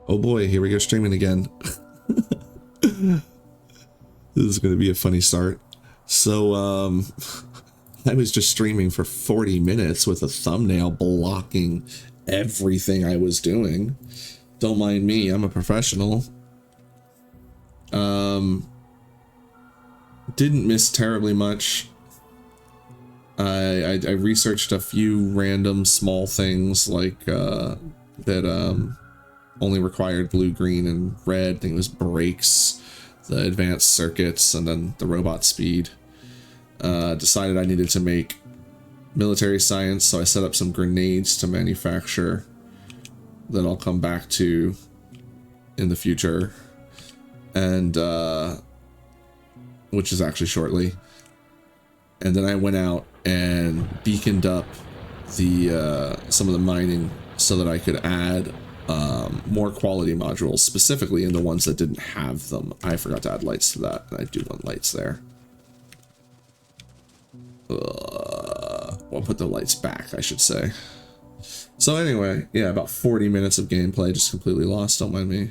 Oh boy, here we go streaming again. This is going to be a funny start. So, I was just streaming for 40 minutes with a thumbnail blocking everything I was doing. Don't mind me, I'm a professional. Didn't miss terribly much. I researched a few random small things like that only required blue, green, and red. I think it was brakes, the advanced circuits, and then the robot speed. Decided I needed to make military science, so I set up some grenades to manufacture that I'll come back to in the future, and which is actually shortly. And then I went out and beaconed up the some of the mining so that I could add more quality modules, specifically in the ones that didn't have them. I forgot to add lights to that, and I do want lights there. Well, put the lights back, I should say. So anyway, yeah, about 40 minutes of gameplay, just completely lost, don't mind me.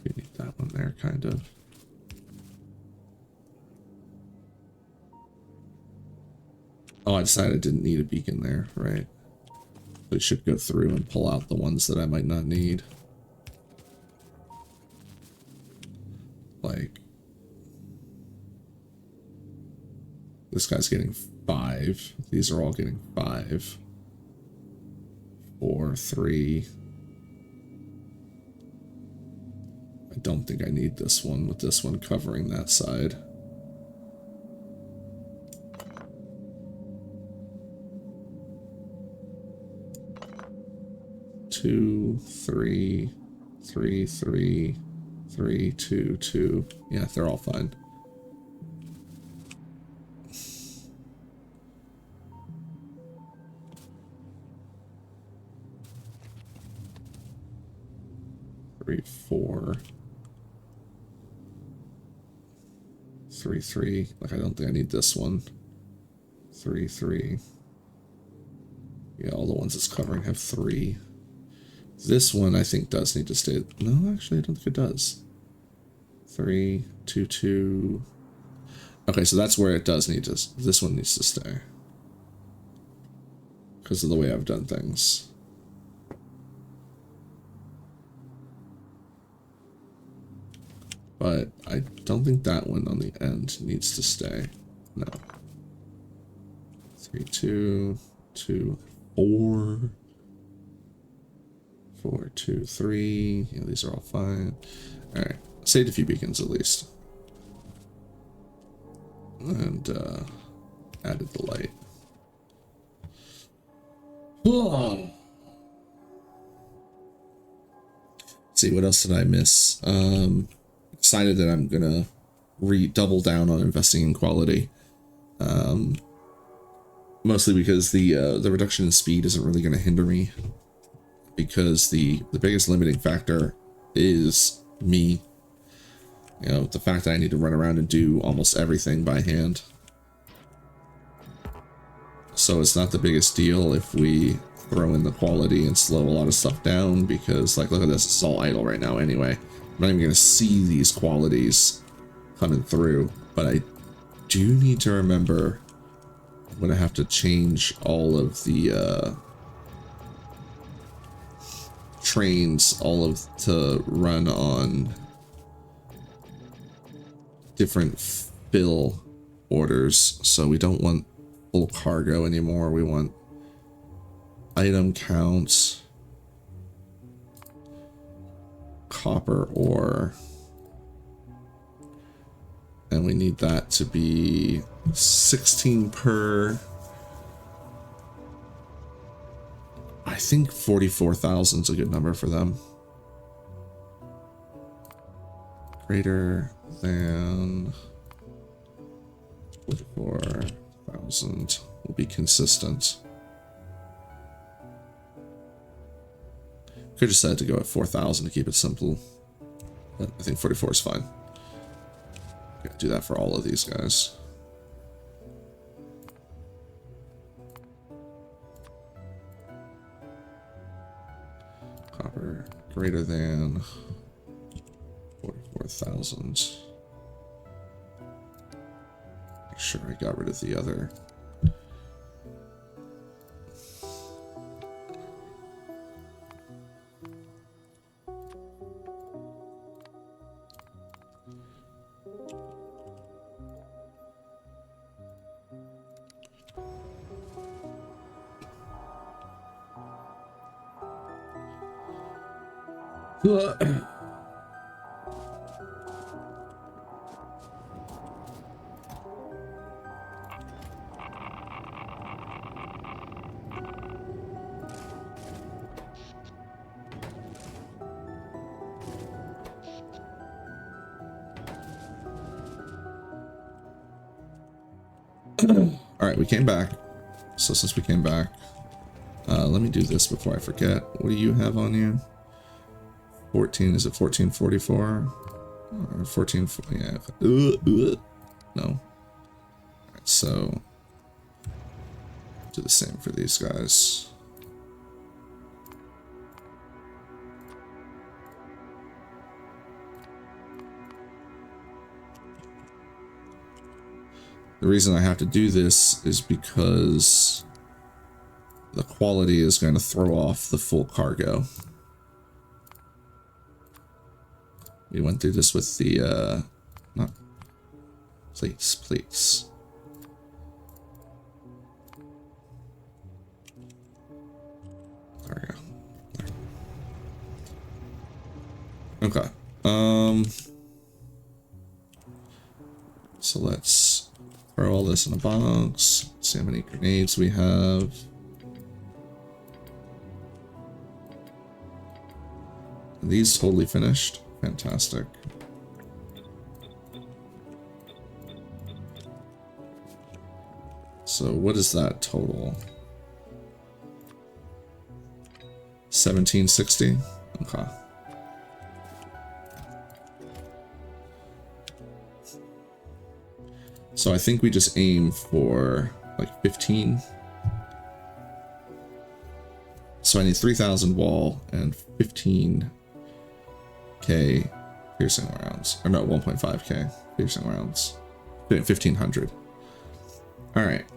We need that one there, kind of. Oh, I decided I didn't need a beacon there, right? We should go through and pull out the ones that I might not need. Like, this guy's getting 5. These are all getting 5. 4, 3. I don't think I need this one with this one covering that side. Two, 3, 3, 3, 3, 2, 2. Yeah, they're all fine. Three, 4, 3, 3. Like, I don't think I need this one. 3, 3. Yeah, all the ones it's covering have 3. This one I think does need to stay. No, actually I don't think it does. 3, 2, 2. Okay, so that's where it does need to. This one needs to stay because of the way I've done things. But I don't think that one on the end needs to stay. No. 3, 2, 2, 4. 4, 2, 3. Yeah, these are all fine. Alright. Saved a few beacons at least. And added the light. Oh. Let's see, what else did I miss? Decided that I'm gonna double down on investing in quality. Mostly because the reduction in speed isn't really gonna hinder me. Because the biggest limiting factor is me. You know, the fact that I need to run around and do almost everything by hand. So it's not the biggest deal if we throw in the quality and slow a lot of stuff down, because, like, look at this, it's all idle right now anyway. I'm not even going to see these qualities coming through, but I do need to remember I'm going to have to change all of the trains to run on different fill orders. So we don't want full cargo anymore. We want item counts, copper ore, and we need that to be 16 per think 44,000 is a good number for them. Greater than 44,000 will be consistent. Could just decide to go at 4,000 to keep it simple, but I think 44 is fine. Gotta do that for all of these guys. Copper greater than 44,000. Make sure I got rid of the other. All right, we came back. So since we came back, let me do this before I forget. What do you have on you? 14, is it 1444? Or 14, yeah. No. All right, so do the same for these guys. The reason I have to do this is because the quality is going to throw off the full cargo. We went through this with the, not plates. There we go. Okay. So let's throw all this in a box. See how many grenades we have. Are these totally finished? Fantastic. So what is that total? 1760? Okay. So I think we just aim for like 15. So I need 3,000 wall and 15k piercing rounds. Or no, 1.5k piercing rounds. 1,500. Alright,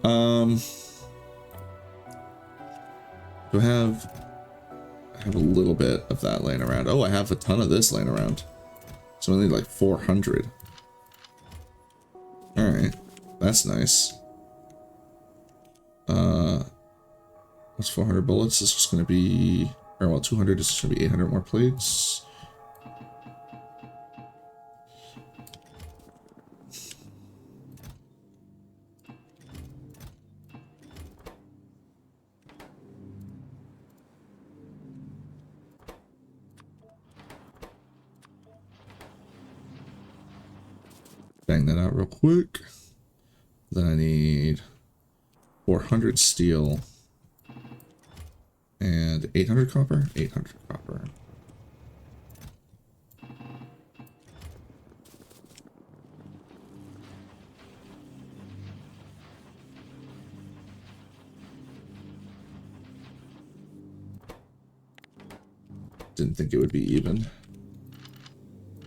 do I have a little bit of that laying around? Oh, I have a ton of this laying around. So I need like 400. Alright, that's nice. What's 400 bullets? This is going to be, or well, 200 is going to be 800 more plates. Bang that out real quick. Then I need 400 steel and 800 copper. 800 copper. Didn't think it would be even,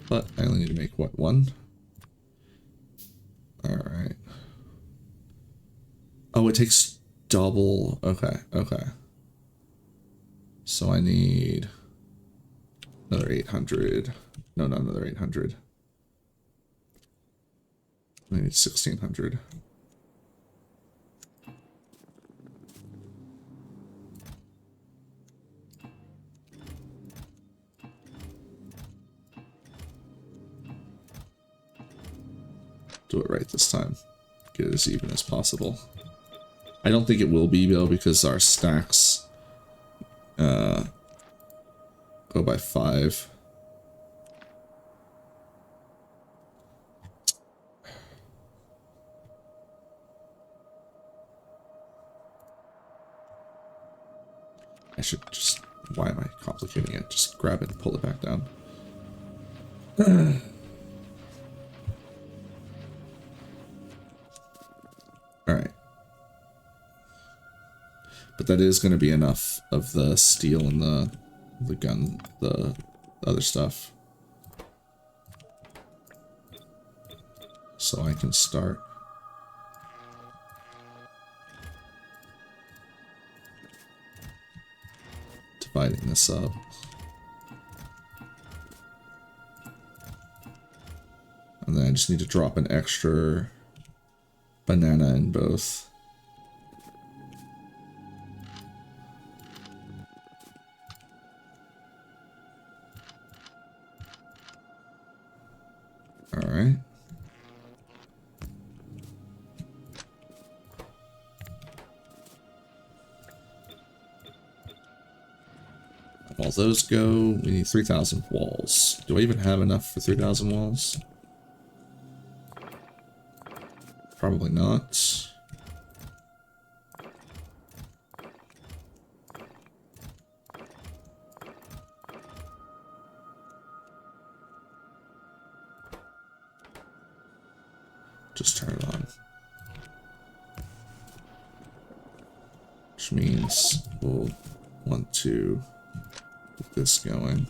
but I only need to make what, one? Alright. Oh, it takes double. Okay, okay. So I need another 800. No, not another 800. I need 1,600. Do it right this time. Get it as even as possible. I don't think it will be though, because our stacks Go by 5. I should just, why am I complicating it? Just grab it and pull it back down. Alright. But that is going to be enough of the steel and the gun, the other stuff. So I can start. Dividing this up. And then I just need to drop an extra banana in both. All right. While those go, we need 3,000 walls. Do I even have enough for 3,000 walls? Probably not. Just turn it on. Which means we'll want to get this going.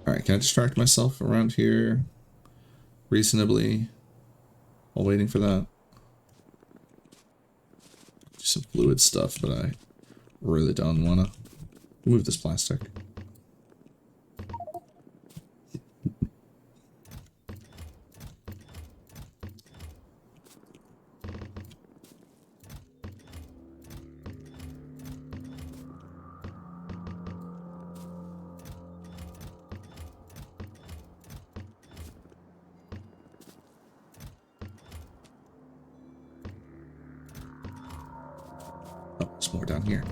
Alright, can I distract myself around here reasonably while waiting for that? Do some fluid stuff, but I really don't want to move this plastic. There's more down here.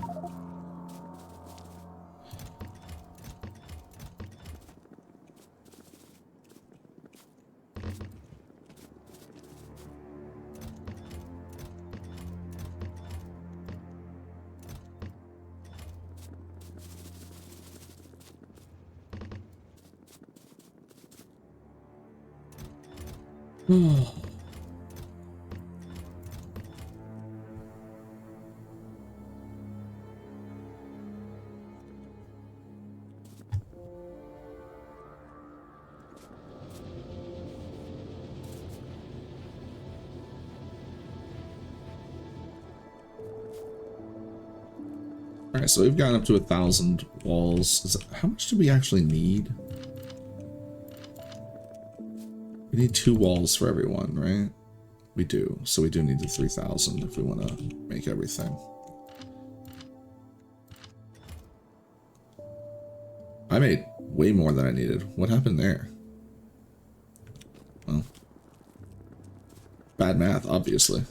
Oh. Alright, so we've gotten up to 1,000 walls. How much do we actually need? We need 2 walls for everyone, right? We do. So we do need the 3,000 if we want to make everything. I made way more than I needed. What happened there? Well, bad math, obviously.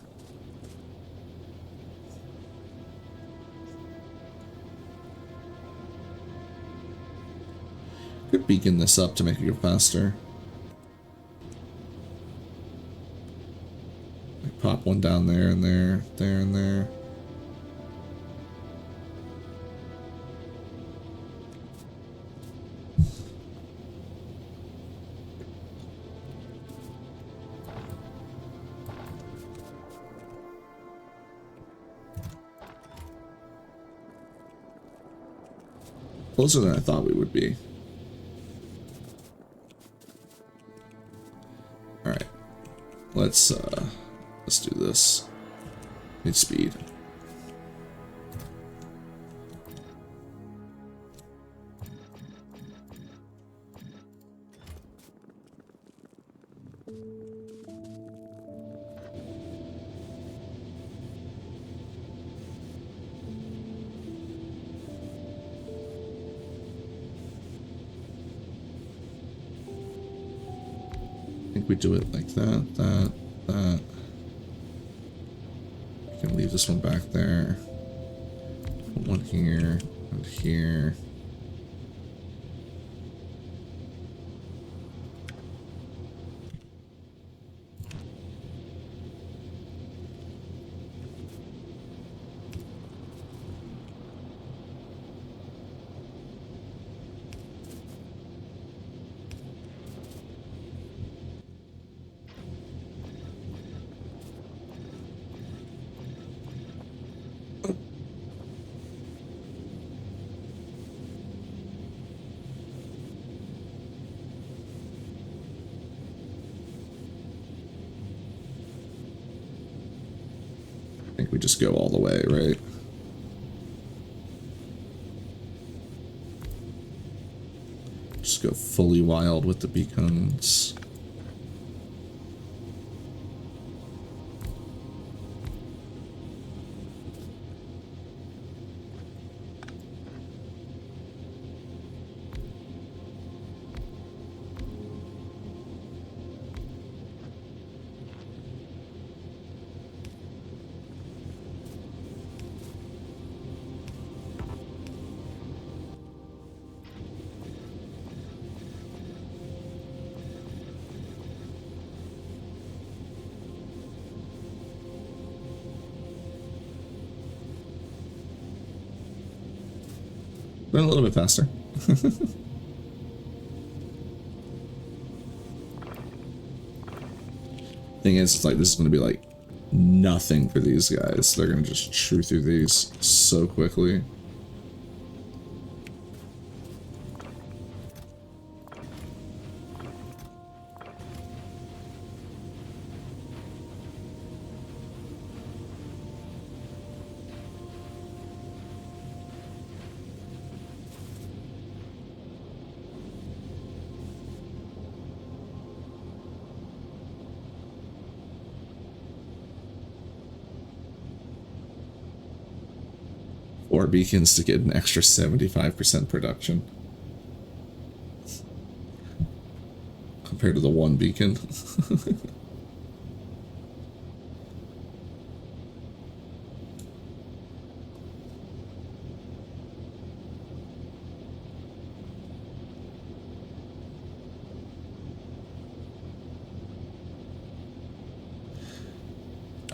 Could beacon this up to make it go faster. Like pop one down there and there, there and there. Closer than I thought we would be. let's do this. Need speed. I think we do it like that, that. We can leave this one back there. Put one here and here. I think we just go all the way, right? Just go fully wild with the beacons. Run a little bit faster. Thing is, it's like this is going to be like nothing for these guys. They're going to just chew through these so quickly. Or beacons to get an extra 75% production. Compared to the one beacon.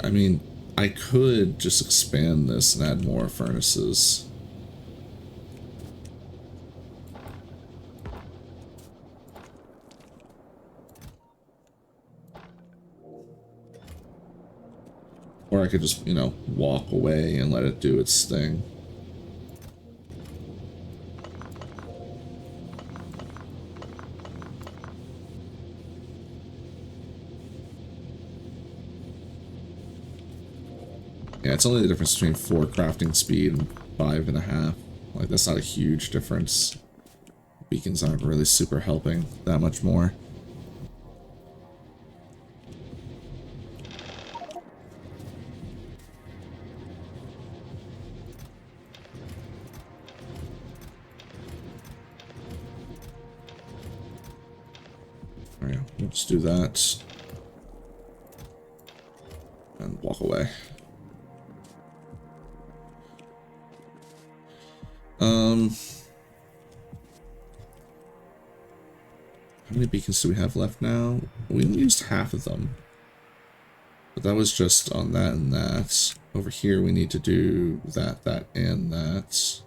I mean, I could just expand this and add more furnaces. Or I could just, you know, walk away and let it do its thing. Yeah, it's only the difference between 4 crafting speed and 5.5. Like, that's not a huge difference. Beacons aren't really super helping that much more. Alright, we'll just do that. And walk away. How many beacons do we have left now? We only used half of them. But that was just on that and that. Over here we need to do that, that, and that. So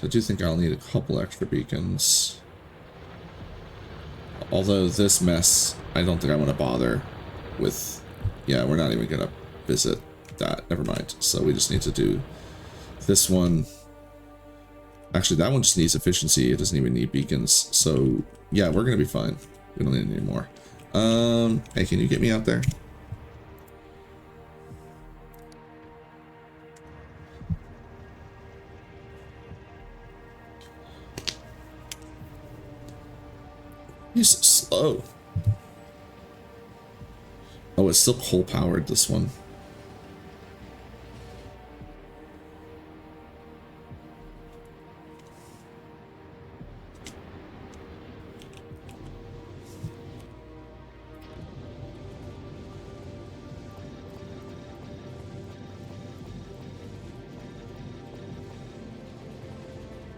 I do think I'll need a couple extra beacons. Although this mess, I don't think I want to bother with... Yeah, we're not even going to visit that. Never mind. So we just need to do this one, Actually, that one just needs efficiency. It doesn't even need beacons. So yeah, we're gonna be fine. We don't need any more. Hey, can you get me out there? You're so slow. Oh, it's still coal powered, this one.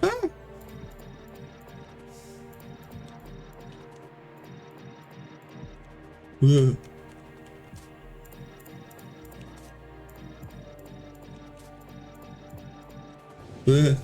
Ah. Ah.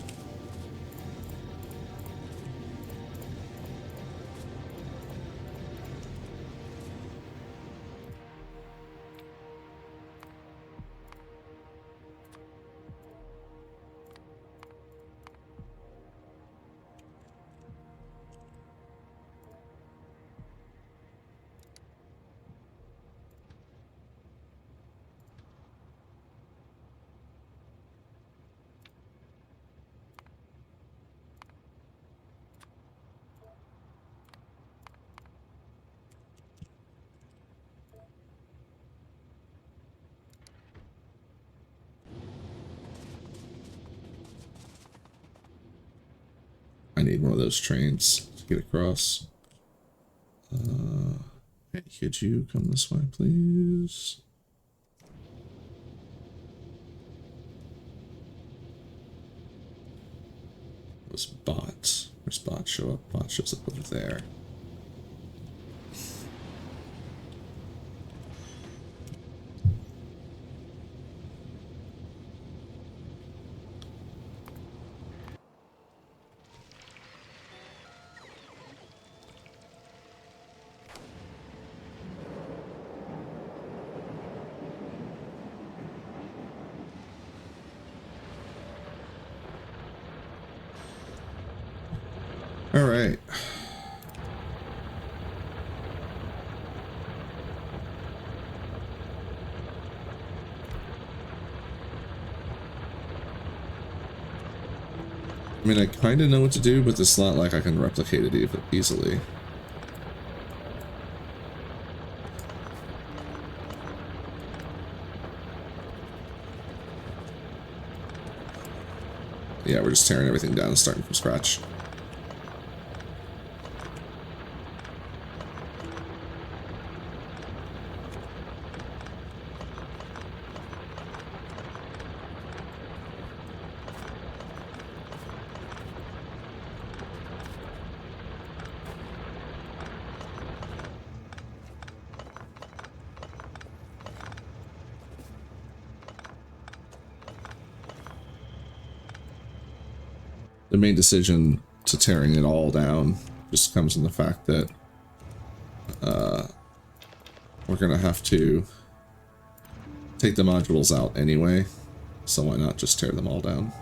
I need one of those trains to get across. Hey, could you come this way, please? What's bot? Where's bot show up? Bot shows up over there. All right. I mean, I kind of know what to do, but it's not like I can replicate it easily. Yeah, we're just tearing everything down and starting from scratch. The main decision to tearing it all down just comes in the fact that we're gonna have to take the modules out anyway, so why not just tear them all down?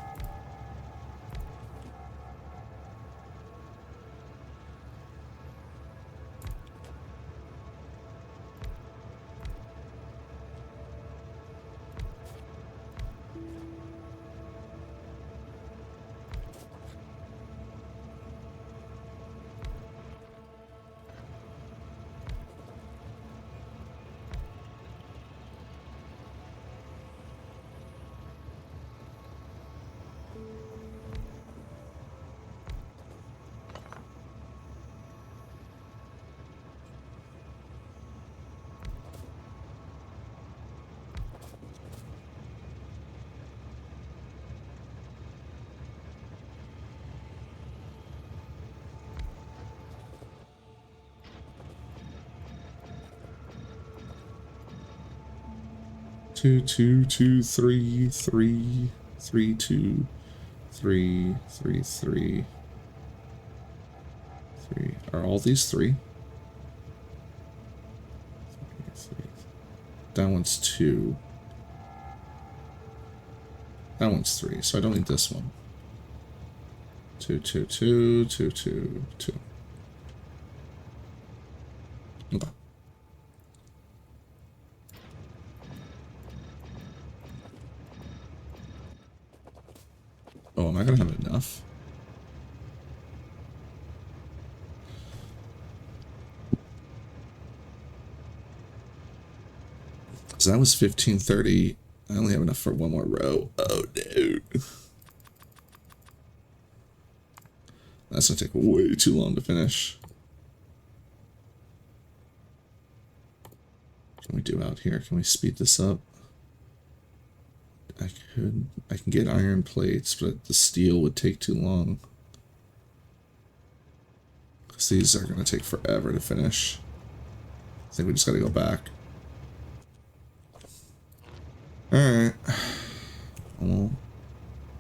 Two, two, two, three, three, three, two, three, three, three, three. Are all these three? Three. That one's two. That one's three, so I don't need this one. 2, 2, 2, 2, 2, 2. Okay. Oh, am I gonna have enough? So that was 1530. I only have enough for one more row. Oh no. That's gonna take way too long to finish. What can we do out here? Can we speed this up? I can get iron plates, but the steel would take too long. Because these are gonna take forever to finish. I think we just gotta go back. Alright. We'll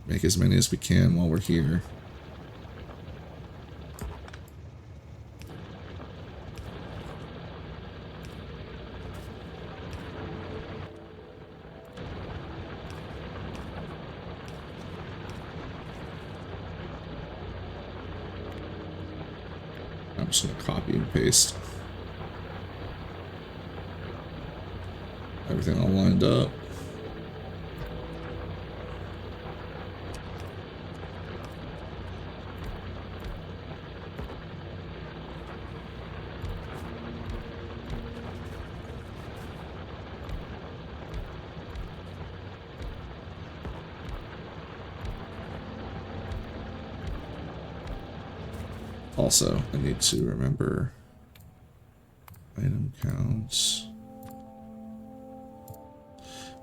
make as many as we can while we're here. I'm just gonna copy and paste. Everything all lined up. Also, I need to remember item counts.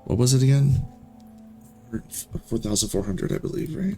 What was it again? 4,400, I believe, right?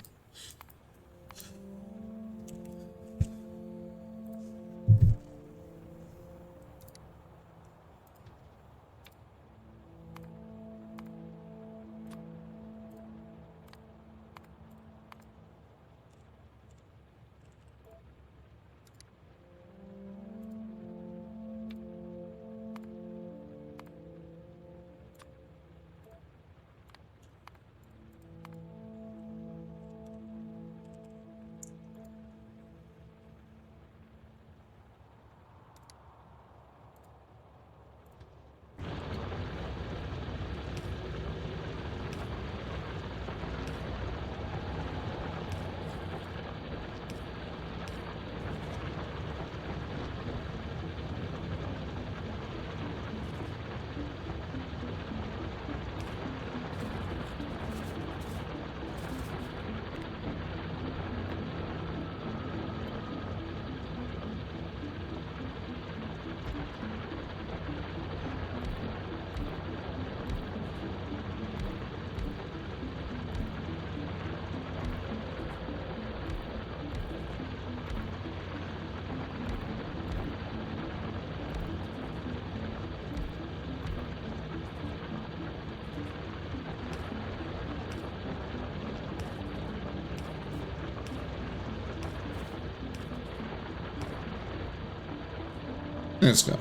Let's go.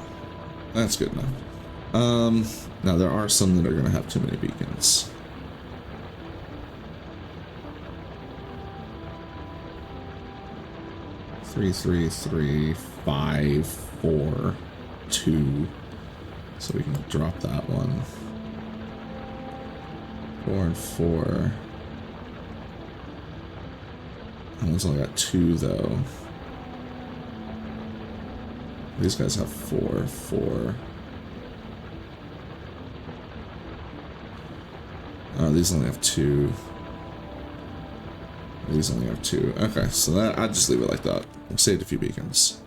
That's good enough. Now there are some that are gonna have too many beacons. Three, 3, 3, 5, 4, 2. So we can drop that one. 4 and 4. That one's only got 2 though. These guys have 4, 4. Oh, these only have 2. These only have 2. Okay, so that I'll just leave it like that. I've saved a few beacons.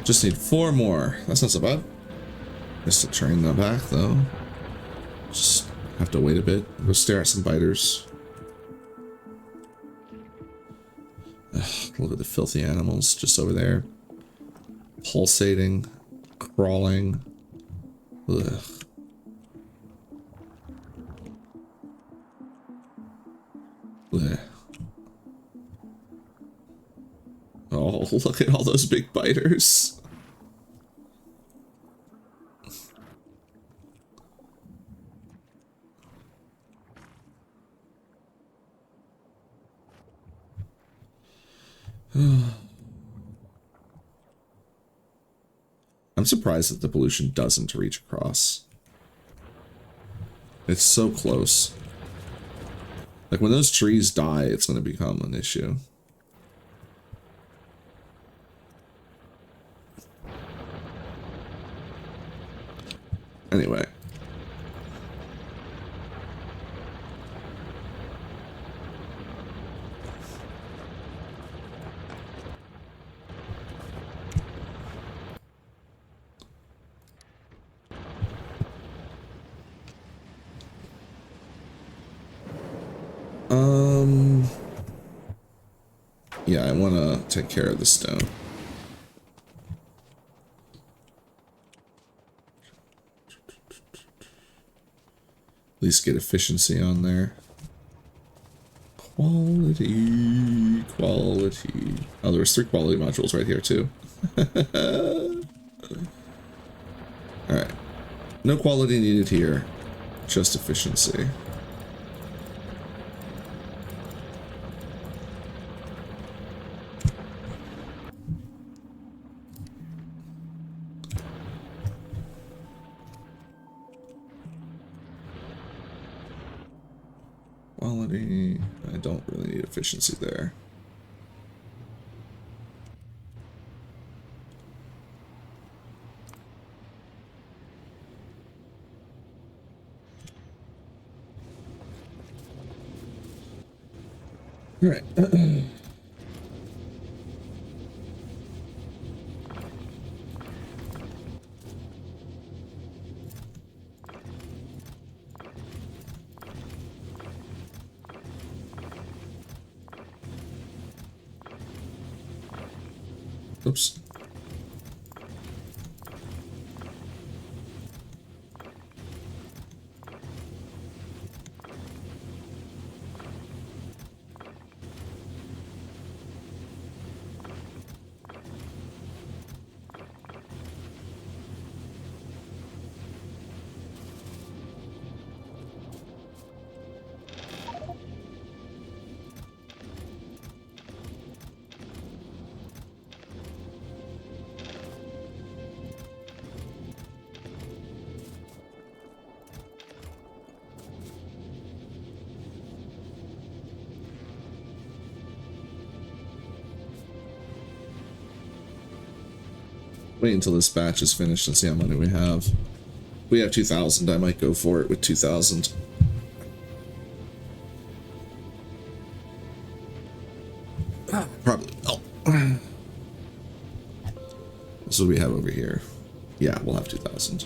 Just need 4 more. That's not so bad. Just to train them back, though. Just have to wait a bit. Go stare at some biters. Ugh, look at the filthy animals just over there. Pulsating. Crawling. Ugh. look at all those big biters. I'm surprised that the pollution doesn't reach across. It's so close. Like, when those trees die, it's going to become an issue. Anyway. Yeah, I want to take care of the stone. At least get efficiency on there. Quality, quality. Oh, there was 3 quality modules right here too. Alright. No quality needed here. Just efficiency. Quality. I don't really need efficiency there. All right. Oops. Wait until this batch is finished and see how many we have. We have 2,000. I might go for it with 2,000. Probably. Oh. This is what we have over here. Yeah, we'll have 2,000.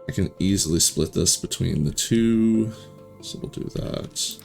I can easily split this between the two, so we'll do that.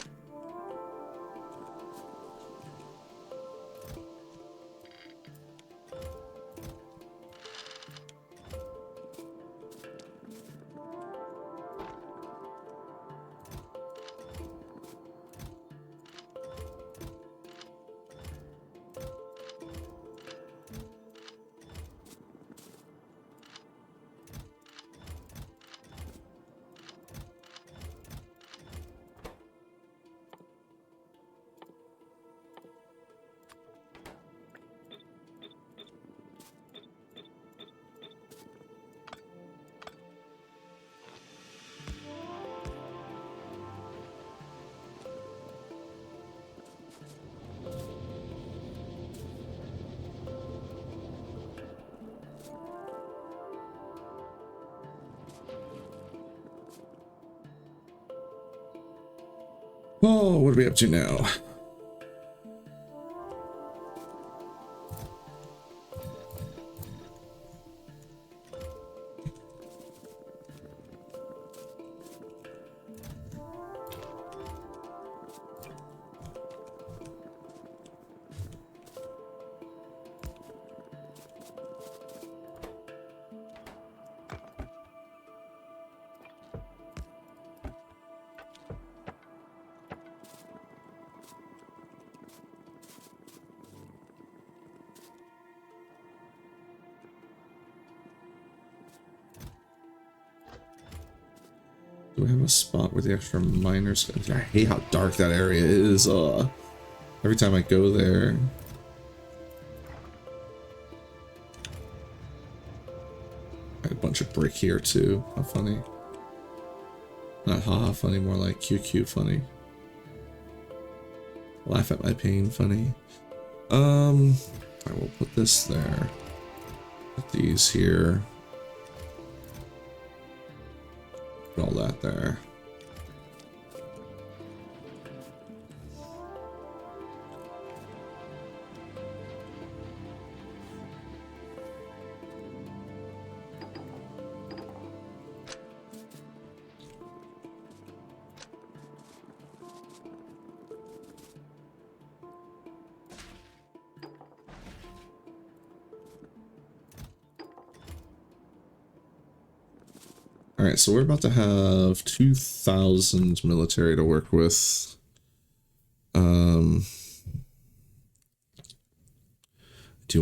Oh, what are we up to now? Do we have a spot where the extra miners go? I hate how dark that area is. Every time I go there. I had a bunch of brick here too. How funny. Not haha funny, more like QQ funny. Laugh at my pain funny. I will put this there. Put these here. Put all that there. Alright, so we're about to have 2,000 military to work with. Do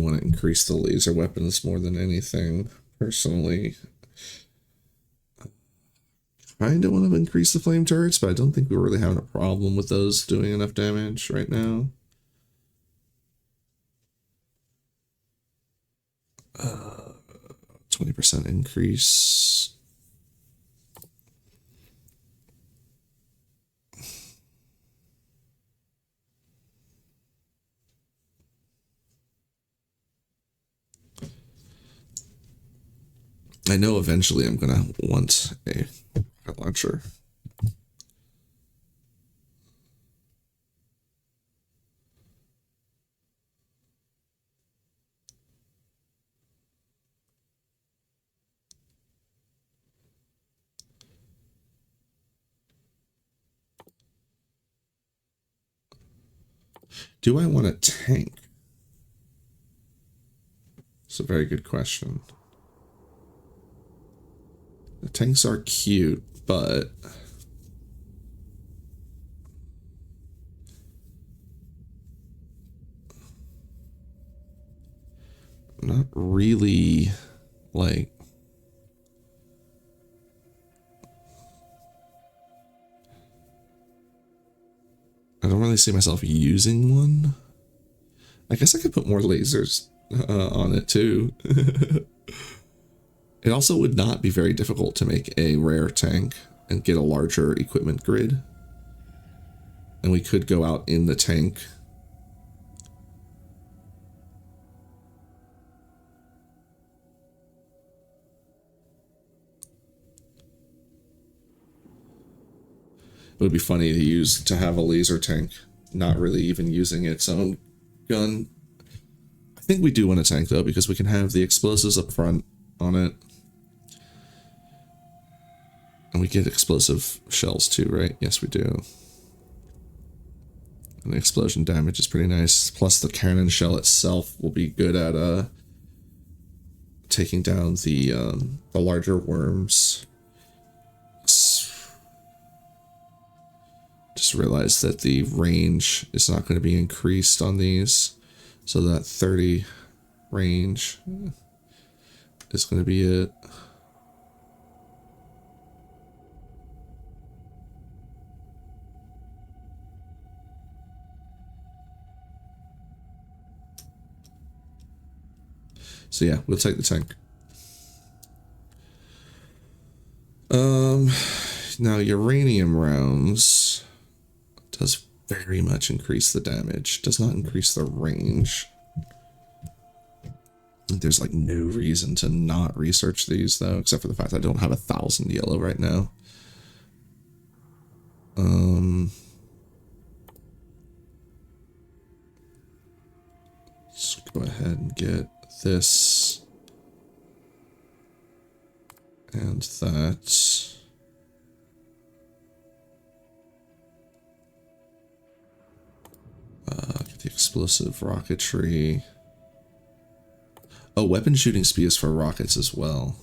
want to increase the laser weapons more than anything, personally. Kinda want to increase the flame turrets, but I don't think we're really having a problem with those doing enough damage right now. 20% increase. I know eventually I'm gonna want a rocket launcher. Do I want a tank? It's a very good question. The tanks are cute, but not really, like, I don't really see myself using one. I guess I could put more lasers on it too. It also would not be very difficult to make a rare tank and get a larger equipment grid. And we could go out in the tank. It would be funny to have a laser tank, not really even using its own gun. I think we do want a tank though, because we can have the explosives up front on it. And we get explosive shells too, right? Yes, we do. And the explosion damage is pretty nice. Plus the cannon shell itself will be good at taking down the larger worms. Just realized that the range is not going to be increased on these. So that 30 range is going to be it. So yeah, we'll take the tank. Now uranium rounds does very much increase the damage, does not increase the range. There's like no reason to not research these though, except for the fact I don't have 1,000 yellow right now. Let's go ahead and get this and that. Get the explosive rocketry. Oh, weapon shooting speed is for rockets as well.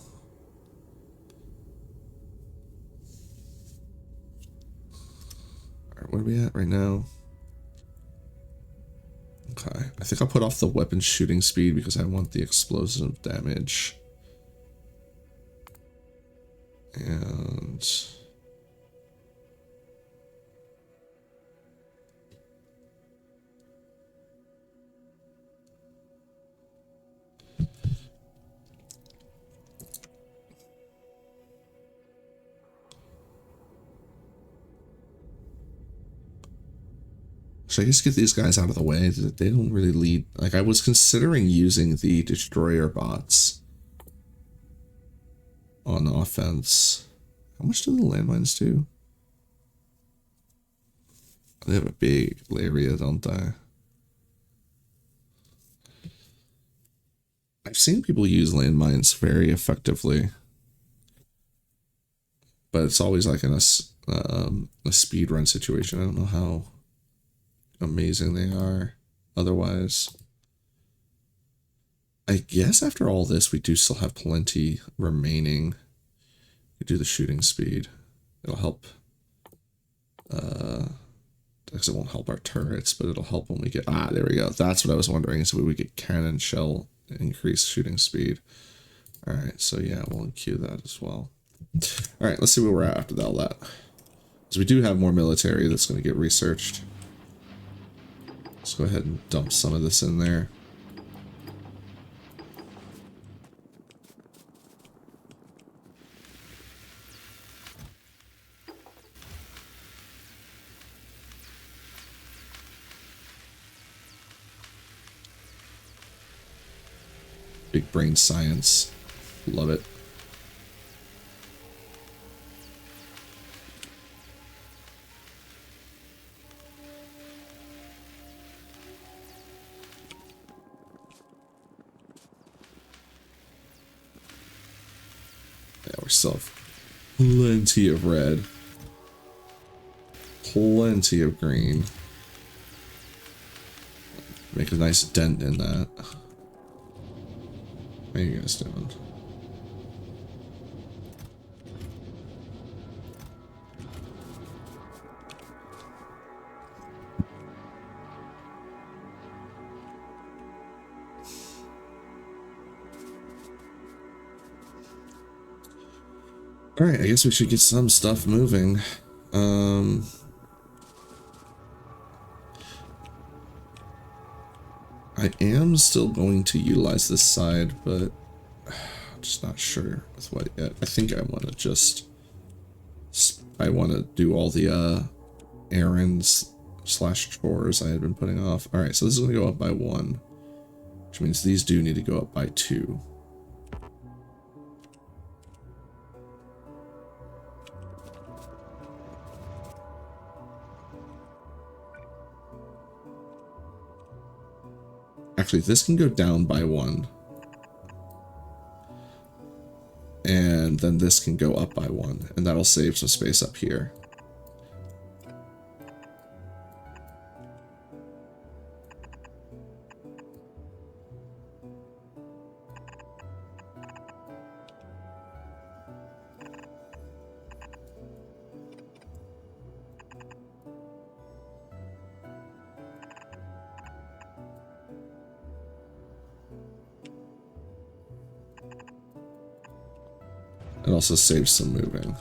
Alright, where are we at right now? Okay, I think I'll put off the weapon shooting speed because I want the explosive damage. And Should I just get these guys out of the way? They don't really lead. Like, I was considering using the destroyer bots on offense. How much do the landmines do? They have a big area, don't they? I've seen people use landmines very effectively, but it's always like in a speed run situation. I don't know how amazing they are otherwise. I guess after all this, we do still have plenty remaining. We do the shooting speed. It'll help. Because it won't help our turrets, but it'll help when we get... Ah, there we go. That's what I was wondering. So we get cannon shell increase shooting speed. All right, so yeah, we'll queue that as well. All right, let's see where we're at after all that. Because we do have more military that's going to get researched. Let's go ahead and dump some of this in there. Big brain science. Love it. Yeah, we're still have plenty of red. Plenty of green. Make a nice dent in that. What are you guys doing? Alright, I guess we should get some stuff moving. I am still going to utilize this side, but I'm just not sure with what yet. I think I want to just... I want to do all the errands slash chores I had been putting off. Alright, so this is going to go up by 1, which means these do need to go up by 2. Actually, this can go down by 1. And then this can go up by 1, and that'll save some space up here. It also saves some moving.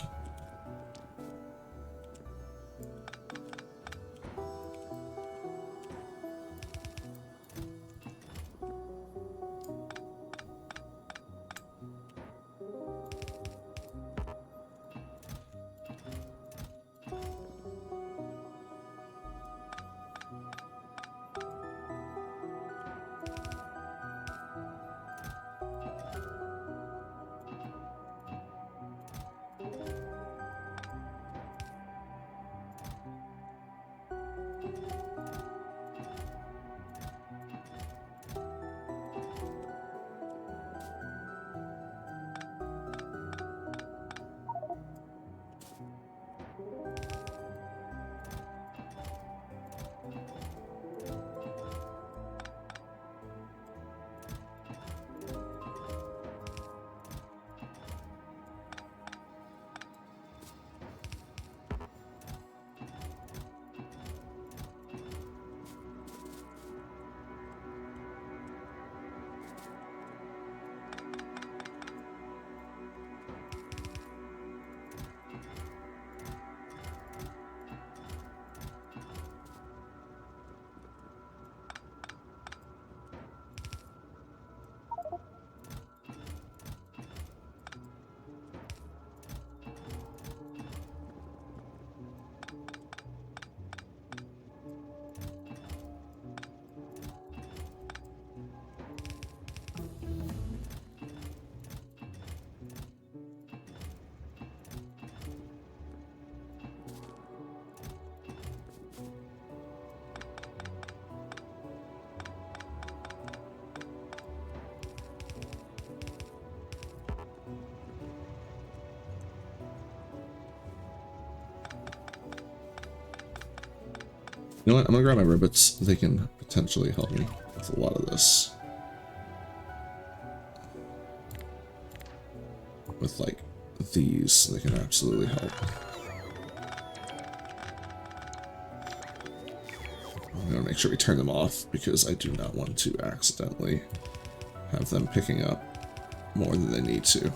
You know what? I'm gonna grab my ribbits. They can potentially help me with a lot of this. With like these, they can absolutely help. I'm gonna make sure we turn them off because I do not want to accidentally have them picking up more than they need to.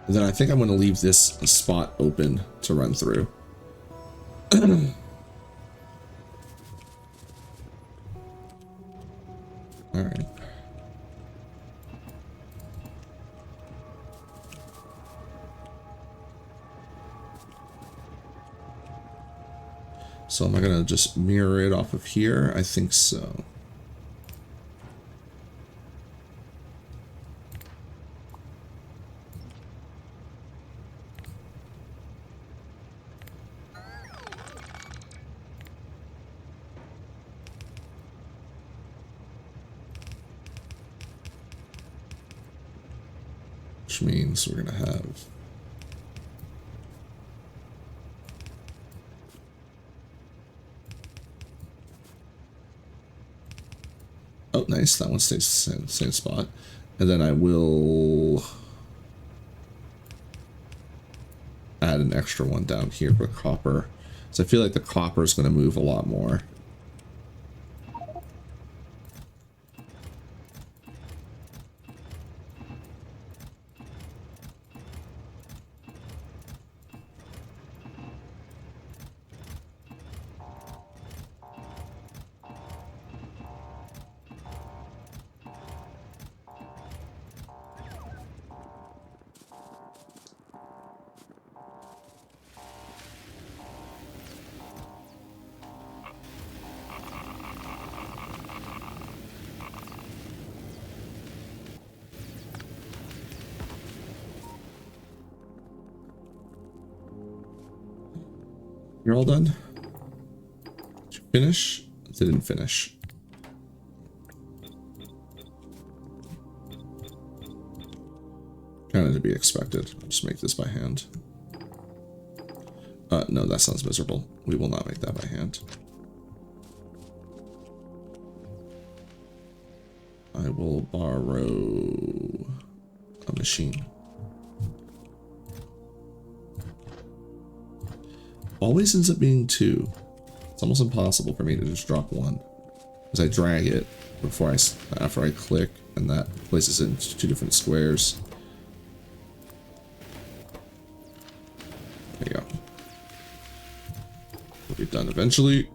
And then I think I'm going to leave this spot open to run through. All right. So am I going to just mirror it off of here? I think so. Which means we're going to have oh, nice. That one stays the same spot. And then I will add an extra one down here for copper. So I feel like the copper is going to move a lot more. You're all done? Did you finish? Didn't finish. Kind of to be expected. I'll just make this by hand. No, that sounds miserable. We will not make that by hand. I will borrow a machine. Always ends up being two. It's almost impossible for me to just drop one, because I drag it before after I click, and that places it into two different squares. There you go. We'll be done eventually.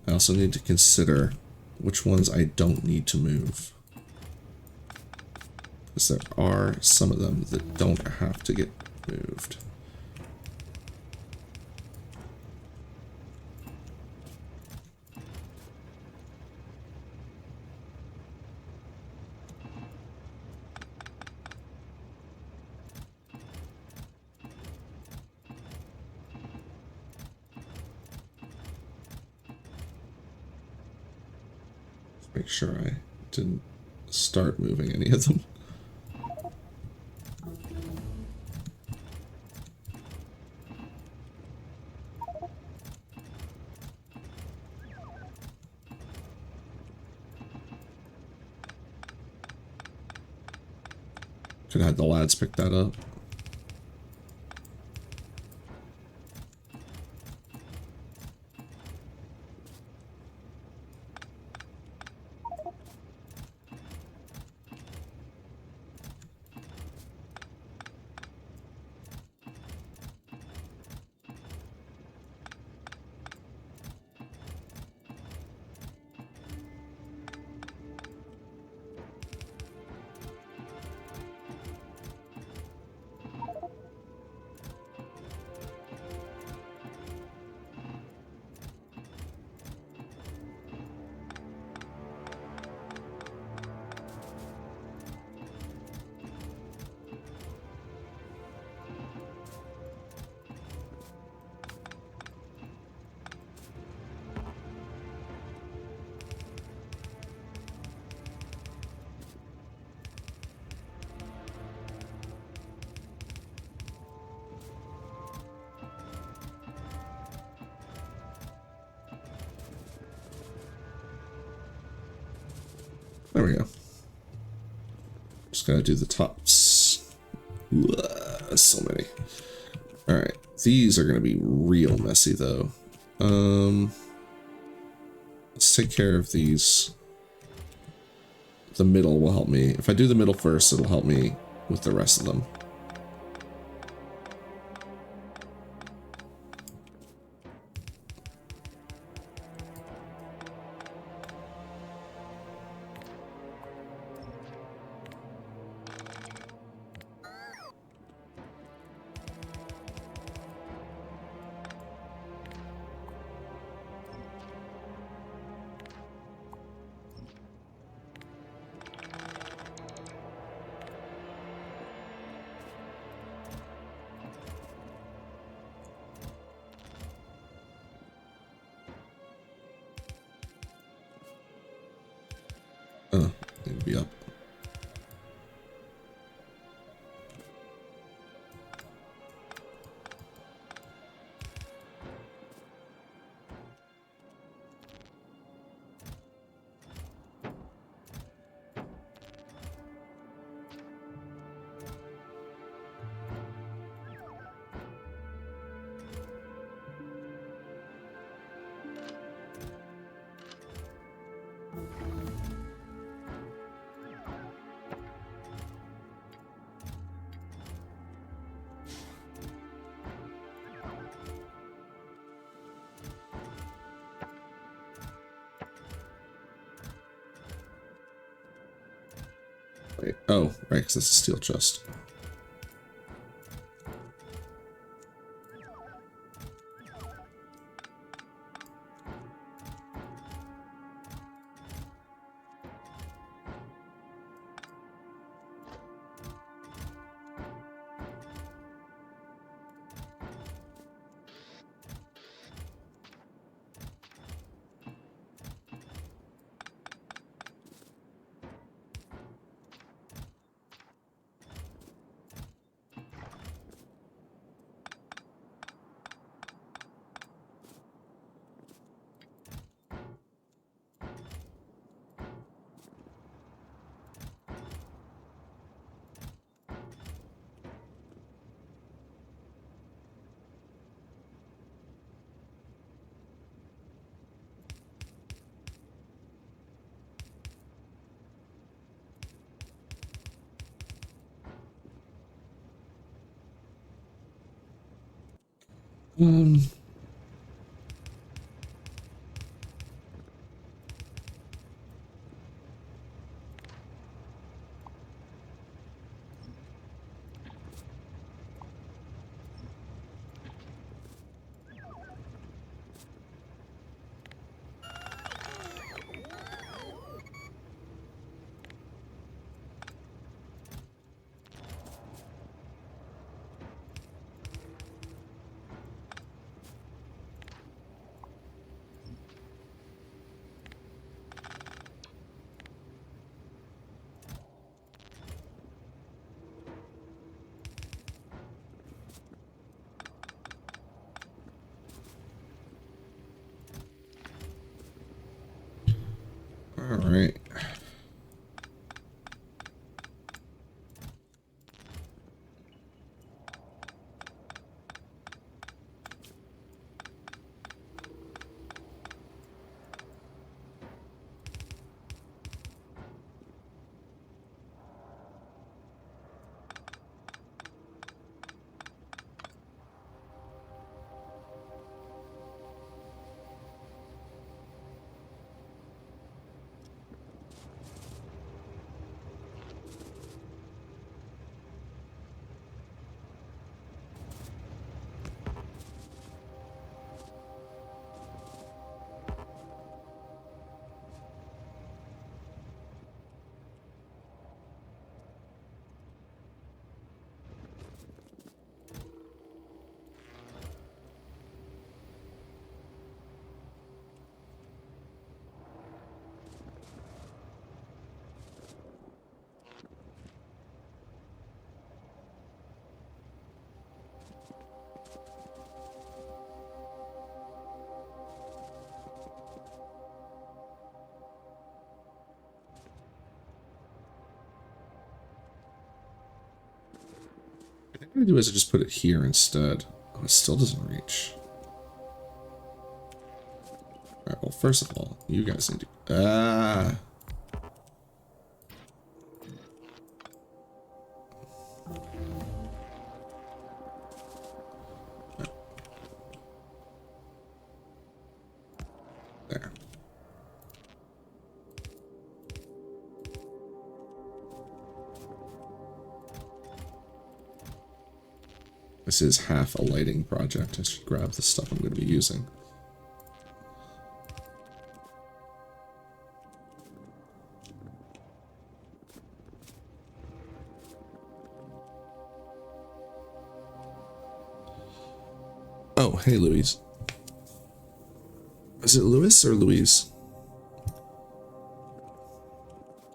I also need to consider which ones I don't need to move, because there are some of them that don't have to get moved. Make sure I didn't start moving any of them. Could have had the lads pick that up. There we go. Just gotta do the tops. Ugh, so many. Alright, these are gonna be real messy though. Let's take care of these. The middle will help me. If I do the middle first, it'll help me with the rest of them. Oh, need to be up. Wait, oh, right, because it's a steel chest. Um, all right. I'm gonna do is I just put it here instead. Oh, it still doesn't reach. Alright, well, first of all, you guys need to... Ah! There. This is half a lighting project. I should grab the stuff I'm going to be using. Oh, hey, Louise. Is it Louis or Louise?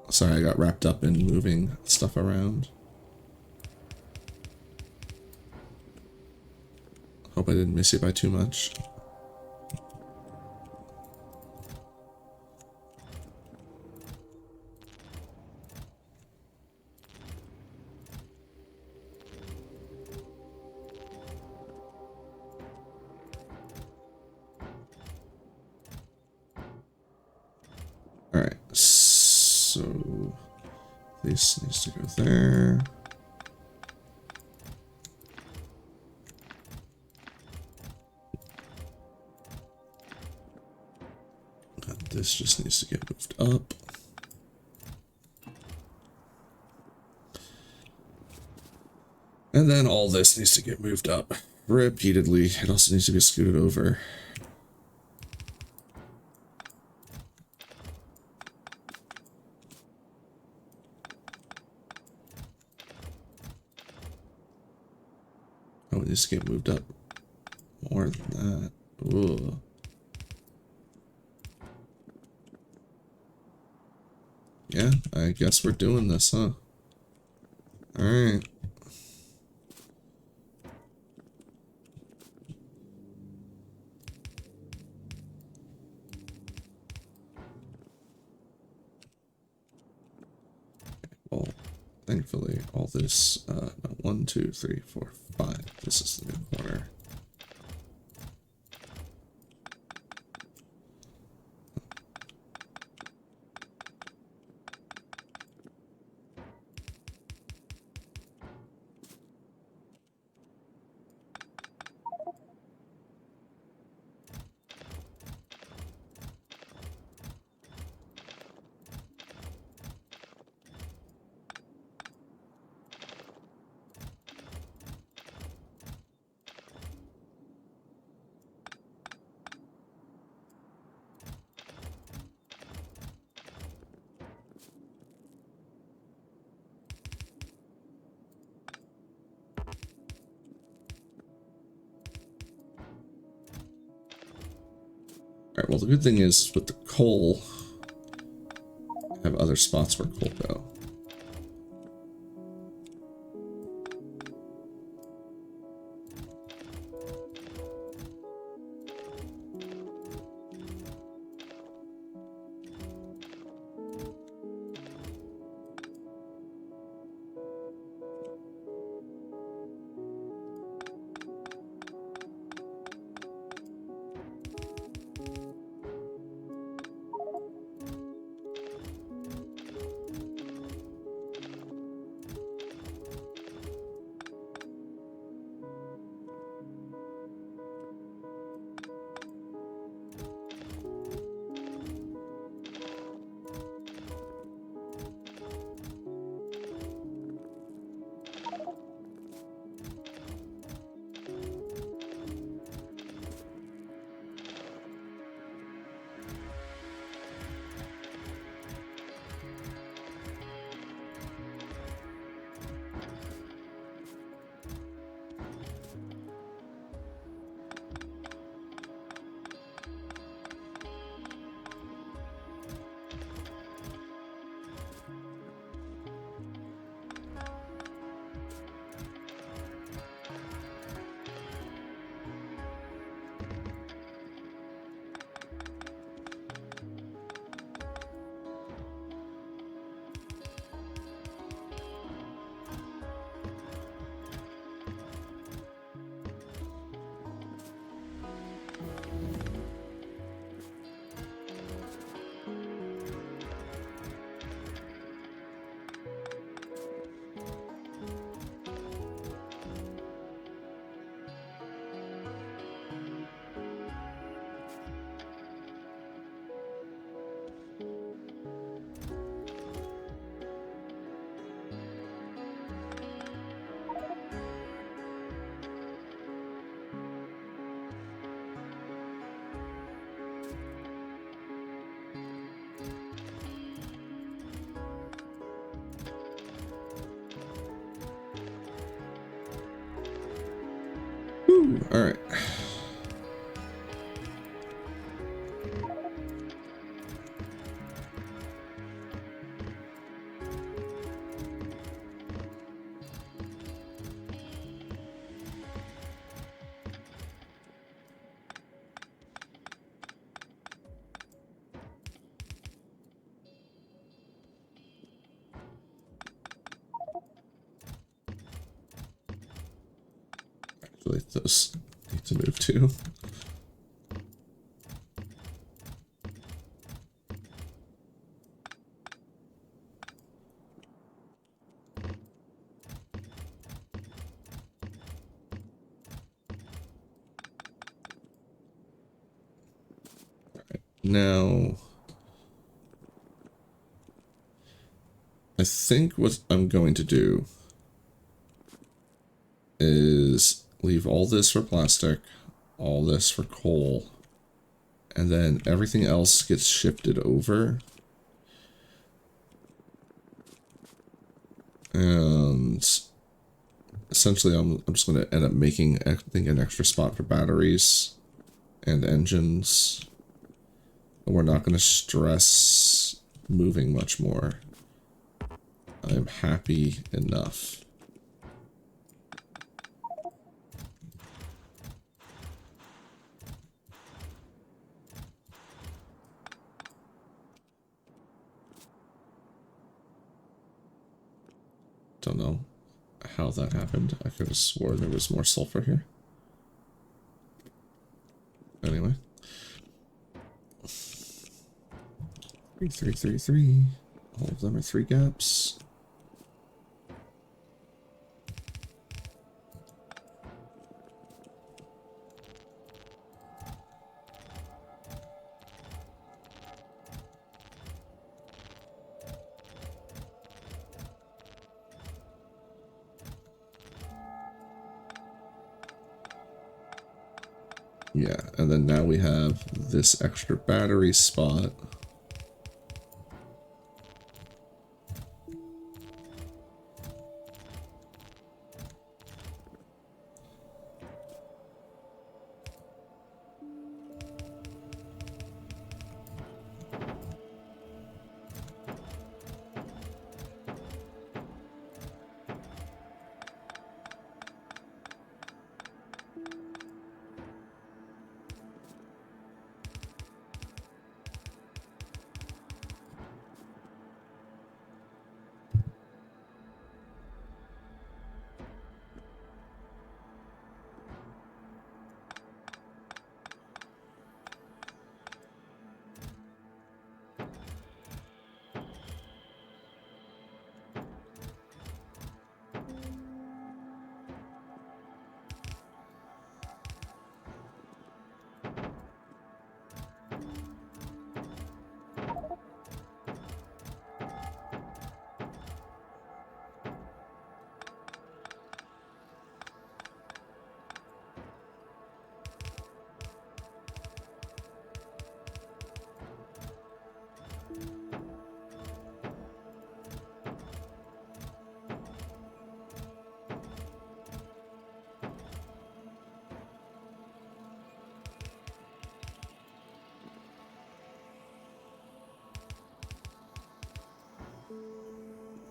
Sorry, I got wrapped up in moving stuff around. Hope I didn't miss you by too much. Alright, so this needs to go there. This just needs to get moved up. And then all this needs to get moved up repeatedly. It also needs to be scooted over. Oh, it needs to get moved up more than that. Ooh. Yeah, I guess we're doing this, huh? Alright. Well, thankfully, all this, no, 1, 2, 3, 4, 5. This is the new corner. Alright, well, the good thing is with the coal, I have other spots where coal go. All right. Actually, those need to move too. Now, I think what I'm going to do is leave all this for plastic, all this for coal, and then everything else gets shifted over. And essentially, I'm just going to end up making, I think, an extra spot for batteries and engines. We're not going to stress moving much more. I'm happy enough. Don't know how that happened. I could have swore there was more sulfur here. Anyway. 3, 3, 3, 3. All of them are 3 gaps. Yeah, and then now we have this extra battery spot.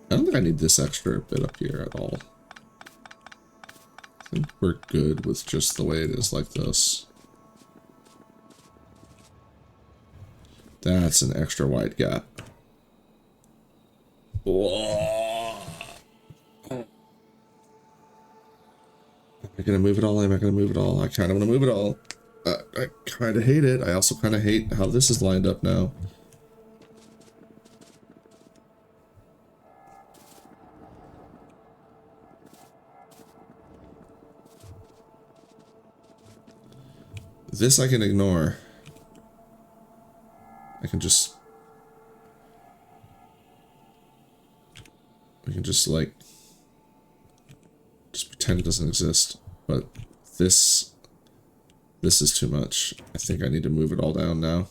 I don't think I need this extra bit up here at all. I think we're good with just the way it is like this. That's an extra wide gap. Whoa. Am I gonna move it all? Am I gonna move it all? I kind of want to move it all. I kind of hate it. I also kind of hate how this is lined up now. This I can ignore. I can just... We can just, like... Just pretend it doesn't exist. But this... This is too much. I think I need to move it all down now.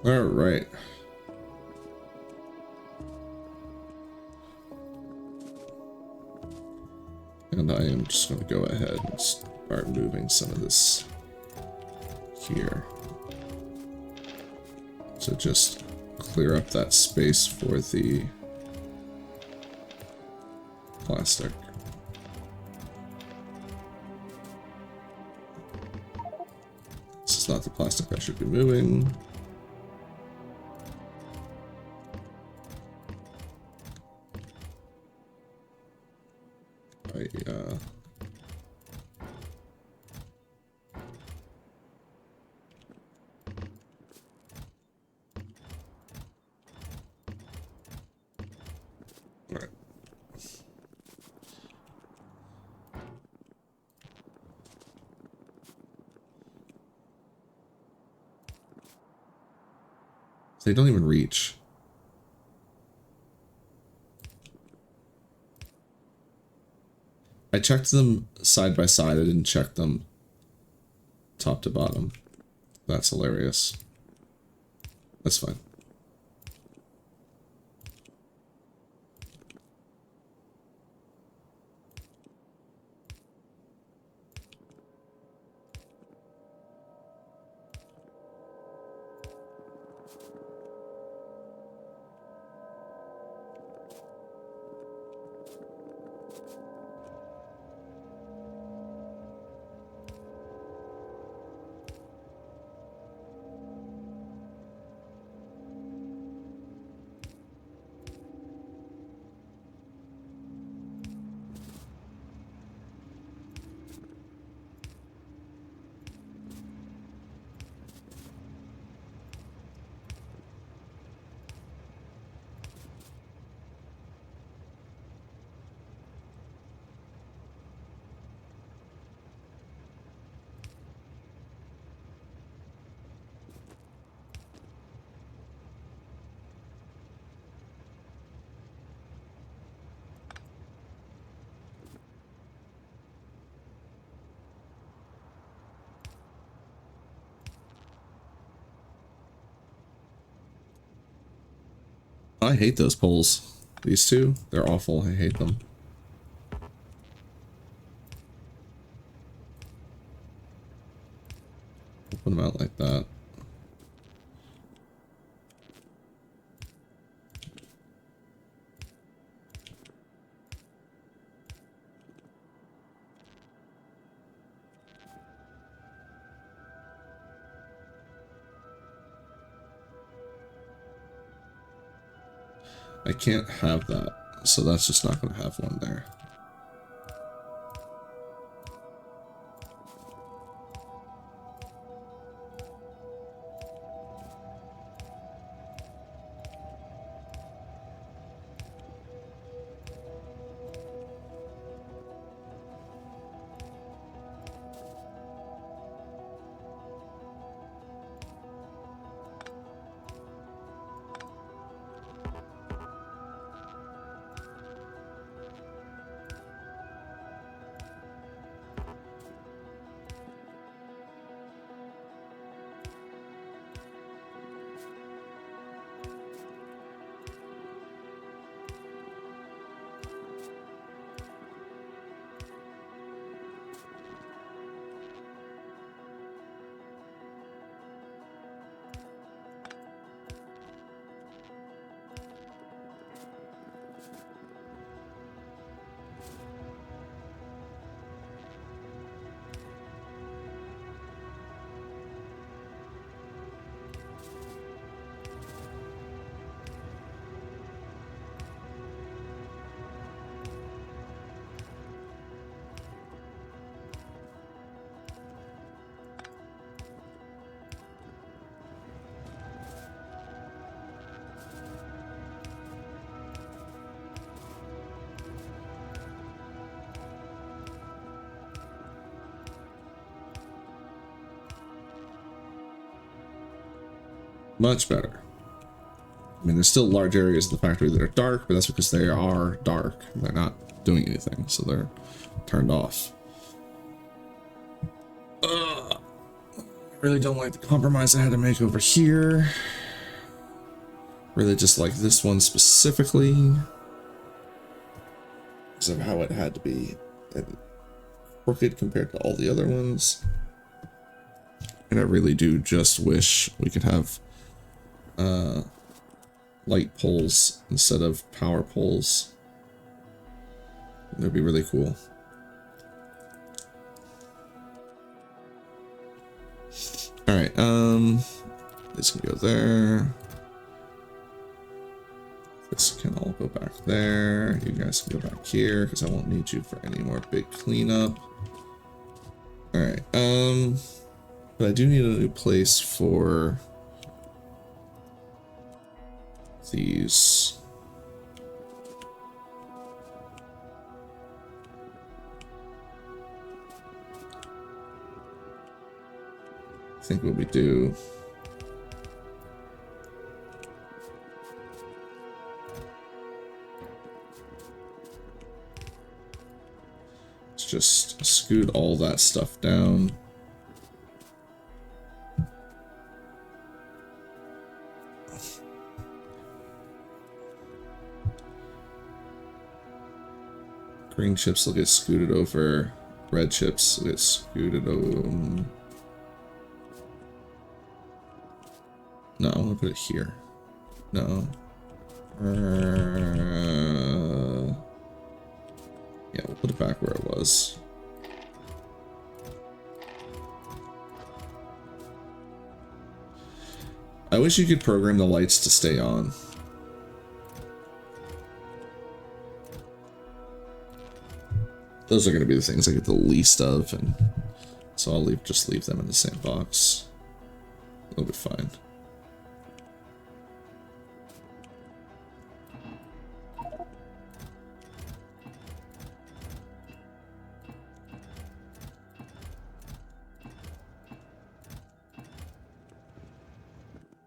All right. And I am just going to go ahead and start moving some of this here. So just clear up that space for the plastic. This is not the plastic I should be moving. They don't even reach. I checked them side by side. I didn't check them top to bottom. That's hilarious. That's fine. I hate those poles. These two, they're awful. I hate them. Open them out like that. I can't have that, so that's just not going to have one there. Much better. I mean, there's still large areas of the factory that are dark, but that's because they are dark. They're not doing anything, so they're turned off. I really don't like the compromise I had to make over here. Really just like this one specifically, because of how it had to be crooked compared to all the other ones. And I really do just wish we could have light poles instead of power poles. That'd be really cool. All right, this can go there. This can all go back there. You guys can go back here because I won't need you for any more big cleanup. All right, but I do need a new place for these. I think what we do is just scoot all that stuff down. Green chips will get scooted over. Red chips will get scooted over. No, I'm gonna put it here. No. Yeah, we'll put it back where it was. I wish you could program the lights to stay on. Those are going to be the things I get the least of, and so I'll just leave them in the same box. It'll be fine.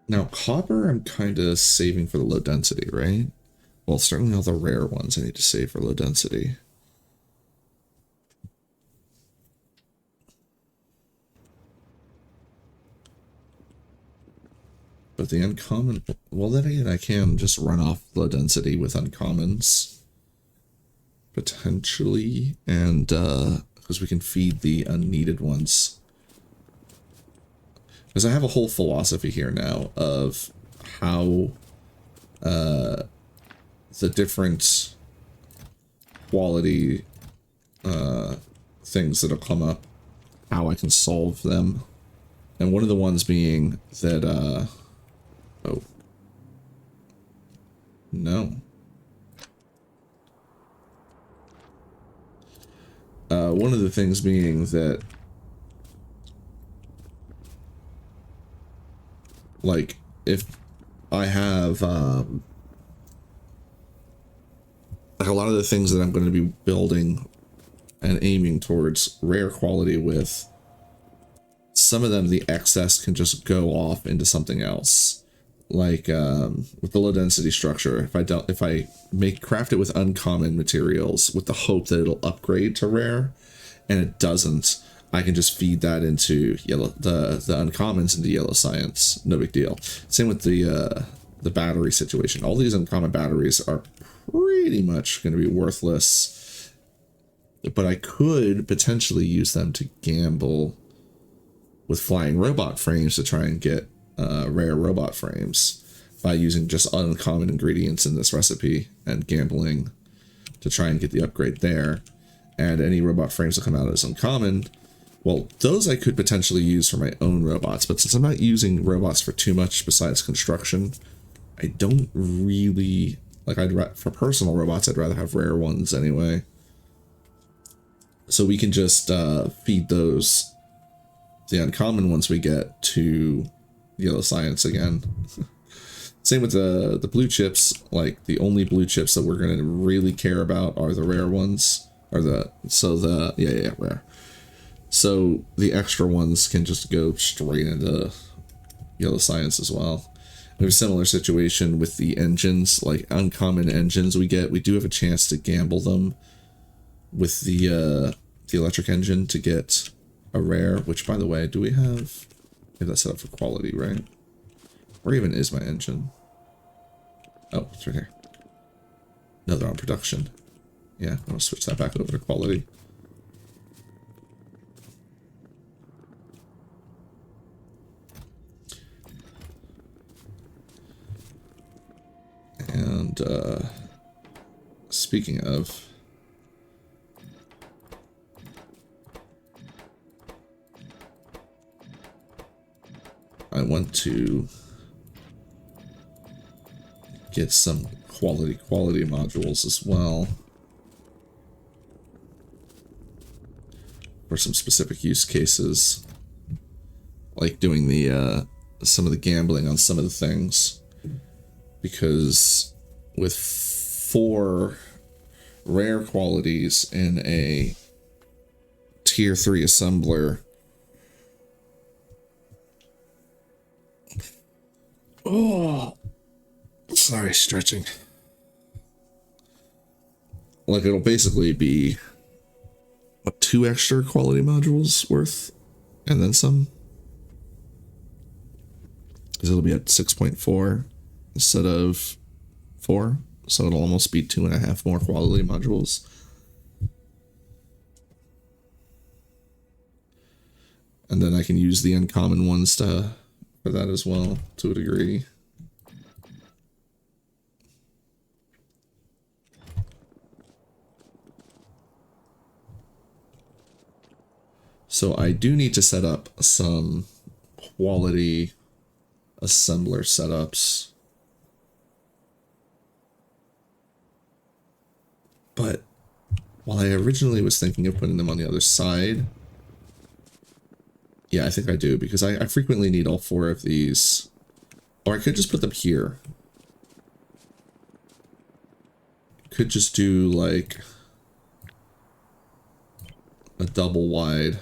Now, copper I'm kind of saving for the low density, right? Well, certainly all the rare ones I need to save for low density. But the uncommon, well then again, I can just run off low density with uncommons. Potentially, and because we can feed the unneeded ones. Because I have a whole philosophy here now of how the different quality things that'll come up, how I can solve them. And one of the ones being that, oh, no, One of the things being that, like, if I have, like a lot of the things that I'm going to be building and aiming towards rare quality with, some of them, the excess can just go off into something else. Like, with the low density structure, if I craft it with uncommon materials with the hope that it'll upgrade to rare, and it doesn't, I can just feed that into the uncommons into yellow science. No big deal. Same with the battery situation. All these uncommon batteries are pretty much going to be worthless, but I could potentially use them to gamble with flying robot frames to try and get rare robot frames by using just uncommon ingredients in this recipe and gambling to try and get the upgrade there. And any robot frames that come out as uncommon, well, those I could potentially use for my own robots, but since I'm not using robots for too much besides construction, I don't really, like, for personal robots, I'd rather have rare ones anyway. So we can just feed those, the uncommon ones we get, to yellow science again. Same with the blue chips. Like, the only blue chips that we're going to really care about are the rare ones. Or rare. So the extra ones can just go straight into yellow science as well. We have a similar situation with the engines, like uncommon engines we get. We do have a chance to gamble them with the electric engine to get a rare, which, by the way, do we have that set up for quality, right? Where even is my engine? Oh, it's right here. No, they're on production. Yeah, I'll switch that back over to quality. And speaking of, I want to get some quality modules as well for some specific use cases, like doing the some of the gambling on some of the things, because with 4 rare qualities in a tier 3 assembler, oh, sorry, stretching. Like, it'll basically be, what, 2 extra quality modules worth, and then some. Because it'll be at 6.4 instead of 4, so it'll almost be 2.5 more quality modules. And then I can use the uncommon ones for that as well, to a degree. So I do need to set up some quality assembler setups. But while I originally was thinking of putting them on the other side, yeah, I think I do, because I frequently need all 4 of these. Or I could just put them here. Could just do, like, a double wide.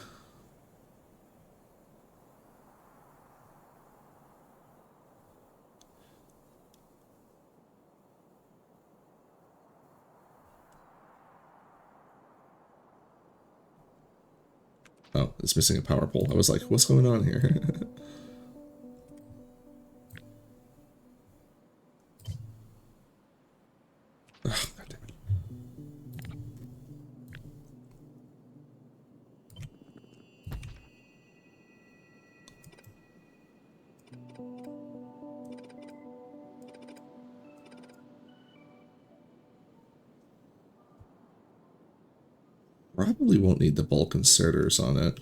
Oh, it's missing a power pole. I was like, what's going on here? Oh, God damn it. Probably won't need the bulk inserters on it.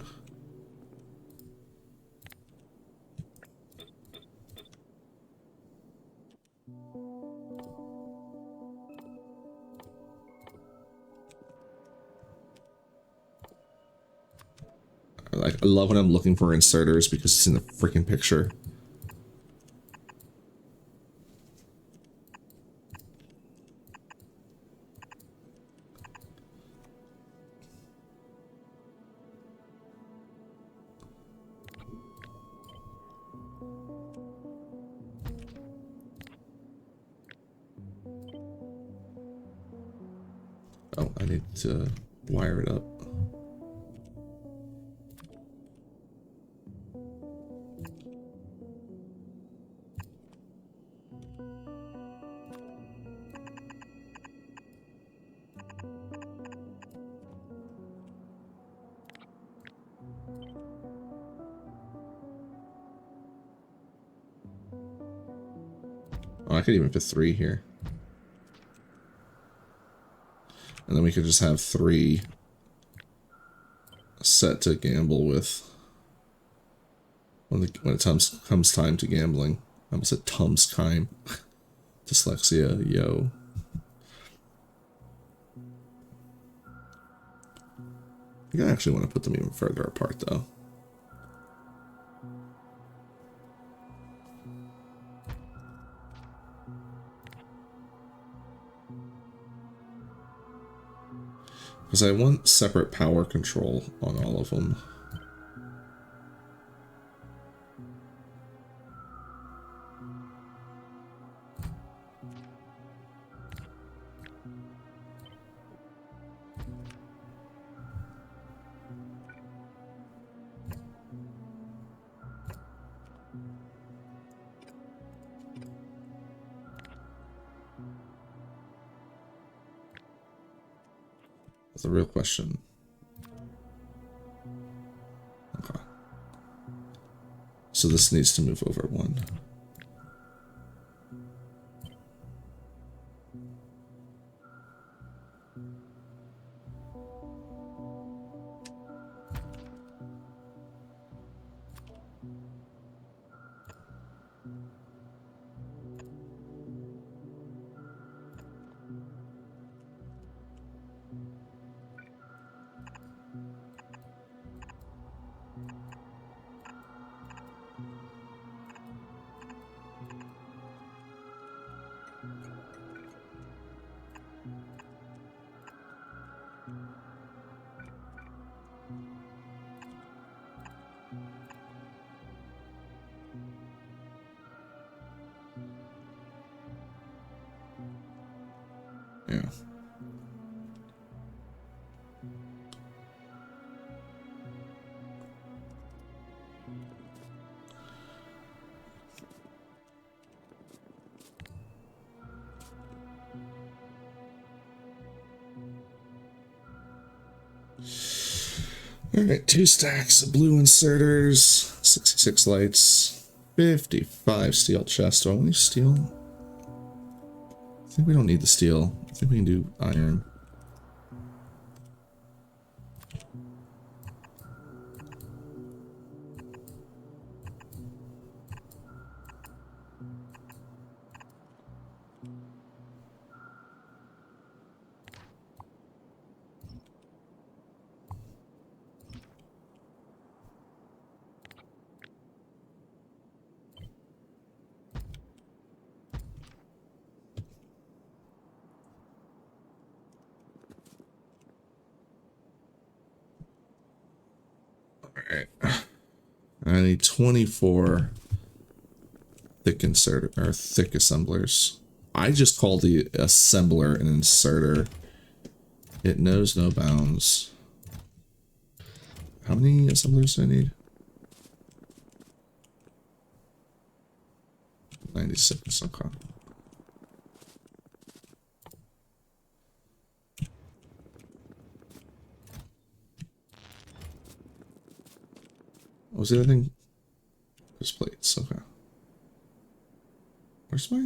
I love when I'm looking for inserters because it's in the freaking picture. Oh, I need to wire it up. Oh, I could even fit 3 here. And then we could just have 3 set to gamble with when it comes time to gambling. I almost said Tums time. Dyslexia, yo. I think I actually want to put them even further apart though. Because I want separate power control on all of them. That's the real question. Okay. So this needs to move over 1. Yeah. Alright, 2 stacks of blue inserters, 66 lights, 55 steel chest. Do I want any steel? I think we don't need the steel. I think we can do iron. Alright. I need 24 thick inserter or thick assemblers. I just called the assembler an inserter. It knows no bounds. How many assemblers do I need? 96, okay. What was the other thing? There's plates, okay. Where's my...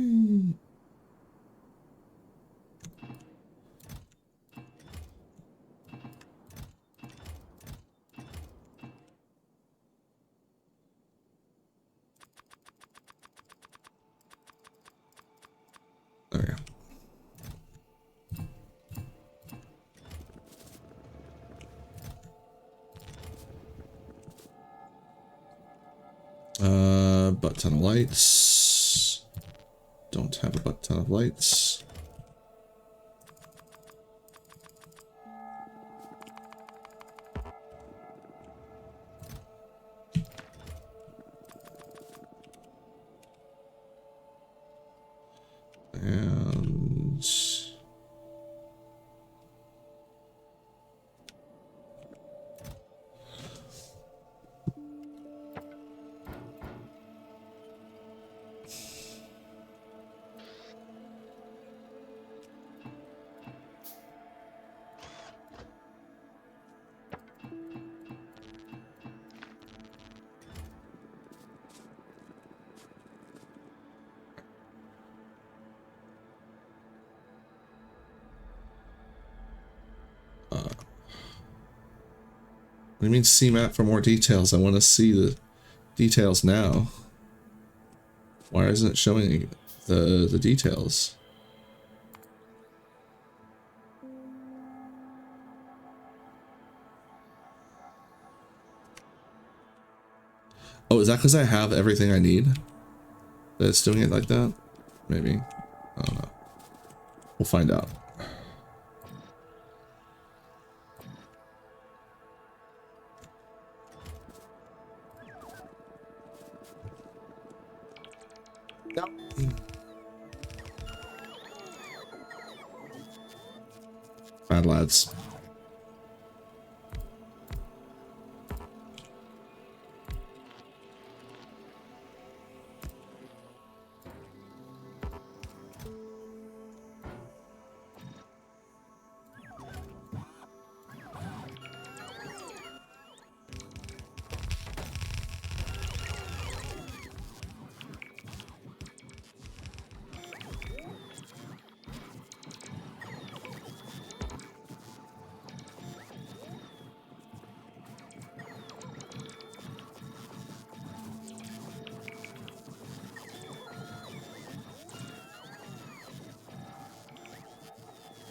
There we go. butt ton of lights. Don't have a butt ton of lights. And what do you mean see map for more details? I want to see the details now. Why isn't it showing the details? Oh, is that because I have everything I need? That it's doing it like that? Maybe. I don't know. We'll find out. Yep. Bad lads.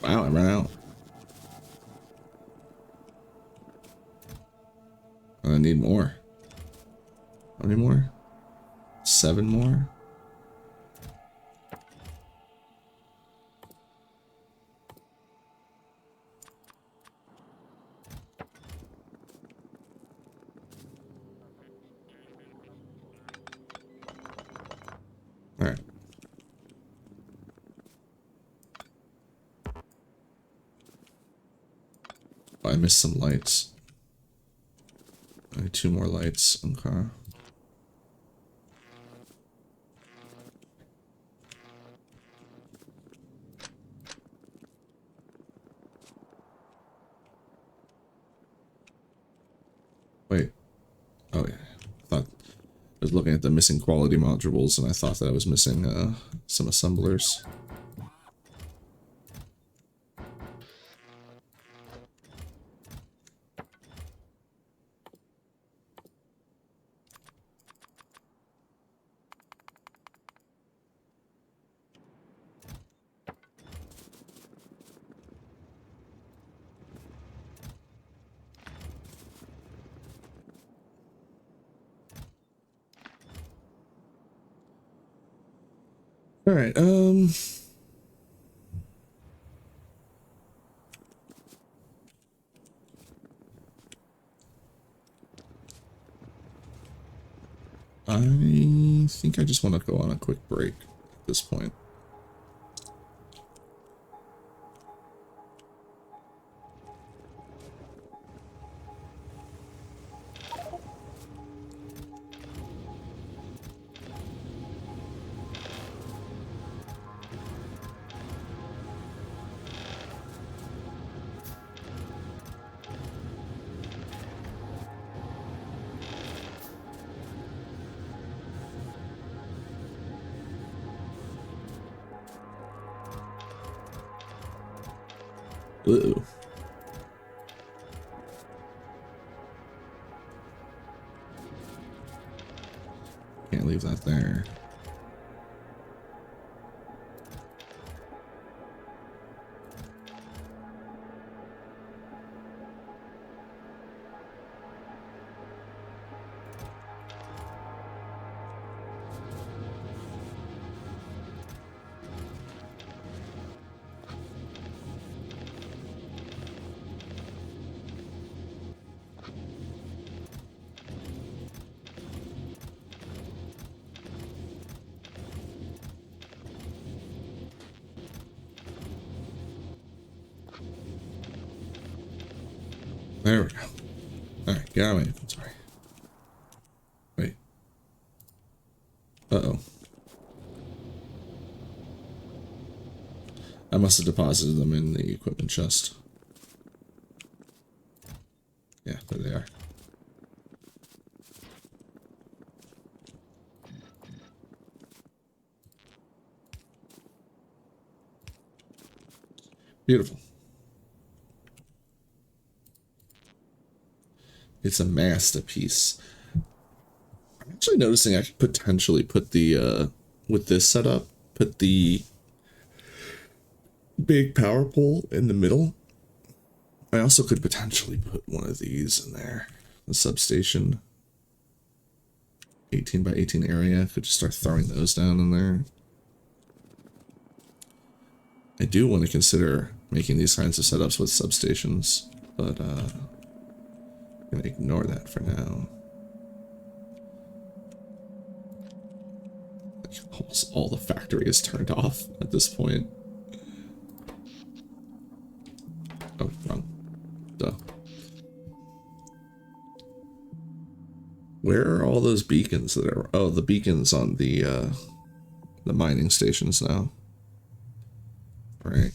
Wow, I ran out. I need more. How many more? 7 more? Alright. Oh, I missed some lights. I need 2 more lights. Okay. Wait. Oh yeah. I thought I was looking at the missing quality modules and I thought that I was missing some assemblers. All right, I think I just want to go on a quick break at this point. Ooh. Can't leave that there. There we go. Alright, get out of my inventory. Wait. Uh-oh. I must have deposited them in the equipment chest. Yeah, there they are. Beautiful. It's a masterpiece. I'm actually noticing I could potentially put the, with this setup, put the big power pole in the middle. I also could potentially put one of these in there. The substation. 18 by 18 area. Could just start throwing those down in there. I do want to consider making these kinds of setups with substations, but I'm going to ignore that for now. Like, almost all the factory is turned off at this point. Oh, wrong. Duh. Where are all those beacons that are... Oh, the beacons on the mining stations now. Right.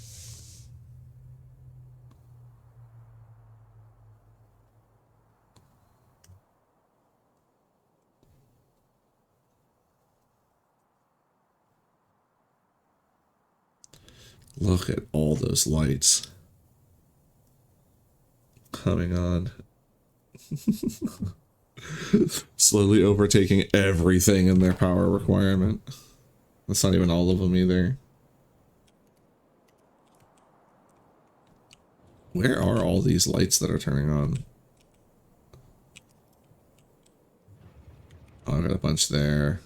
Look at all those lights coming on. Slowly overtaking everything in their power requirement. That's not even all of them either. Where are all these lights that are turning on? Oh, I got a bunch there.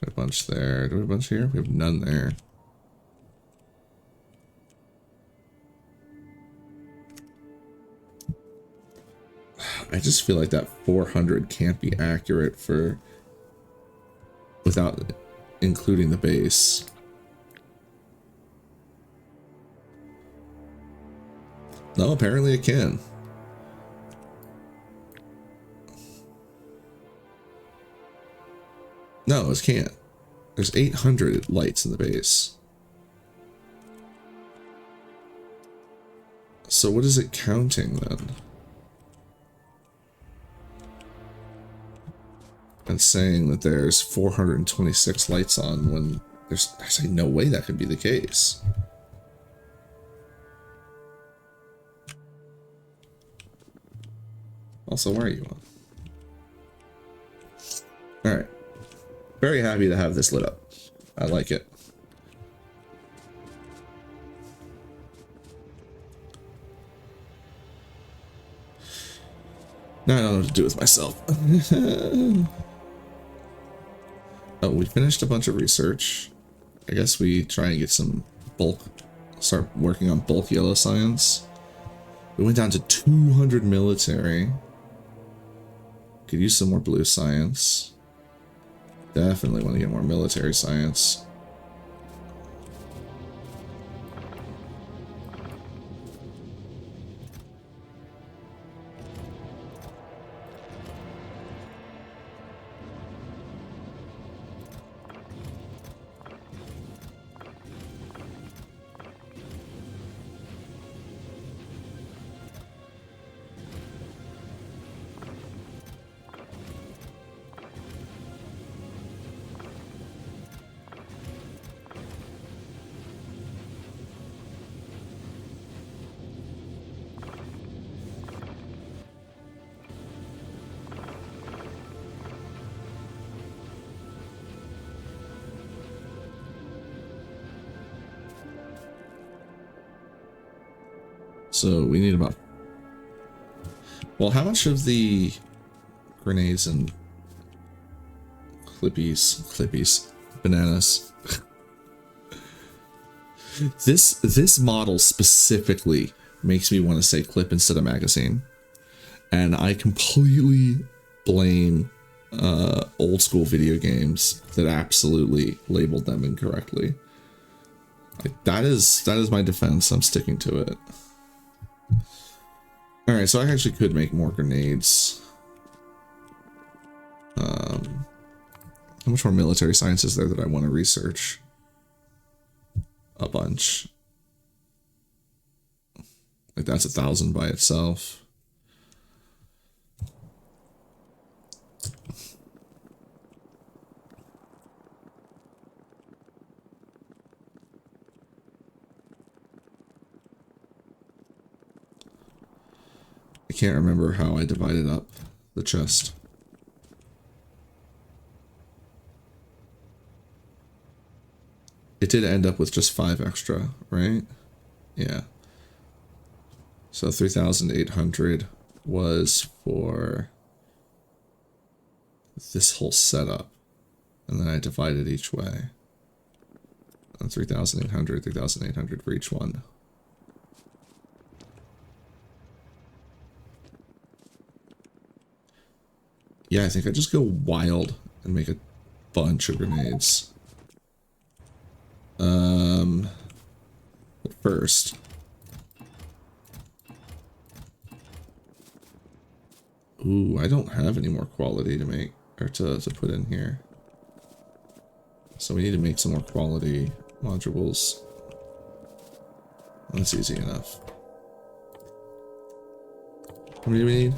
Got a bunch there. Do we have a bunch here? We have none there. I just feel like that 400 can't be accurate for without including the base. No, apparently it can. No, it can't. There's 800 lights in the base. So what is it counting then? And saying that there's 426 lights on when there's actually no way that could be the case. Also, where are you on? Alright. Very happy to have this lit up. I like it. Now I don't know what to do with myself. Oh, we finished a bunch of research. I guess we try and get some bulk, start working on bulk yellow science. We went down to 200 military. Could use some more blue science. Definitely want to get more military science. So we need about... Well, how much of the grenades and clippies, bananas. This model specifically makes me want to say clip instead of magazine. And I completely blame old school video games that absolutely labeled them incorrectly. Like, that is my defense. I'm sticking to it. Alright, so I actually could make more grenades. How much more military science is there that I want to research? A bunch. Like, that's 1,000 by itself. I can't remember how I divided up the chest. It did end up with just 5 extra, right? Yeah. So 3,800 was for this whole setup. And then I divided each way. And 3,800, 3,800 for each one. Yeah, I think I just go wild and make a bunch of grenades. But first, ooh, I don't have any more quality to make, or to put in here. So we need to make some more quality modules. That's easy enough. How many do we need?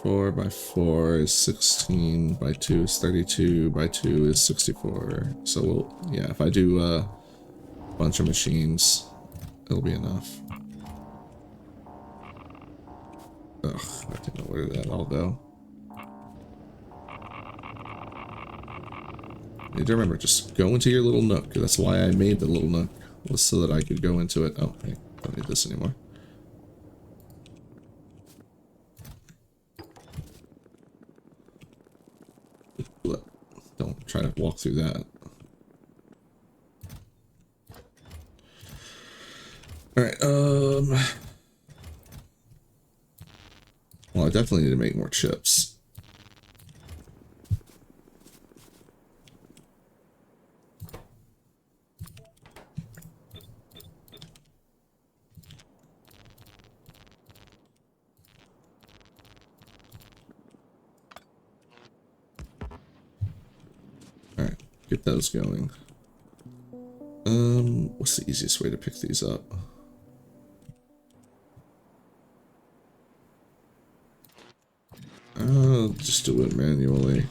4 by 4 is 16, by 2 is 32, by 2 is 64. So we'll, yeah, if I do a bunch of machines, it'll be enough. Ugh, I don't know where that all go. You need to remember, just go into your little nook. That's why I made the little nook, was so that I could go into it. Oh, hey, don't need this anymore. Don't try to walk through that. Alright, well, I definitely need to make more chips. Alright, get those going. What's the easiest way to pick these up? I'll just do it manually.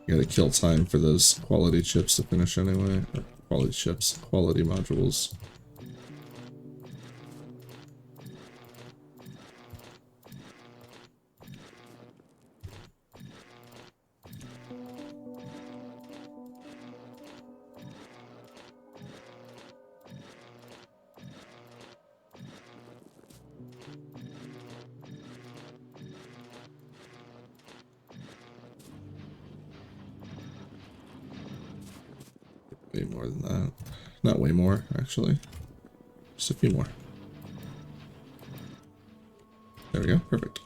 You gotta kill time for those quality chips to finish anyway. Or quality chips, quality modules. Way more than that. Not way more, actually. Just a few more. There we go. Perfect.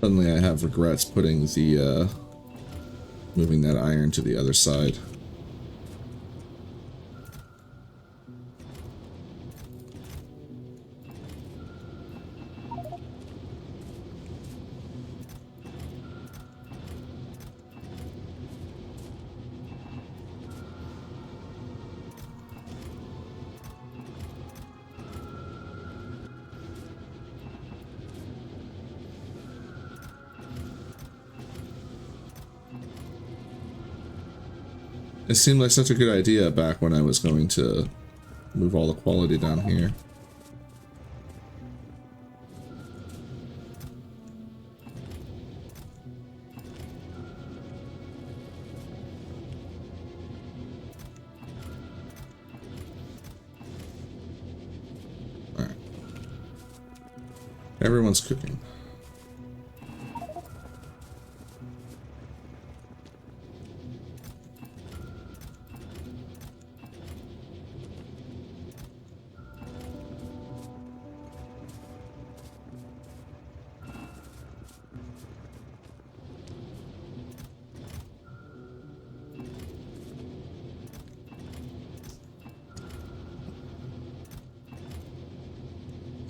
Suddenly I have regrets putting the, moving that iron to the other side. It seemed like such a good idea back when I was going to move all the quality down here. Alright. Everyone's cooking.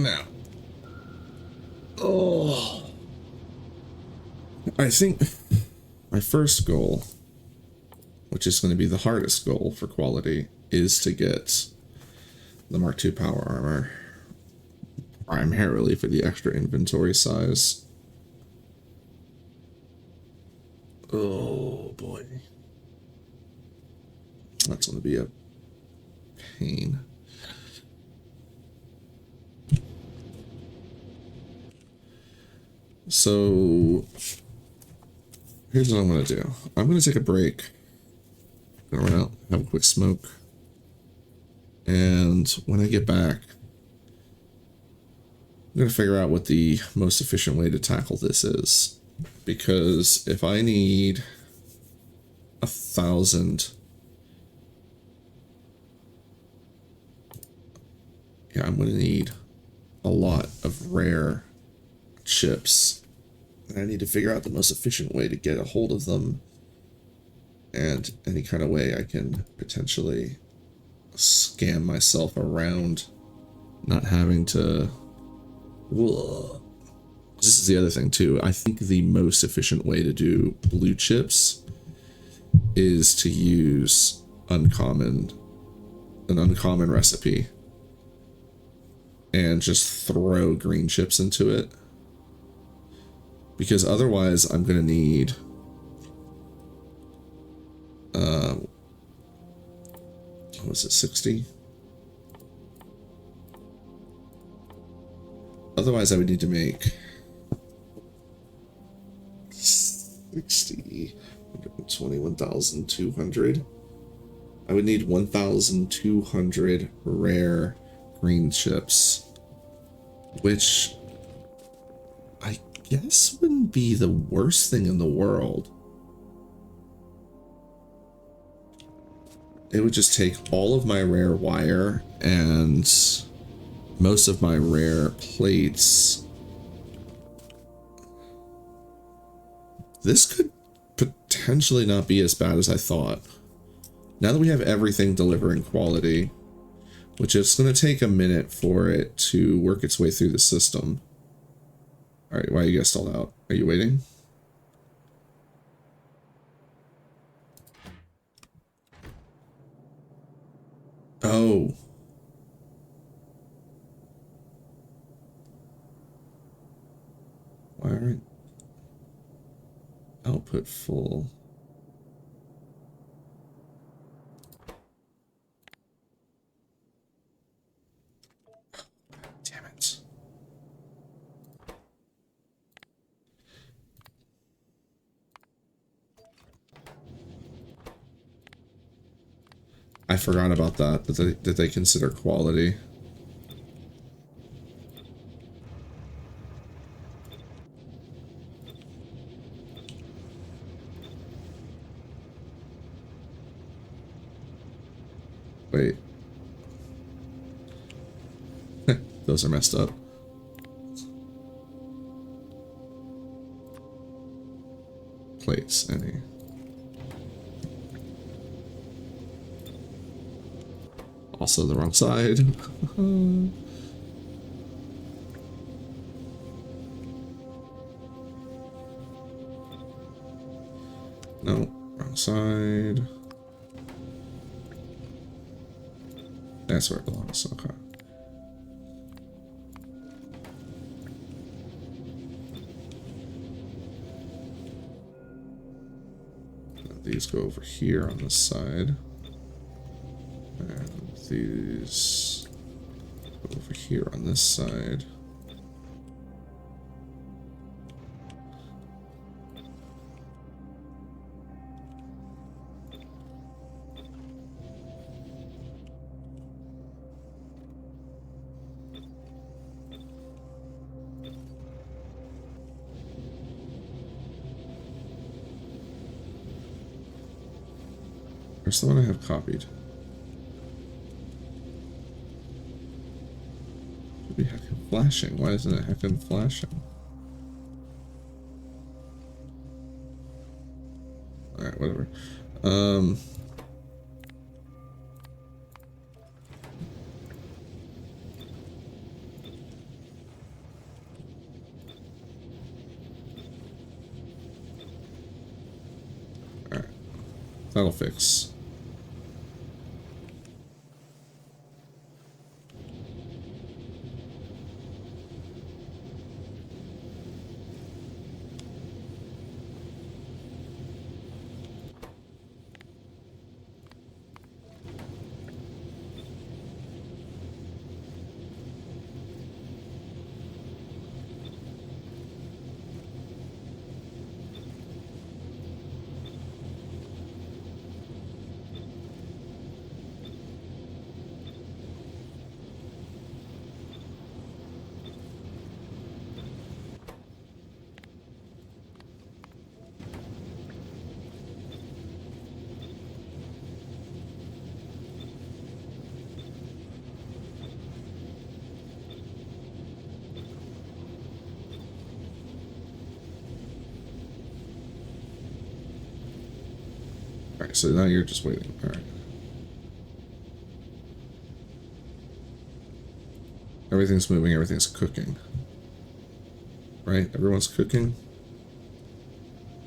Now, I think my first goal, which is going to be the hardest goal for quality, is to get the Mark II power armor, primarily for the extra inventory size. Oh boy, that's going to be a pain. So here's what I'm going to do. I'm going to take a break, go around, have a quick smoke, and when I get back, I'm going to figure out what the most efficient way to tackle this is. Because if I need 1,000, yeah, I'm going to need a lot of rare chips. I need to figure out the most efficient way to get a hold of them, and any kind of way I can potentially scam myself around not having to. Whoa. This is the other thing too. I think the most efficient way to do blue chips is to use an uncommon recipe and just throw green chips into it. Because otherwise I'm going to need what was it, 60? Otherwise I would need to make 60, 121,200. I would need 1,200 rare green chips, which I guess wouldn't be the worst thing in the world. It would just take all of my rare wire and most of my rare plates. This could potentially not be as bad as I thought. Now that we have everything delivering quality, which is going to take a minute for it to work its way through the system. All right, why are you guys stalled out? Are you waiting? Oh. Why aren't output full? Damn it. I forgot about that they consider quality. Wait. Those are messed up. plates? Any? Also the wrong side. No, wrong side. That's where it belongs. Okay. These go over here on this side. And these go over here on this side. Where's the one I have copied? Should be heckin' flashing. Why isn't it heckin' flashing? Alright, whatever. Alright. That'll fix. Alright, so now you're just waiting. Alright. Everything's moving, everything's cooking. Right? Everyone's cooking?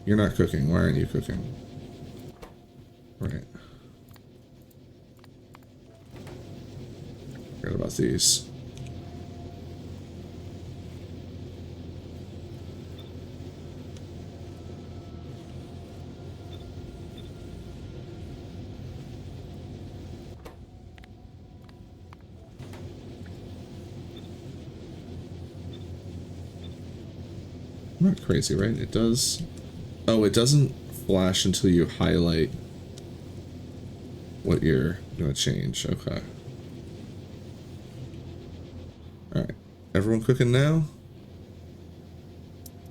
You're not cooking. Why aren't you cooking? Right. Forgot about these. I'm not crazy, right? It does... Oh, it doesn't flash until you highlight what you're gonna change. Okay. Alright. Everyone cooking now?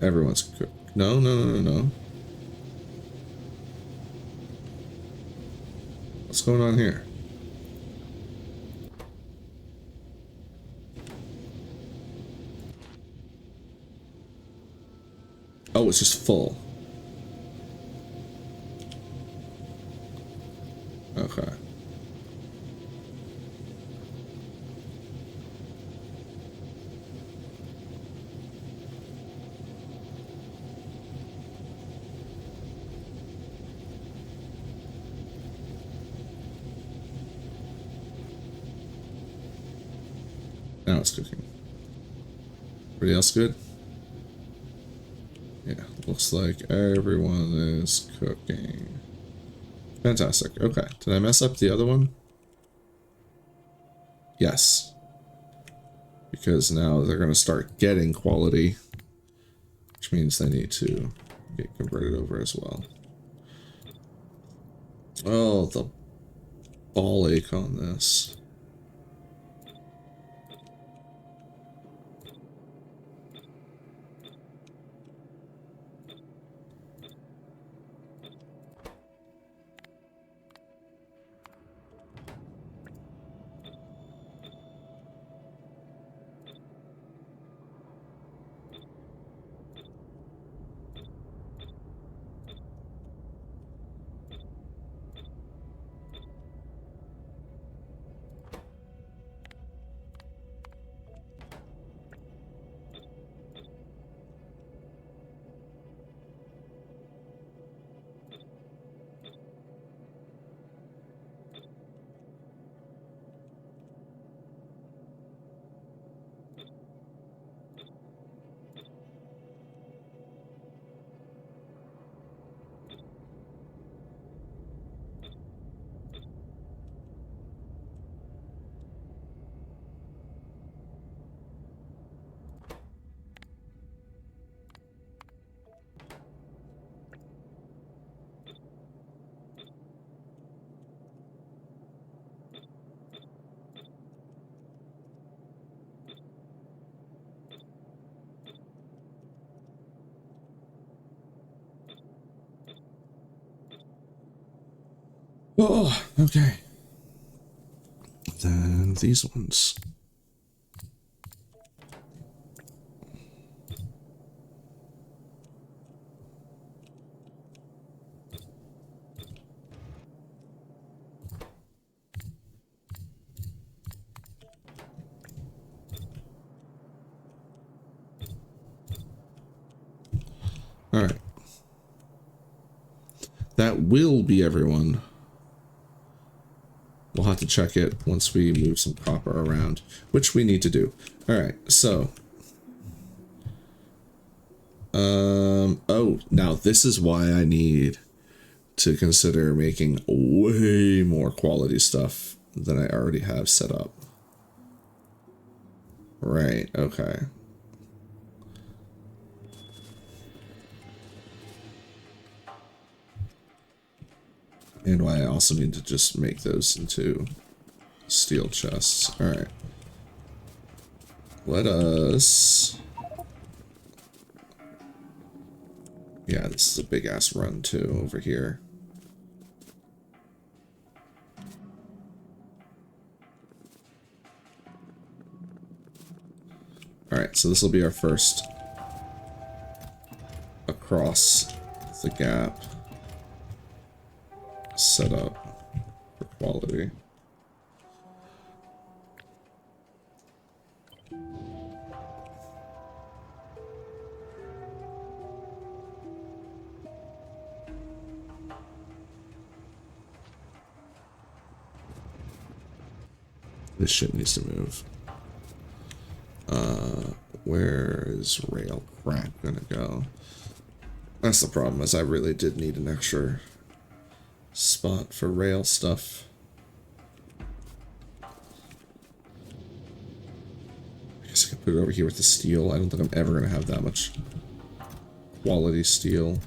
Everyone's cooked. No, no, no, no, no. What's going on here? Oh, it's just full. Okay. Now it's cooking. Everybody else good? Yeah, looks like everyone is cooking. Fantastic. Okay. Did I mess up the other one? Yes. Because now they're going to start getting quality, which means they need to get converted over as well. Oh, the ball ache on this. Oh, okay. Then these ones. All right. That will be everyone. We'll have to check it once we move some copper around, which we need to do. All right, so. Oh, now this is why I need to consider making way more quality stuff than I already have set up. Right, okay. And why I also need to just make those into steel chests. All right. Let us... Yeah, this is a big ass run too over here. All right, so this will be our first across the gap setup for quality. This shit needs to move. Where is rail crap gonna go? That's the problem, is I really did need an extra spot for rail stuff. I guess I could put it over here with the steel. I don't think I'm ever gonna have that much quality steel.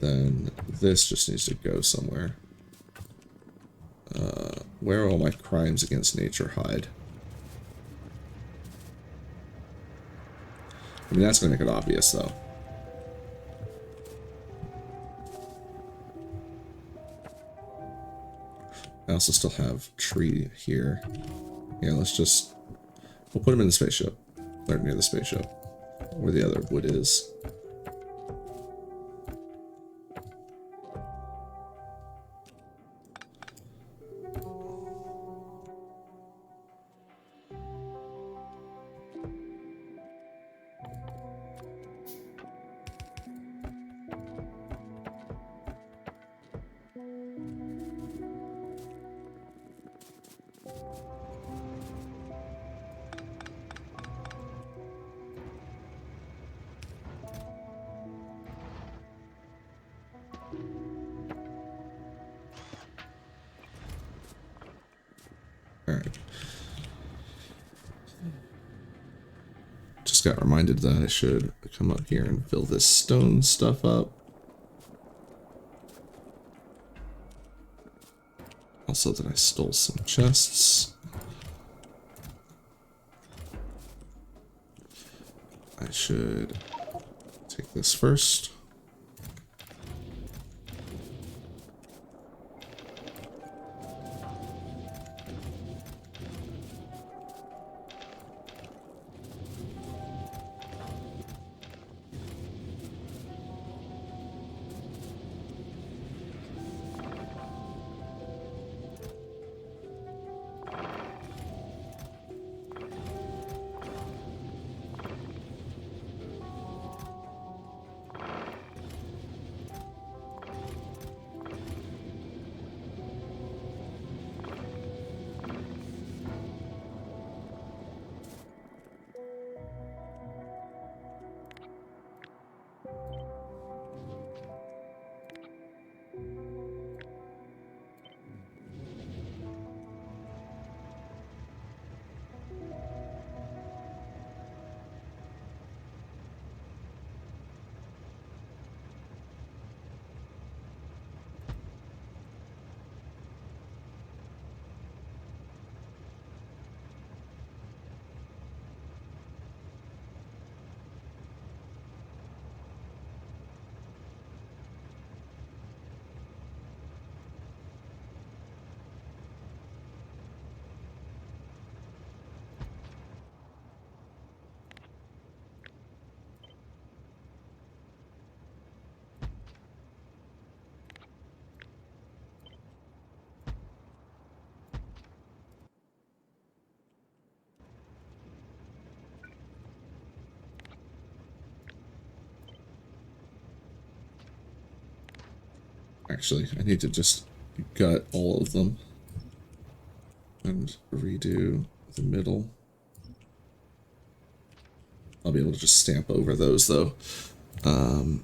Then this just needs to go somewhere. Where will my crimes against nature hide? I mean, that's going to make it obvious, though. I also still have tree here. Yeah, let's just... We'll put him in the spaceship. Or near the spaceship. Where the other wood is. Alright. Just got reminded that I should come up here and fill this stone stuff up. Also that I stole some chests. I should take this first. Actually, I need to just gut all of them and redo the middle. I'll be able to just stamp over those though. Oh.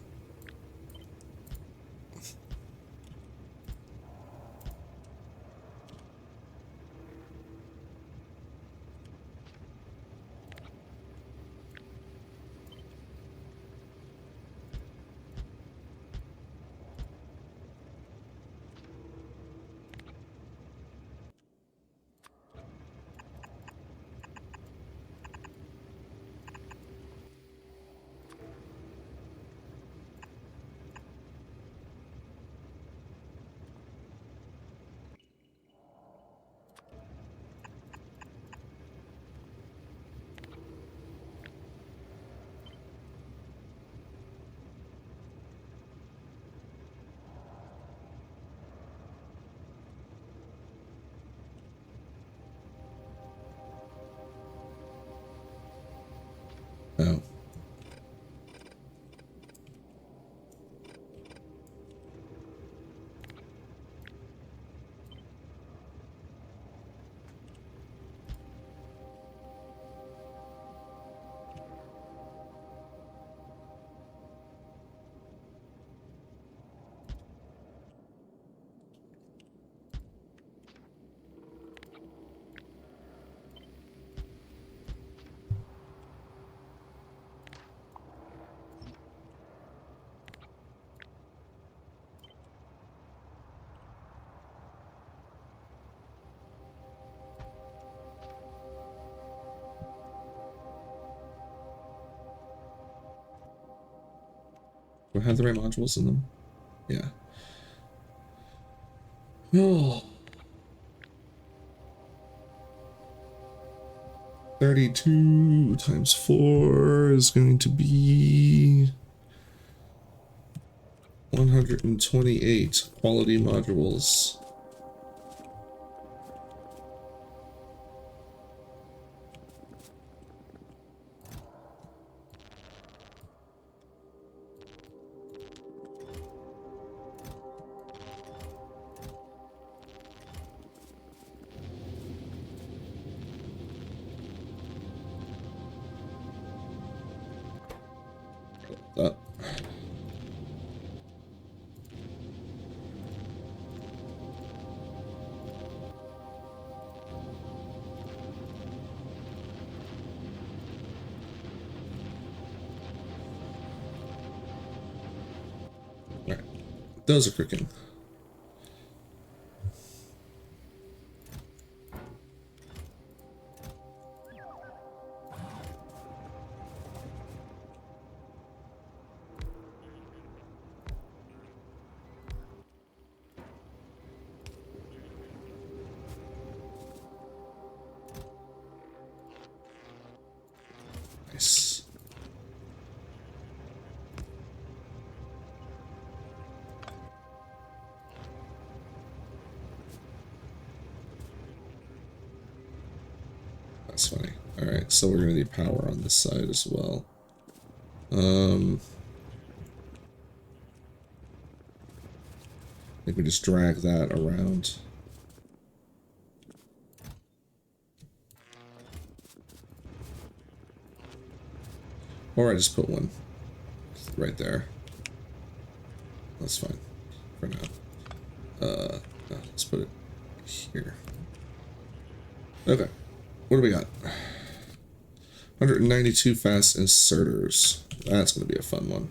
Do I have the right modules in them? Yeah. Oh. 32 times 4 is going to be 128 quality modules. That. Alright. Those are cooking. Nice. That's funny. Alright, so we're gonna need power on this side as well. I think we just drag that around. Or I just put one right there. That's fine for now. Let's put it here. Okay. What do we got? 192 fast inserters. That's going to be a fun one.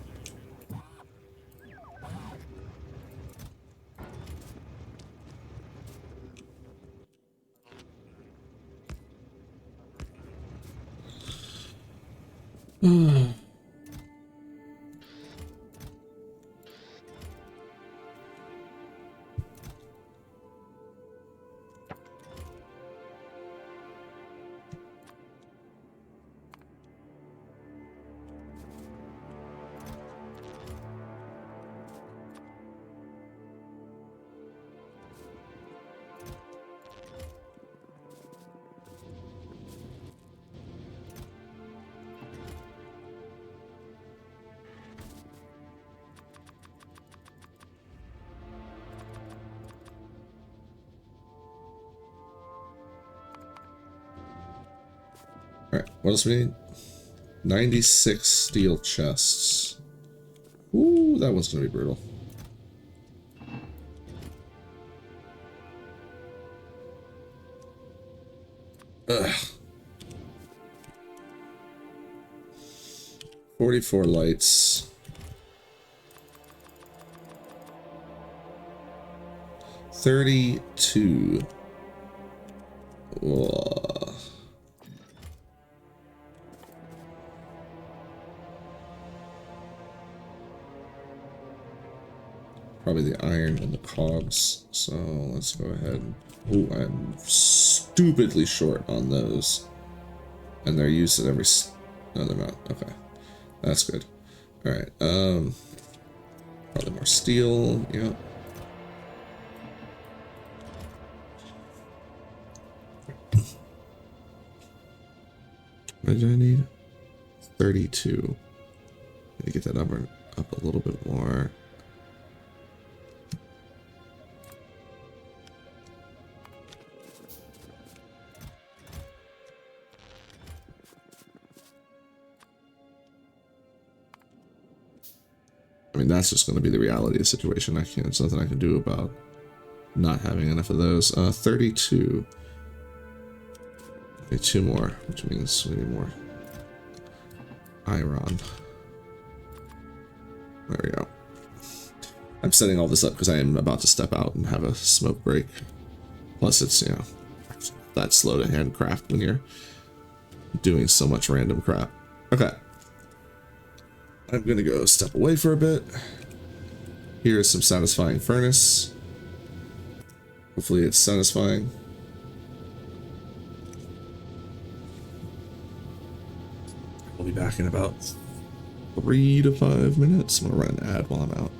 Alright, what else we need? 96 steel chests. Ooh, that one's gonna be brutal. Ugh. 44 lights. 32. Whoa. Probably the iron and the cogs. So let's go ahead. Oh, I'm stupidly short on those. And they're used at every... No, they're not. Okay. That's good. Alright, probably more steel. Yep. What did I need? 32. Let me get that number up a little bit more. I mean, that's just going to be the reality of the situation. I can't, there's nothing I can do about not having enough of those. 32. Okay, 2 more, which means we need more iron. There we go. I'm setting all this up because I am about to step out and have a smoke break. Plus, it's, you know, that slow to handcraft when you're doing so much random crap. Okay. I'm gonna go step away for a bit. Here's some satisfying furnace. Hopefully it's satisfying. We'll be back in about 3 to 5 minutes. I'm gonna run an ad while I'm out.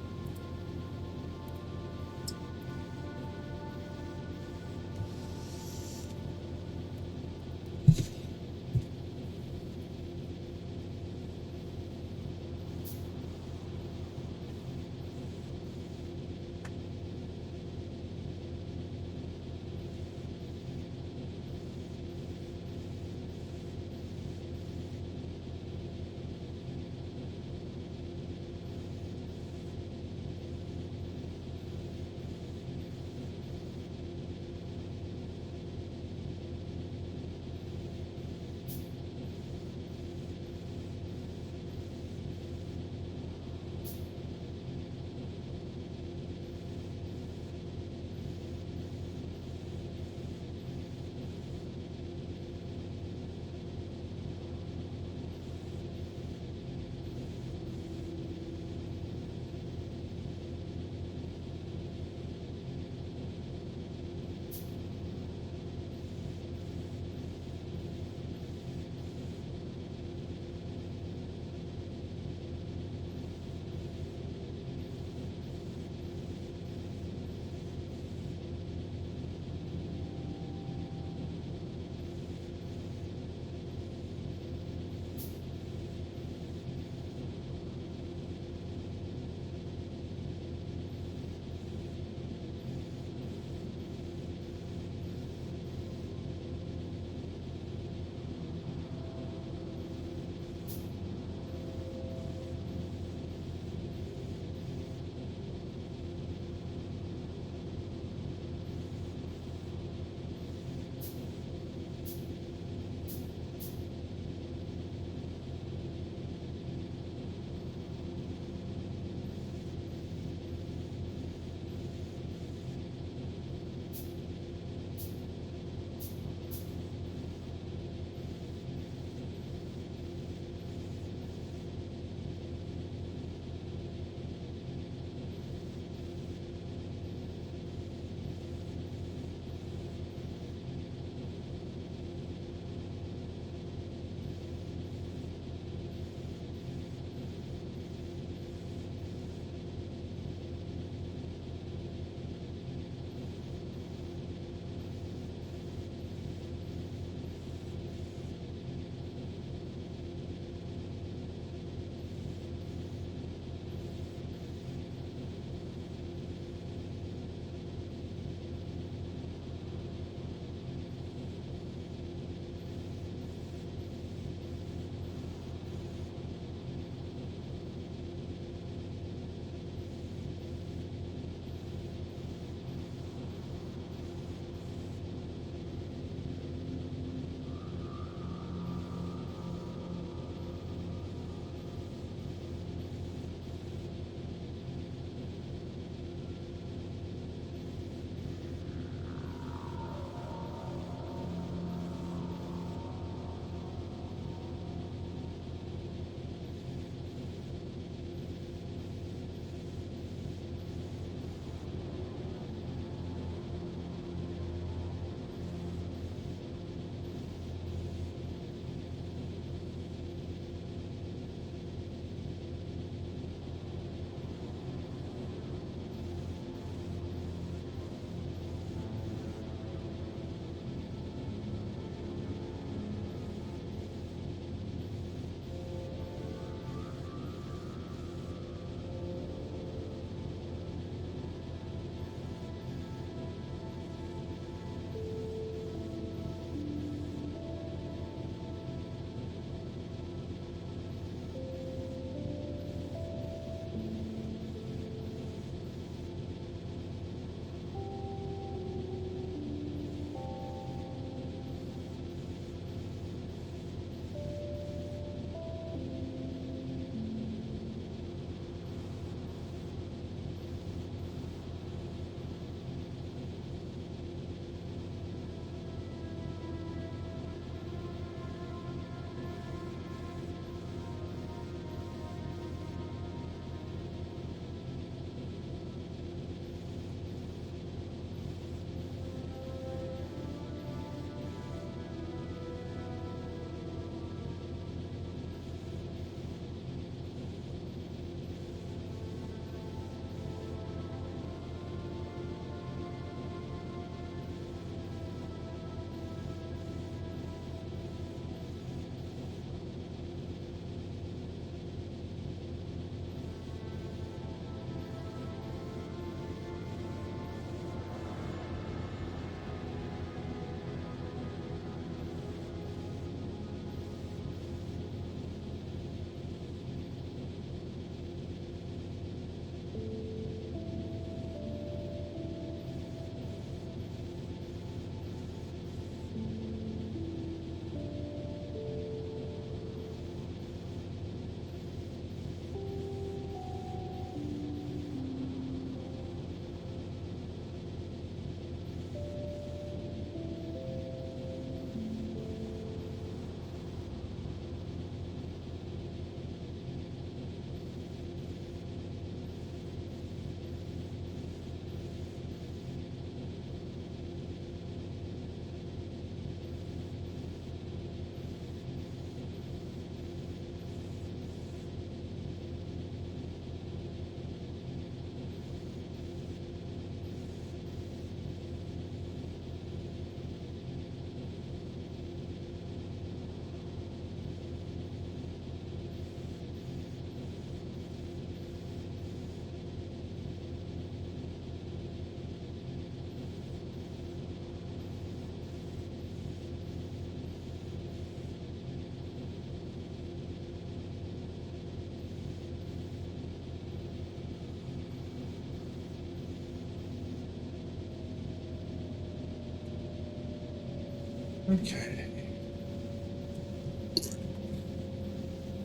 Okay.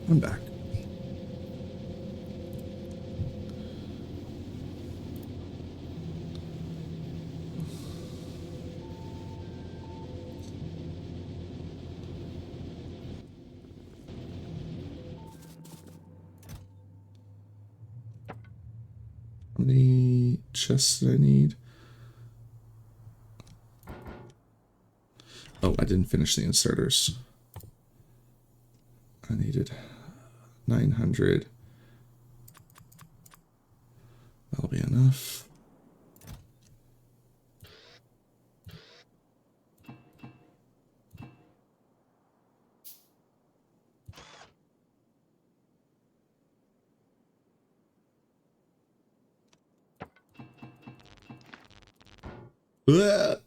I'm back. How many chests did I need? Oh, I didn't finish the inserters. I needed 900. That'll be enough. Blah!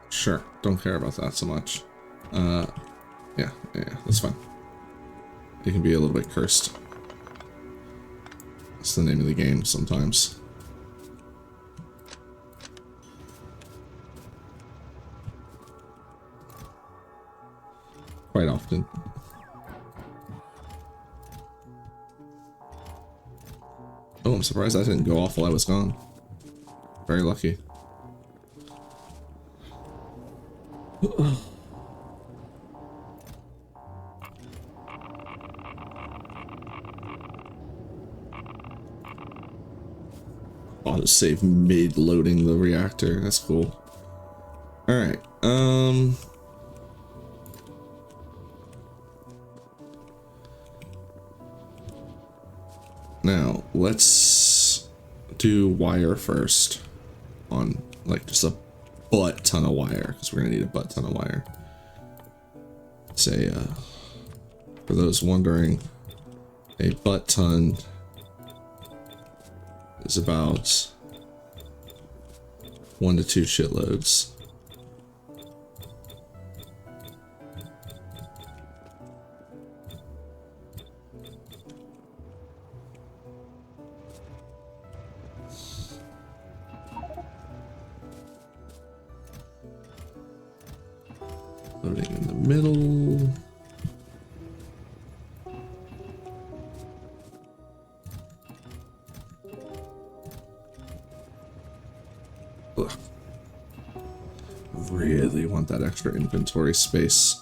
Sure, don't care about that so much. Yeah, that's fine. It can be a little bit cursed. That's the name of the game sometimes. Quite often. Oh, I'm surprised that didn't go off while I was gone. Very lucky. Autosave mid-loading the reactor. That's cool. Alright, now, let's do wire first. On, like, just a butt ton of wire, because we're gonna need a butt ton of wire. Say, for those wondering, a butt ton is about 1 to 2 shitloads. Loading in the middle. Ugh. Really want that extra inventory space.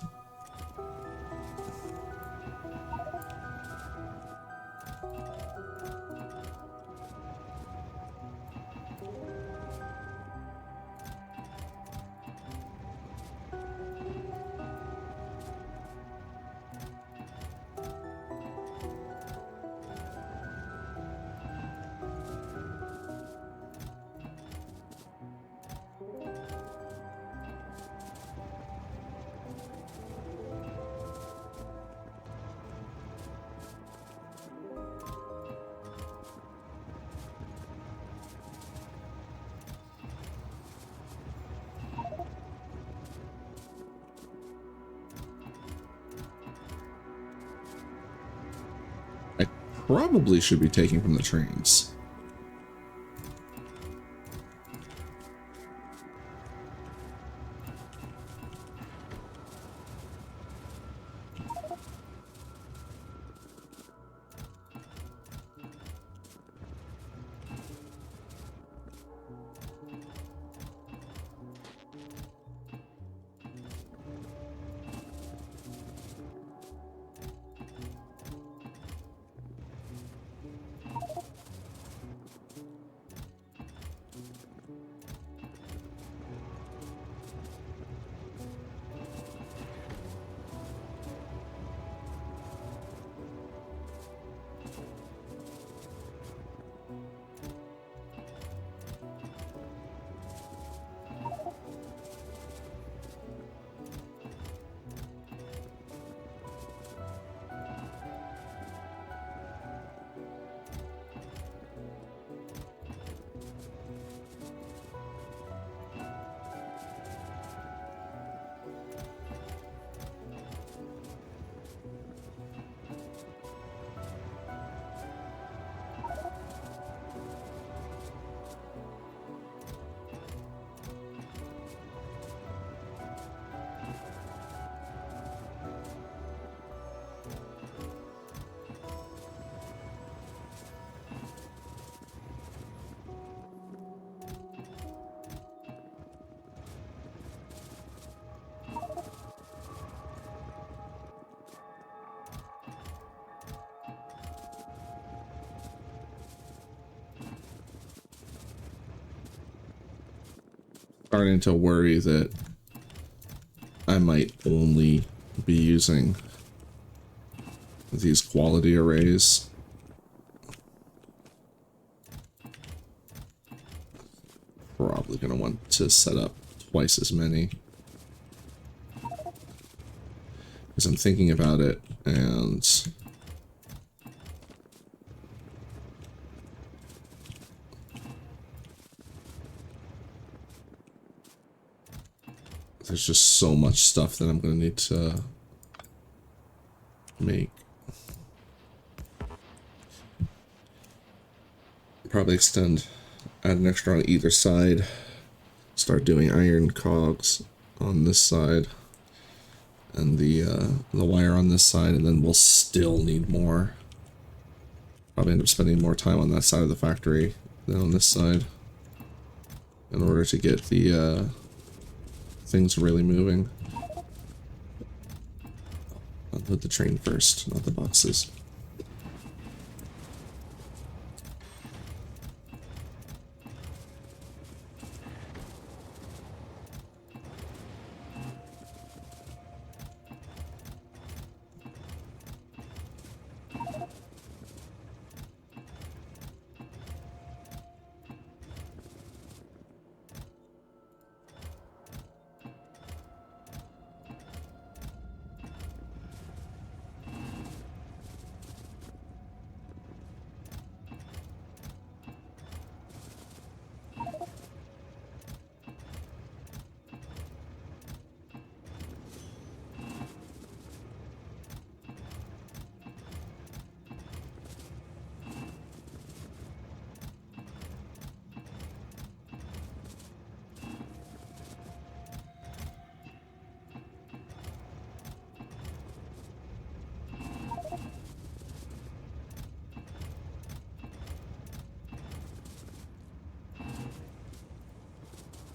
Probably should be taking from the trains. starting to worry that I might only be using these quality arrays. Probably going to want to set up twice as many. Because I'm thinking about it, and there's just so much stuff that I'm going to need to make. Probably add an extra on either side. Start doing iron cogs on this side. And the wire on this side, and then we'll still need more. Probably end up spending more time on that side of the factory than on this side in order to get the things really moving. Unload the train first, not the boxes.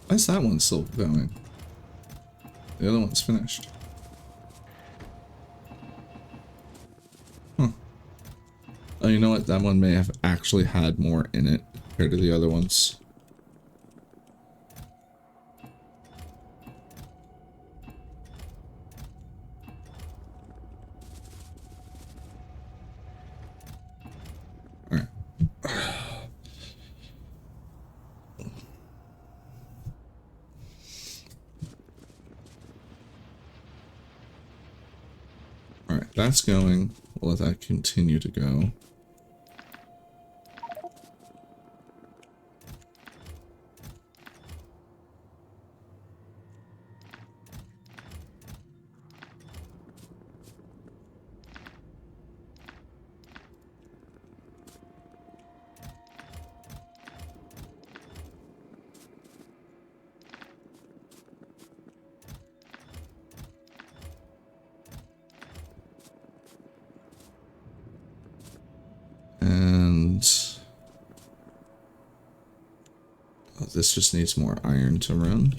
Why is that one still going? The other one's finished. Huh. Oh, you know what? That one may have actually had more in it compared to the other ones. Alright. Alright, that's going. We'll let that continue to go. This just needs more iron to run.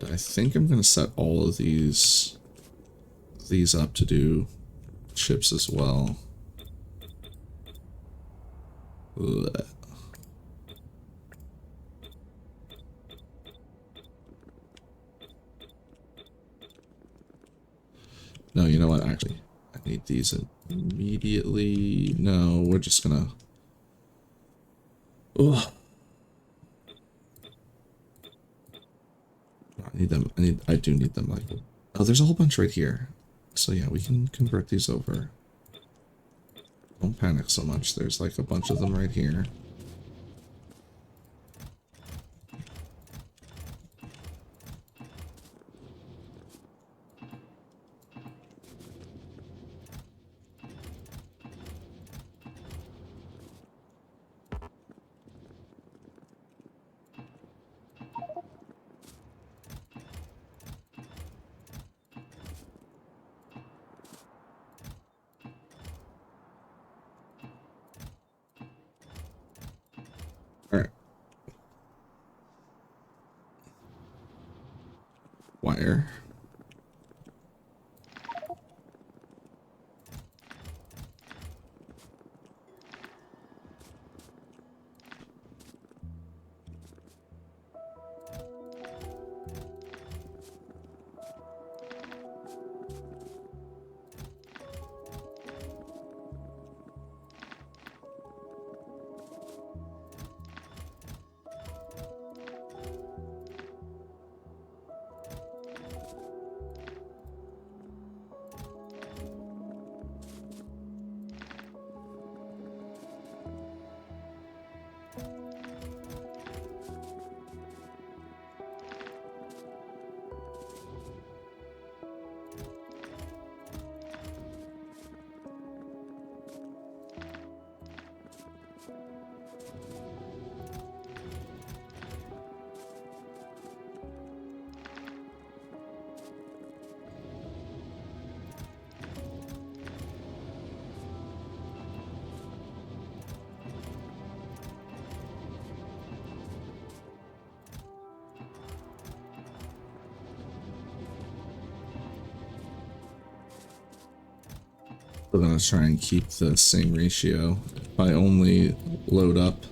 I think I'm going to set all of these up to do chips as well. Ugh. No, you know what? Actually, I need these immediately. No, we're just gonna... Ugh. I need them. I do need them. Like, oh, there's a whole bunch right here. So yeah, we can convert these over. Don't panic so much. There's like a bunch of them right here. All right. Wire. We're gonna try and keep the same ratio. If I only load up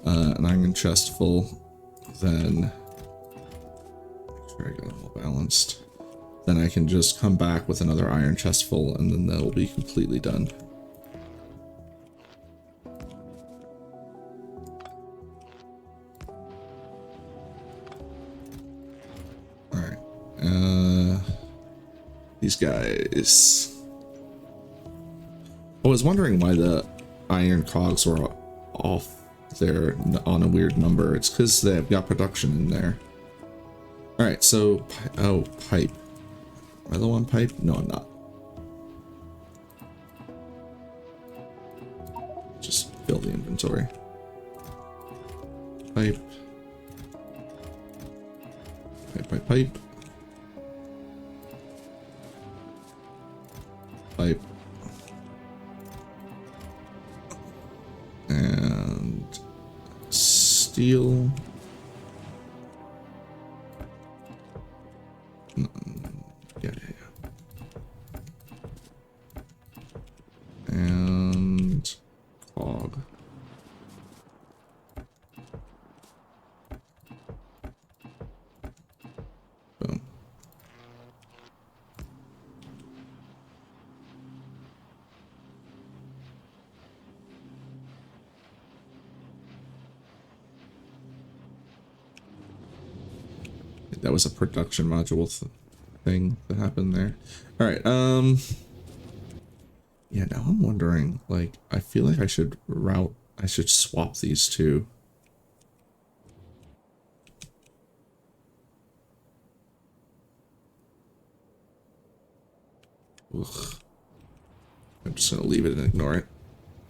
an iron chest full, then make sure I get it all balanced. Then I can just come back with another iron chest full, and then that'll be completely done. All right. These guys. I was wondering why the iron cogs were off there on a weird number. It's because they've got production in there. All right, so oh, pipe. Am I low on pipe? No, I'm not. Just fill the inventory. Pipe. Pipe. Pipe. And steel. Yeah. And cog. Boom. That was a production module thing that happened there. All right. Yeah, now I'm wondering, like, I feel like I should swap these two. Ugh. I'm just gonna leave it and ignore it.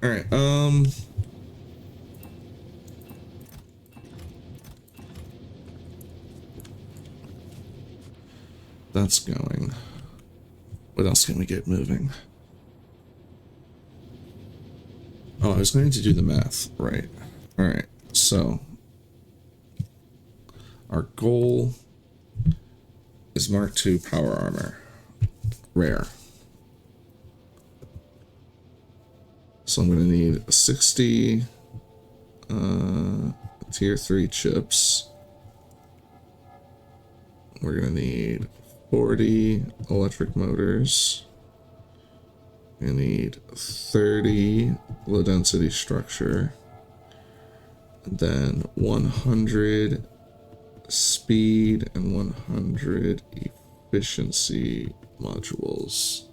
All right. That's going. What else can we get moving? Oh, I was going to do the math, right? All right, so our goal is Mark II power armor, rare. So I'm going to need 60 tier 3 chips. We're going to need 40 electric motors. We need 30 low density structure. And then 100 speed and 100 efficiency modules.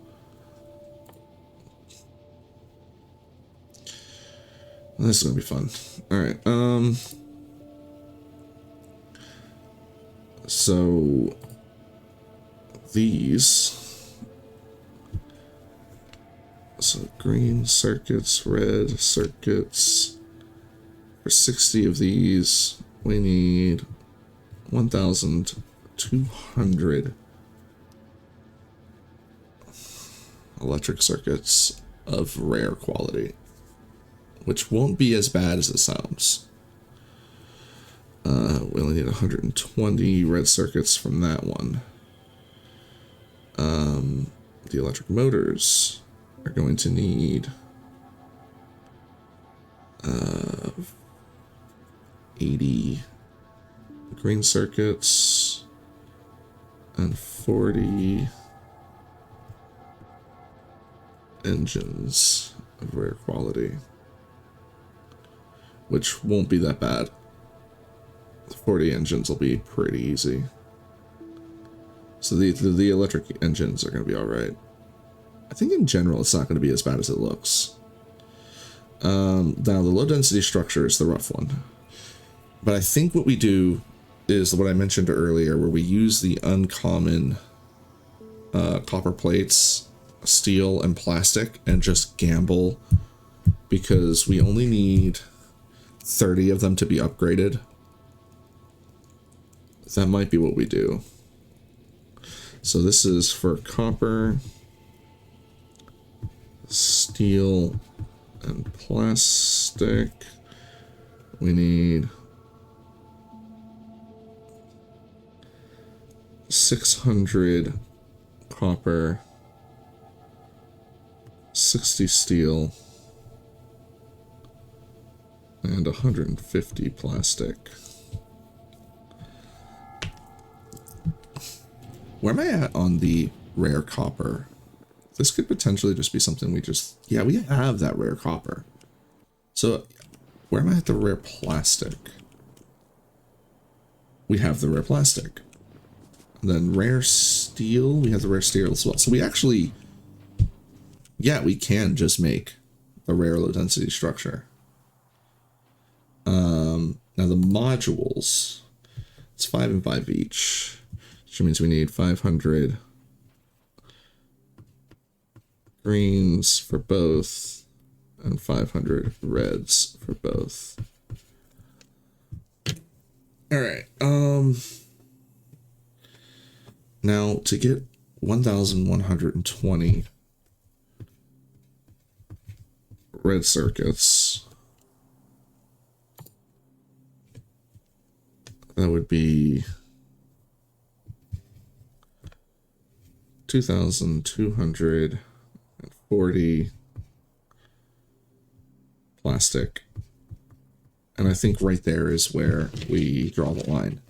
This is gonna be fun. All right. So these. So green circuits, red circuits. For 60 of these, we need 1,200 electric circuits of rare quality, which won't be as bad as it sounds. We only need 120 red circuits from that one. The electric motors are going to need 80 green circuits and 40 engines of rare quality, which won't be that bad. 40 engines will be pretty easy. So the electric engines are going to be all right. I think in general it's not going to be as bad as it looks. Now the low density structure is the rough one. But I think what we do is what I mentioned earlier, where we use the uncommon copper plates, steel, and plastic, and just gamble, because we only need 30 of them to be upgraded. That might be what we do. So this is for copper, steel, and plastic. We need 600 copper, 60 steel, and 150 plastic. Where am I at on the rare copper? This could potentially just be something we just... Yeah, we have that rare copper. So, where am I at the rare plastic? We have the rare plastic. And then rare steel, we have the rare steel as well. So we actually... Yeah, we can just make a rare low density structure. Now the modules, it's 5 and 5 each. Which means we need 500 greens for both and 500 reds for both. All right. Now to get 1,120 red circuits, that would be 2,240 plastic. And I think right there is where we draw the line.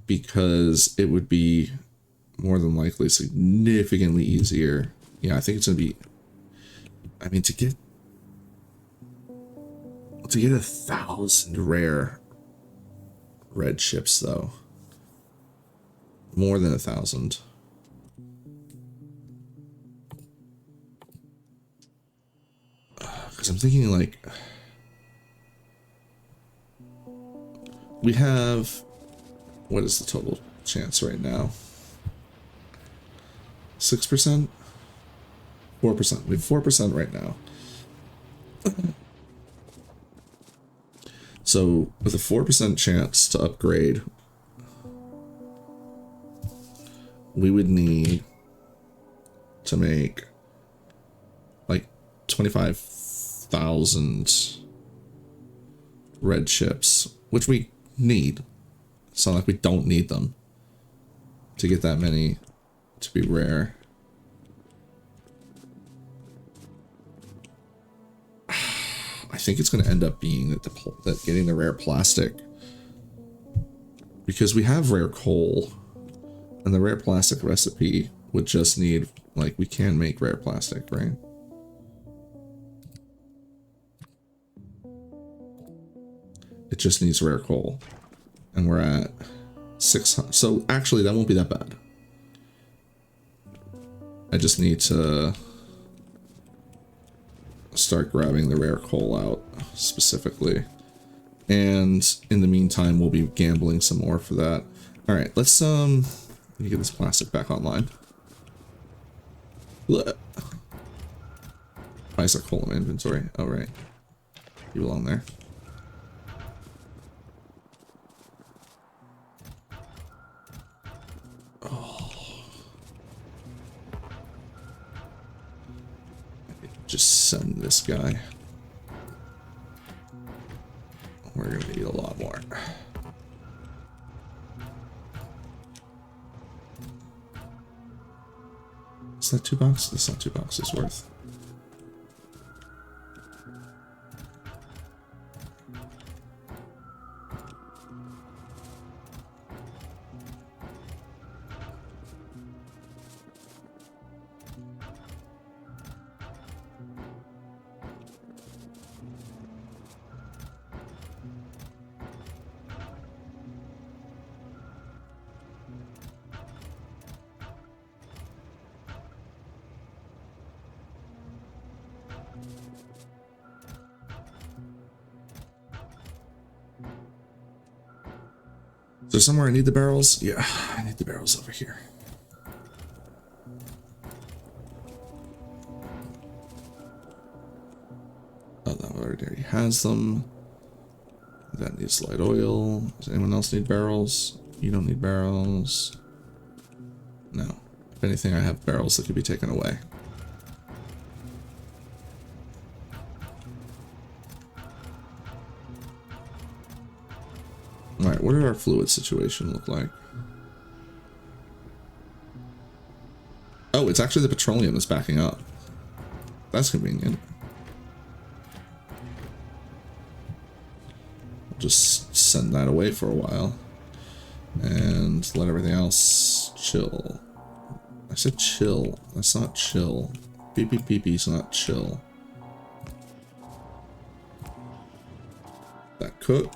Because it would be more than likely significantly easier. Yeah, I think it's going to be... I mean, to get 1,000 rare red chips, though. More than 1,000. Because I'm thinking, like... We have... What is the total chance right now? 6%? 4%. We have 4% right now. So, with a 4% chance to upgrade, we would need to make like 25,000 red chips, which we need. It's not like we don't need them to get that many to be rare. I think it's going to end up being that getting the rare plastic, because we have rare coal, and the rare plastic recipe would just need, like, we can make rare plastic, right? It just needs rare coal. And we're at 600. So actually, that won't be that bad. I just need to start grabbing the rare coal out specifically. And in the meantime, we'll be gambling some more for that. All right, let's let me get this plastic back online. Why is there coal in my inventory? Oh, right. You belong there. Just send this guy. we're gonna need a lot more. Is that 2 boxes? That's not 2 boxes worth. Is there somewhere I need the barrels? Yeah, I need the barrels over here. Oh, that already has them. That needs light oil. Does anyone else need barrels? You don't need barrels. No. If anything, I have barrels that could be taken away. Alright, what did our fluid situation look like? Oh, it's actually the petroleum that's backing up. That's convenient. I'll just send that away for a while. And let everything else chill. I said chill. That's not chill. Beep beep beep beep's not chill. That cook.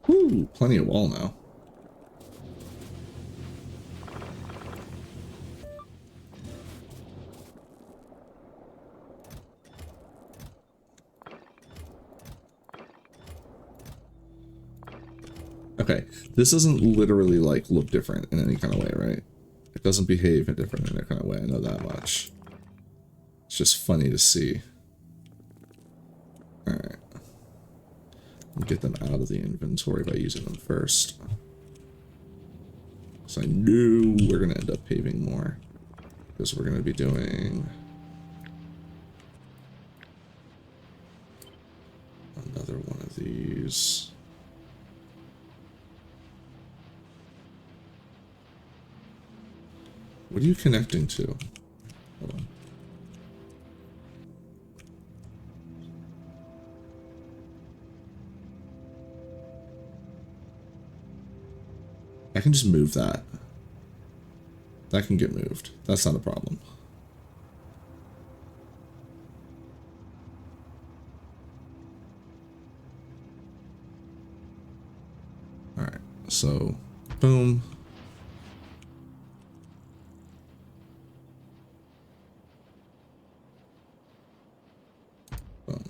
Ooh, plenty of wall now. Okay, this doesn't literally like look different in any kind of way, right? It doesn't behave different in any kind of way, I know that much. It's just funny to see. Alright. Get them out of the inventory by using them first. So I knew we're going to end up paving more. Because we're going to be doing another one of these. What are you connecting to? Hold on. I can just move that. That can get moved. That's not a problem. Alright, so boom. Boom.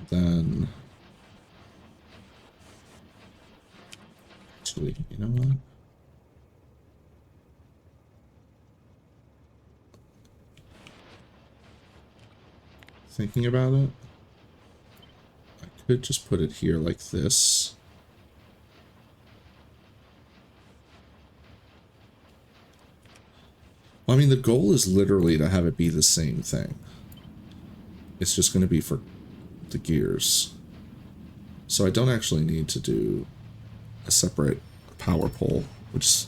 Then actually, you know what? Thinking about it, I could just put it here like this. I mean, the goal is literally to have it be the same thing. It's just going to be for the gears. So I don't actually need to do a separate power pole, which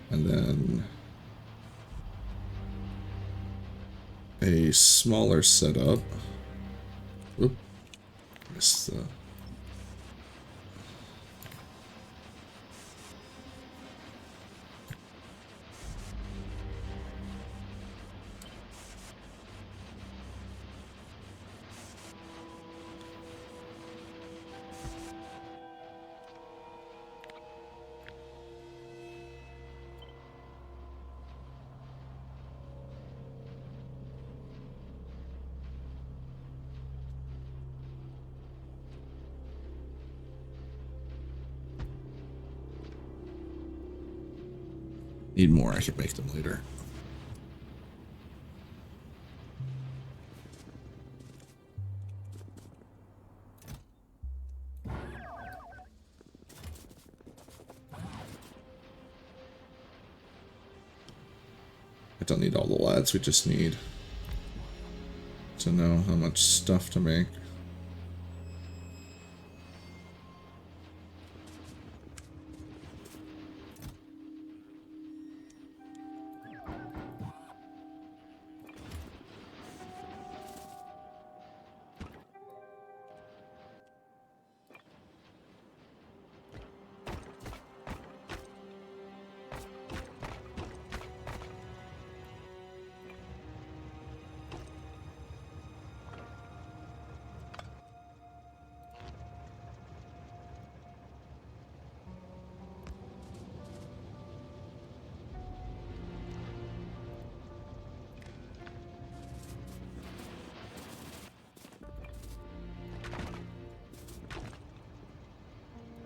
and then a smaller setup. Whoop. Missed the... Need more, I can make them later. I don't need all the lads, we just need to know how much stuff to make.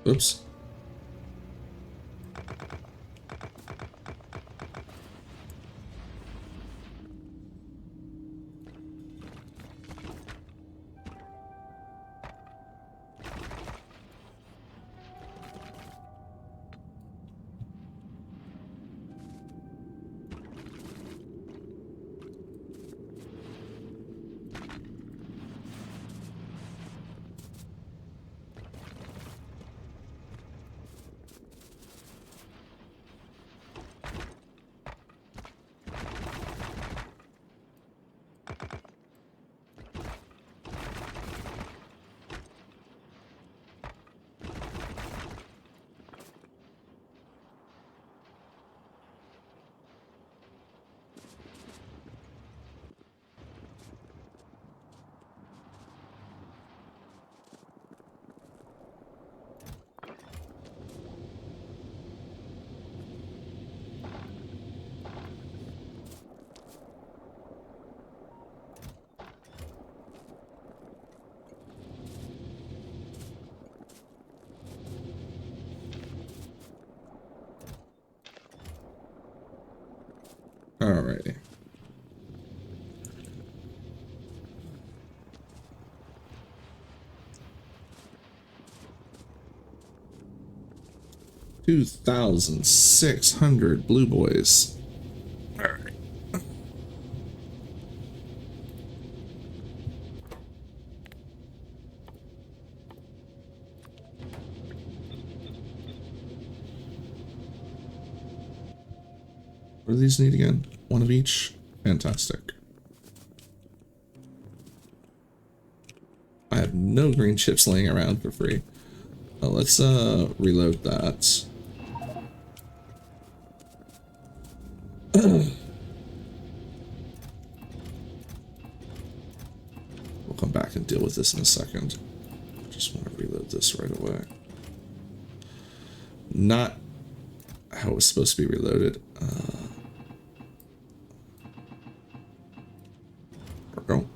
Oops. Alrighty. $2,600 blue boys. Alright. What do these need again? One of each? Fantastic. I have no green chips laying around for free. Let's reload that. We'll come back and deal with this in a second. Just want to reload this right away. Not how it was supposed to be reloaded. Go.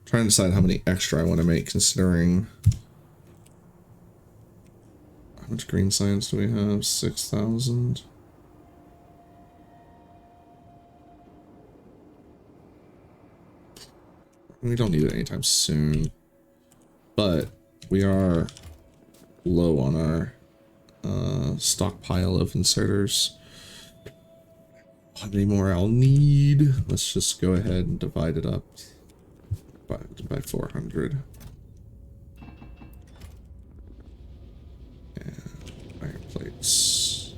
Trying to decide how many extra I want to make, considering how much green science do we have? 6,000. We don't need it anytime soon, but we are low on our stockpile of inserters. How many more I'll need? Let's just go ahead and divide it up by 400. And iron plates.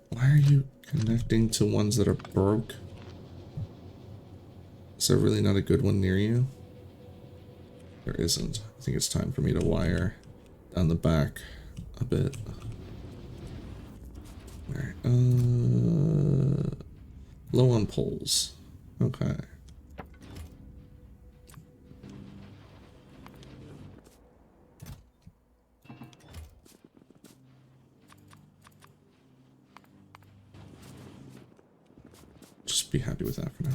Why are you connecting to ones that are broke? Is there really not a good one near you? There isn't. I think it's time for me to wire down the back a bit. Alright, low on poles. Okay. Just be happy with that for now.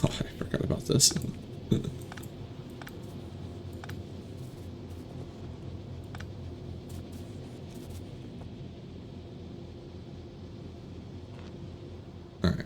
Oh, I forgot about this. Alright,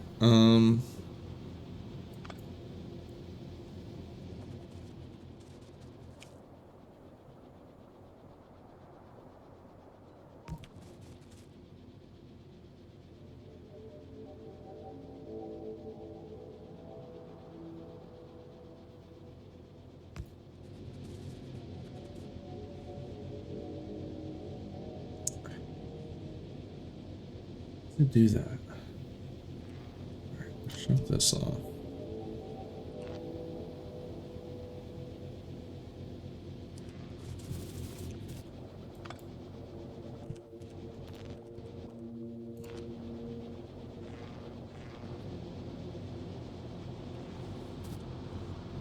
to do that. Alright, shut this off.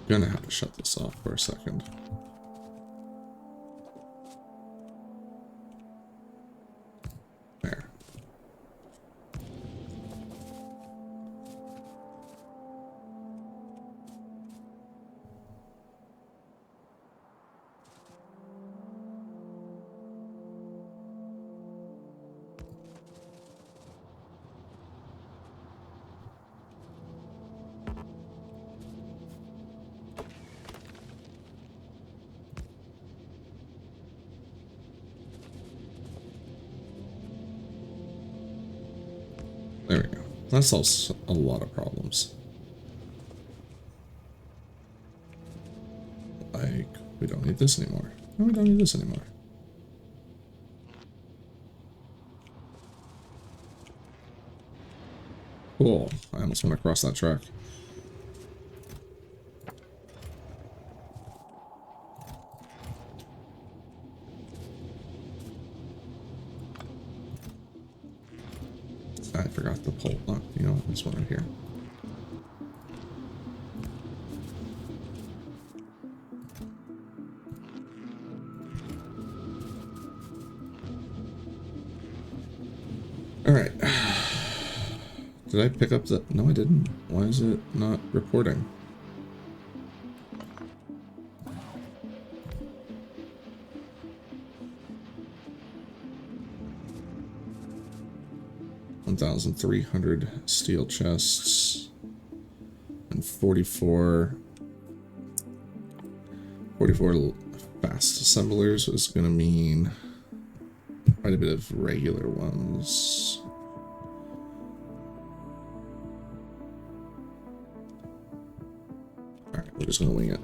I'm gonna have to shut this off for a second. There. There we go. That solves a lot of problems. Like, we don't need this anymore. No, we don't need this anymore. Cool. I almost went across that track. I forgot the pole. Oh, you know what? This one right here. Alright. Did I pick up the... No, I didn't. Why is it not reporting? $1,300 steel chests and 44 fast assemblers was gonna mean quite a bit of regular ones. Alright, we're just gonna wing it.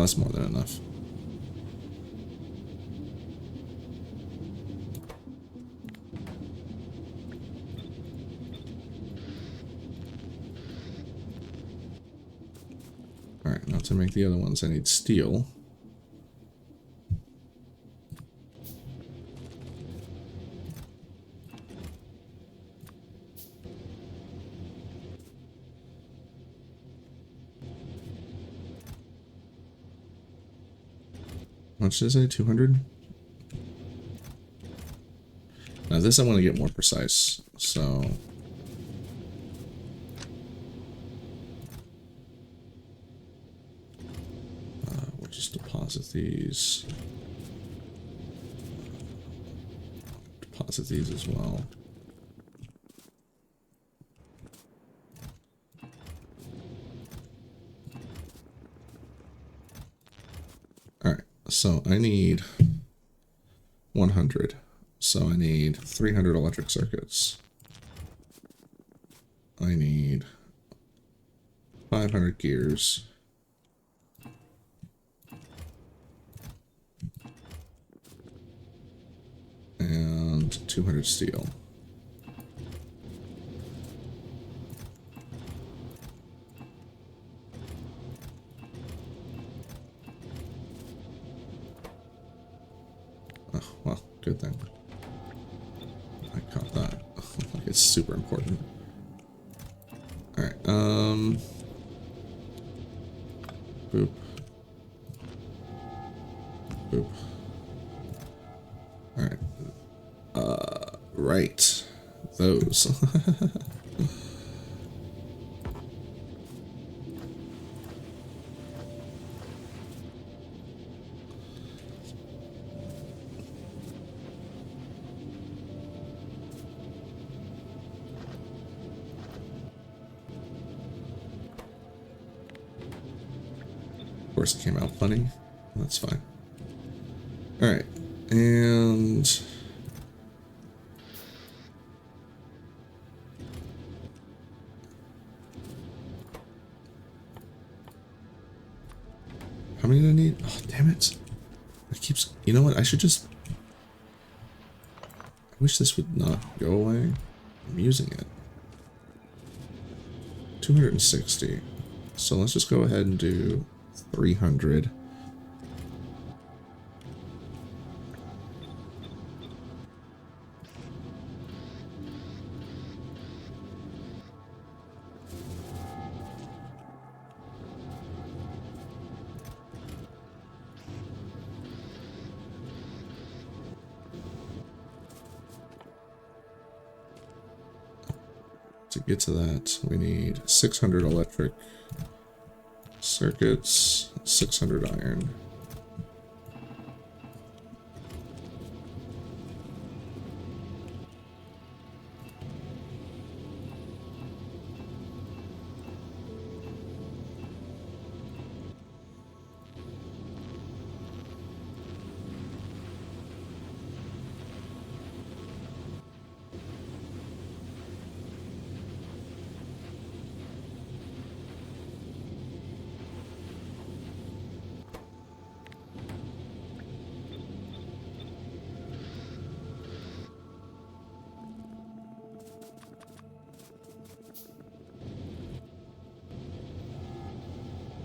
that's more than enough. Alright, now to make the other ones I need steel. How much is it? 200? Now this I want to get more precise, so... we'll just deposit these. Deposit these as well. Alright, so I need 100. So I need 300 electric circuits. I need 500 gears. And 200 steel. Oh, well, good thing. I caught that. Like it's super important. Alright, boop. Boop. Alright. Right. Those. Of course, it came out funny. That's fine. Alright. And... how many do I need? Oh, damn it. It keeps... you know what? I should just... I wish this would not go away. I'm using it. 260. So let's just go ahead and do 300. To get to that, we need 600 electric circuits, 600 iron.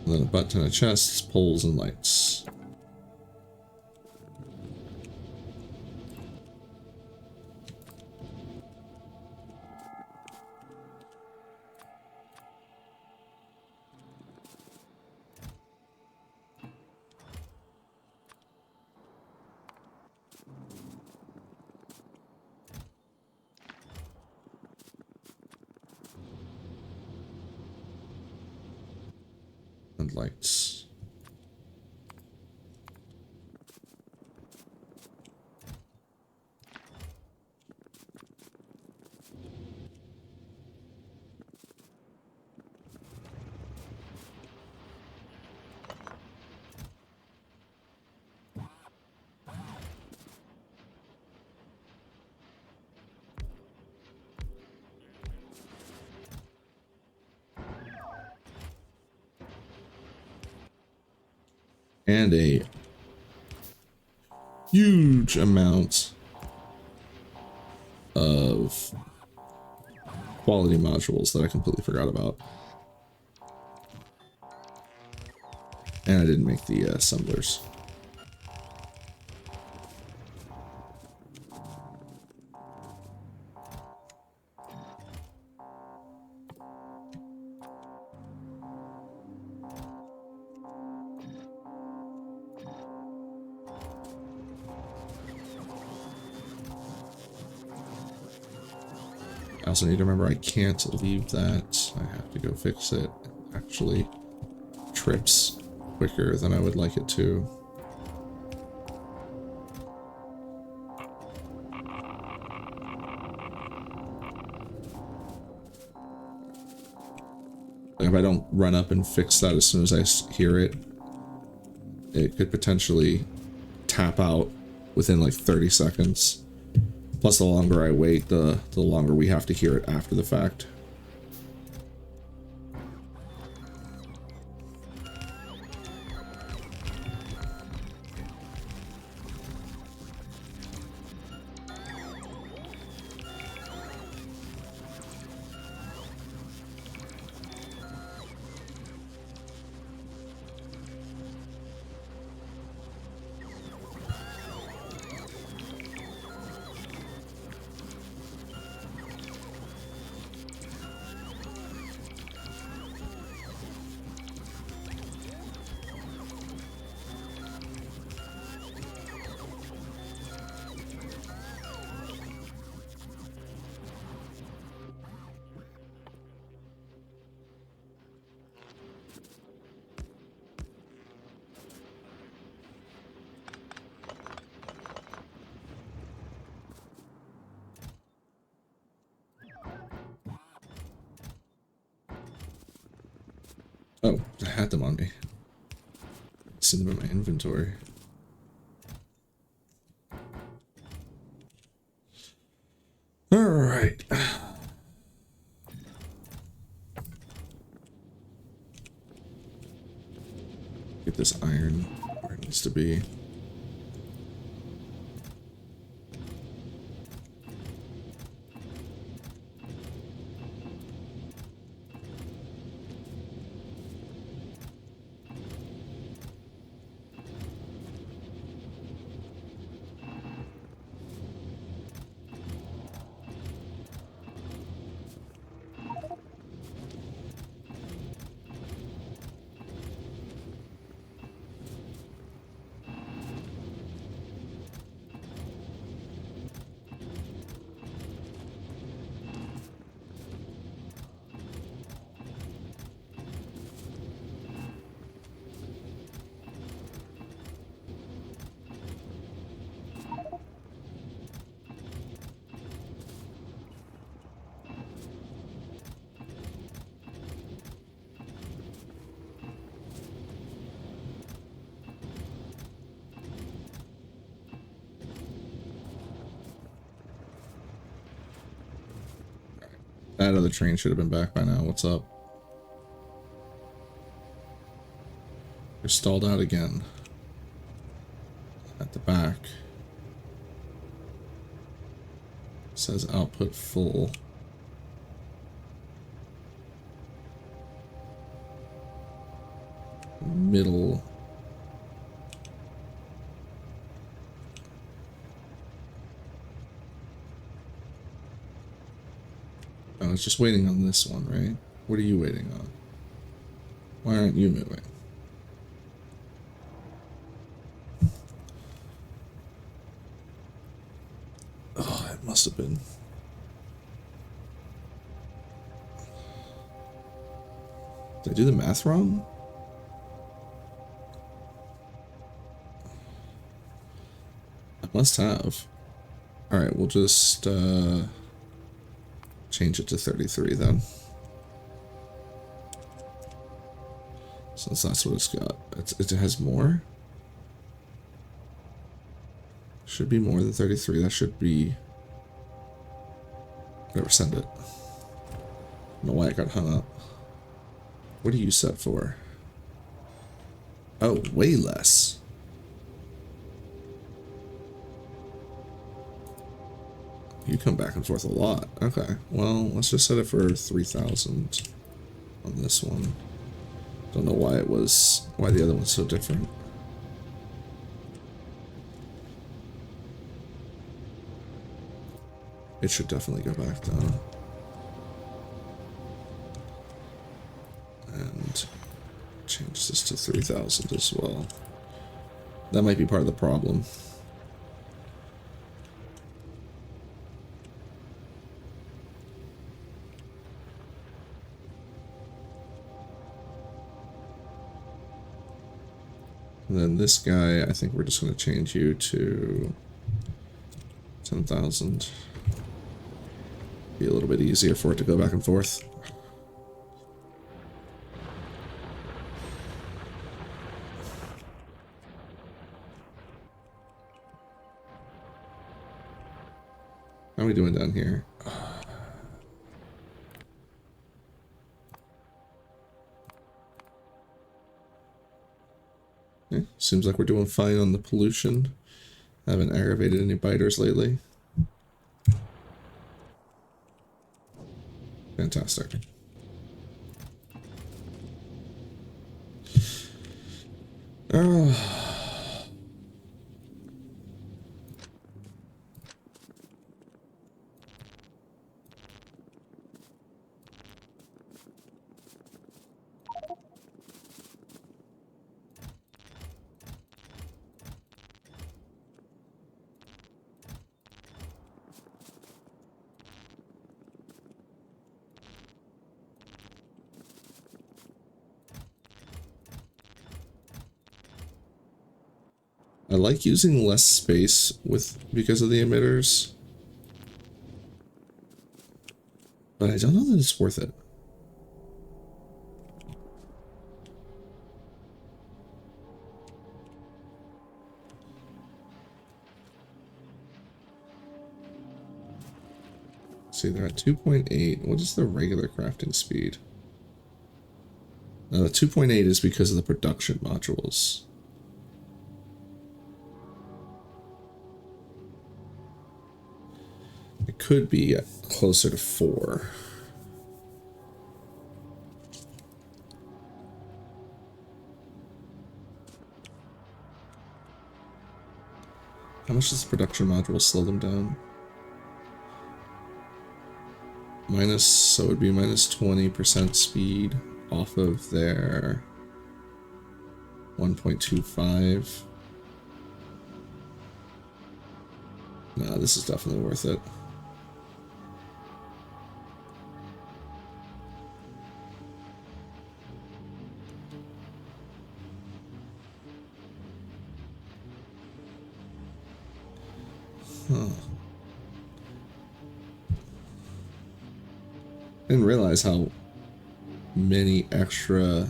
And then a butt ton of chests, poles, and lights. And lights. And a huge amount of quality modules that I completely forgot about. And I didn't make the assemblers. I also need to remember I can't leave that. I have to go fix it. It actually trips quicker than I would like it to. Like if I don't run up and fix that as soon as I hear it, it could potentially tap out within like 30 seconds. Plus, the longer I wait, the longer we have to hear it after the fact. Oh, I had them on me. See them in my inventory. All right. Get this iron where it needs to be. That other train should have been back by now. What's up? You're stalled out again. At the back. It says output full. Middle. I was just waiting on this one, right? What are you waiting on? Why aren't you moving? Oh, it must have been. Did I do the math wrong? I must have. Alright, we'll just change it to 33 then. Since that's what it's got. It has more? Should be more than 33. That should be... Whatever, send it. I don't know why it got hung up. What are you set for? Oh, way less. You come back and forth a lot. Okay, well, let's just set it for 3,000 on this one. Don't know why why the other one's so different. It should definitely go back down. And change this to 3,000 as well. That might be part of the problem. And then this guy, I think we're just going to change you to 10,000. Be a little bit easier for it to go back and forth. How are we doing down here? Okay, seems like we're doing fine on the pollution. Haven't aggravated any biters lately. Fantastic. I like using less space because of the emitters, but I don't know that it's worth it. See, they're at 2.8. What is the regular crafting speed? Now, the 2.8 is because of the production modules. It could be closer to 4. How much does the production module slow them down? So it would be minus 20% speed off of their 1.25. No, this is definitely worth it. Huh. Didn't realize how many extra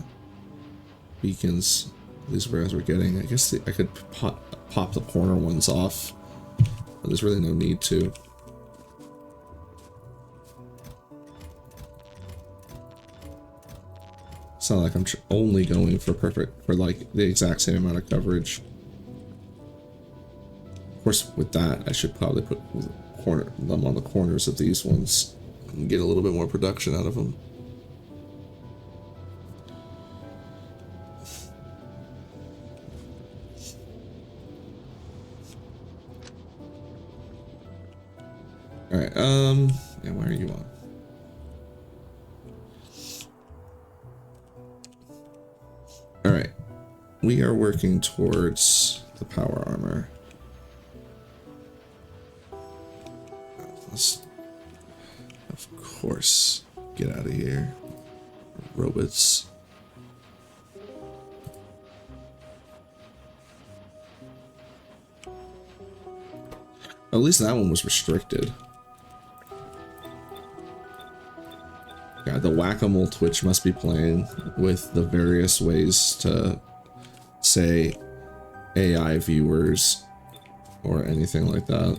beacons these bears were getting. I guess I could pop the corner ones off, but there's really no need to. It's not like I'm only going for like the exact same amount of coverage. Of course, with that, I should probably put them on the corners of these ones and get a little bit more production out of them. Alright, yeah, where are you on? Alright, we are working towards the power armor. Let's, of course, get out of here. Robots. At least that one was restricted. God, the whack-a-mole Twitch must be playing with the various ways to say AI viewers or anything like that.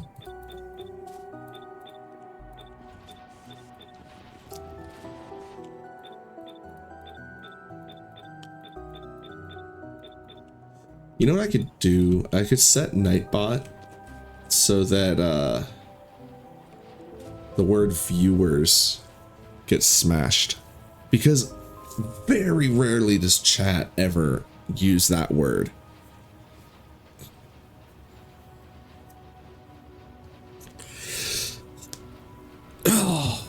You know what I could do? I could set Nightbot so that the word viewers gets smashed. Because very rarely does chat ever use that word. Oh.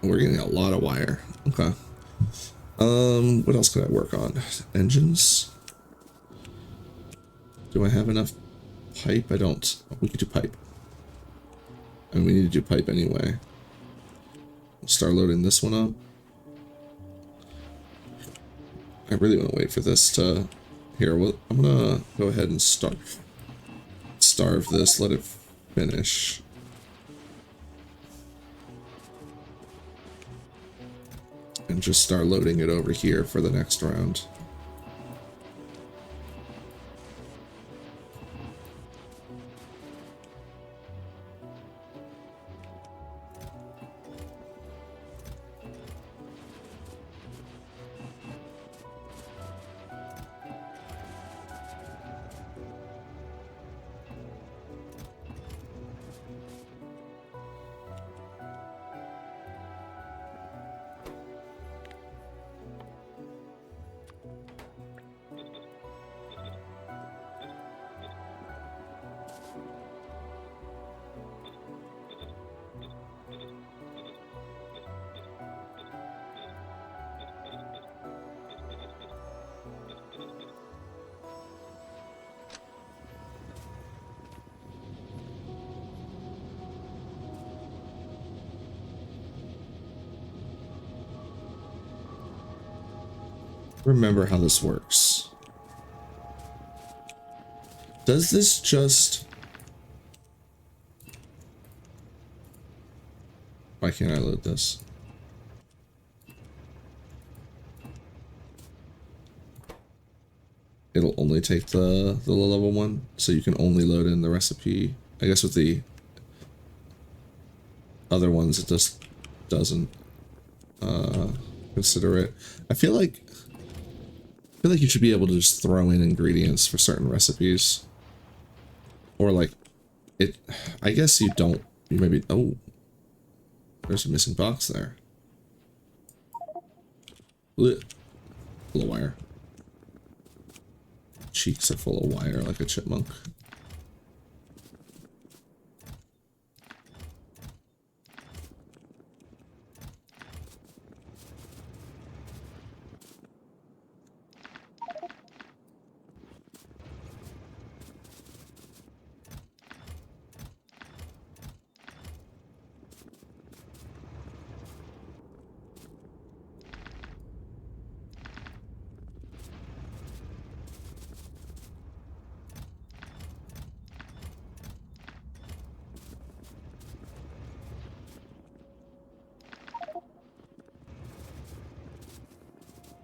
We're getting a lot of wire. Okay. What else could I work on? Engines? Do I have enough pipe? I don't. We could do pipe. And we need to do pipe anyway. Start loading this one up. I really want to wait for this to... Here, well, I'm gonna go ahead and starve this, let it finish. And just start loading it over here for the next round. Remember how this works. Does this just... Why can't I load this? It'll only take the low level one, so you can only load in the recipe. I guess with the other ones it just doesn't consider it. I feel like you should be able to just throw in ingredients for certain recipes. Or like it, I guess you don't, you maybe, oh, there's a missing box there. Full of wire. Cheeks are full of wire like a chipmunk.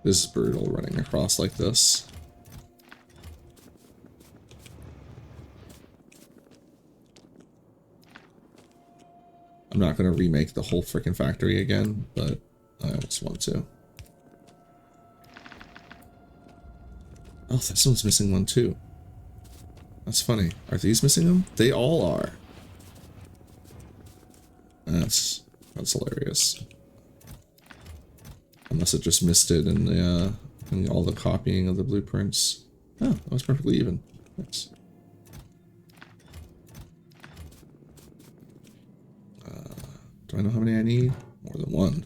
This is brutal running across like this. I'm not going to remake the whole freaking factory again, but I almost want to. Oh, this one's missing one too. That's funny. Are these missing them? They all are. That's hilarious. Unless it just missed it in the in all the copying of the blueprints. Oh, that was perfectly even. Nice. Do I know how many I need? More than one.